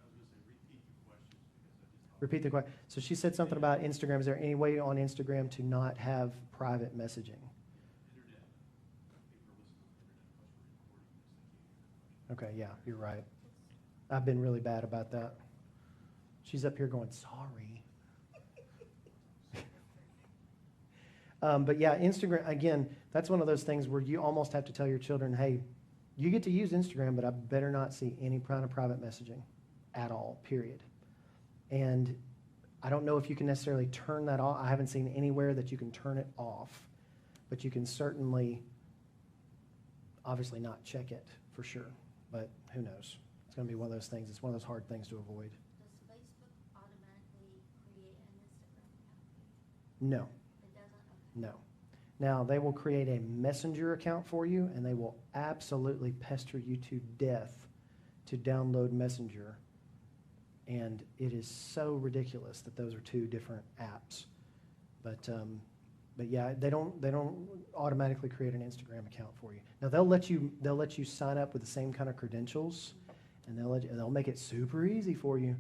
was going to say, repeat your questions because I just. Repeat the question. So she said something about Instagram. Is there any way on Instagram to not have private messaging? Internet. People are listening on the internet, plus we're recording this, they can't hear the question. Okay, yeah, you're right. I've been really bad about that. She's up here going, sorry. But yeah, Instagram, again, that's one of those things where you almost have to tell your children, hey, you get to use Instagram, but I better not see any kind of private messaging at all, period. And I don't know if you can necessarily turn that off. I haven't seen anywhere that you can turn it off, but you can certainly, obviously not check it for sure, but who knows? It's going to be one of those things. It's one of those hard things to avoid. Does Facebook automatically create an Instagram account for you? No. It doesn't? Okay. No. Now, they will create a messenger account for you, and they will absolutely pester you to death to download Messenger. And it is so ridiculous that those are two different apps. But yeah, they don't automatically create an Instagram account for you. Now, they'll let you sign up with the same kind of credentials, and they'll make it super easy for you.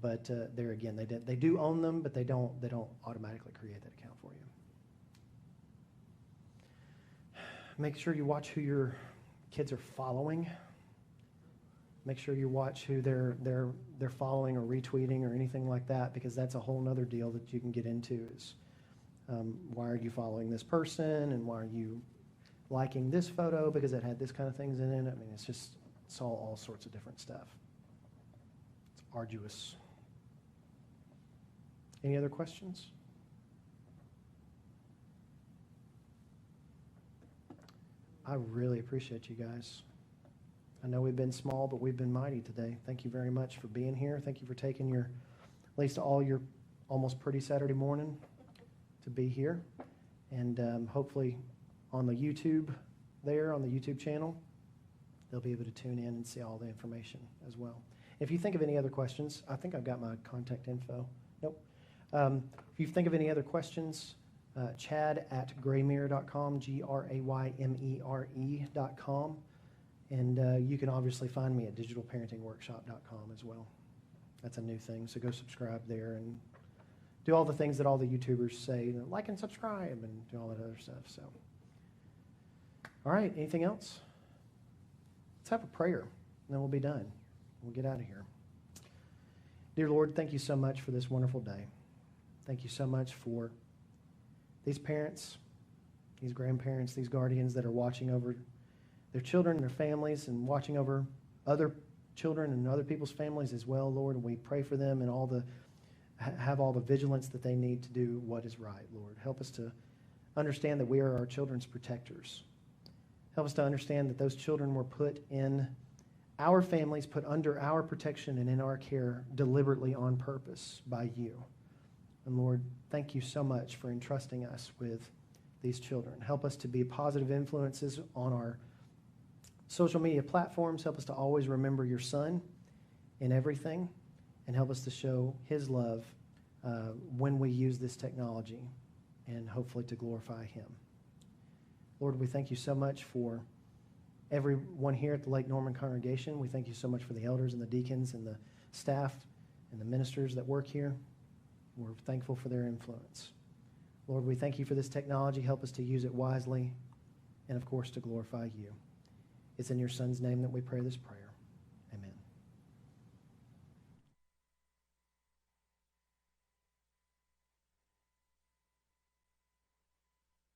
But there again, they do own them, but they don't automatically create that account for you. Make sure you watch who your kids are following. Make sure you watch who they're following or retweeting or anything like that, because that's a whole nother deal that you can get into is why are you following this person, and why are you liking this photo because it had this kind of things in it. I mean, it's all sorts of different stuff. It's arduous. Any other questions? I really appreciate you guys. I know we've been small, but we've been mighty today. Thank you very much for being here. Thank you for taking at least all your almost pretty Saturday morning to be here. And hopefully on the YouTube on the YouTube channel, they'll be able to tune in and see all the information as well. If you think of any other questions, I think I've got my contact info. Nope. If you think of any other questions, chad@graymere.com, GRAYMERE.com. And you can obviously find me at digitalparentingworkshop.com as well. That's a new thing, so go subscribe there and do all the things that all the YouTubers say, like and subscribe and do all that other stuff. So, all right, anything else? Let's have a prayer, and then we'll be done. We'll get out of here. Dear Lord, thank you so much for this wonderful day. Thank you so much for these parents, these grandparents, these guardians that are watching over their children and their families and watching over other children and other people's families as well, Lord. And we pray for them and have all the vigilance that they need to do what is right, Lord. Help us to understand that we are our children's protectors. Help us to understand that those children were put in our families, put under our protection and in our care deliberately on purpose by you. And Lord, thank you so much for entrusting us with these children. Help us to be positive influences on our social media platforms. Help us to always remember your Son in everything, and help us to show his love when we use this technology, and hopefully to glorify him. Lord, we thank you so much for everyone here at the Lake Norman congregation. We thank you so much for the elders and the deacons and the staff and the ministers that work here. We're thankful for their influence. Lord, we thank you for this technology. Help us to use it wisely and, of course, to glorify you. It's in your Son's name that we pray this prayer.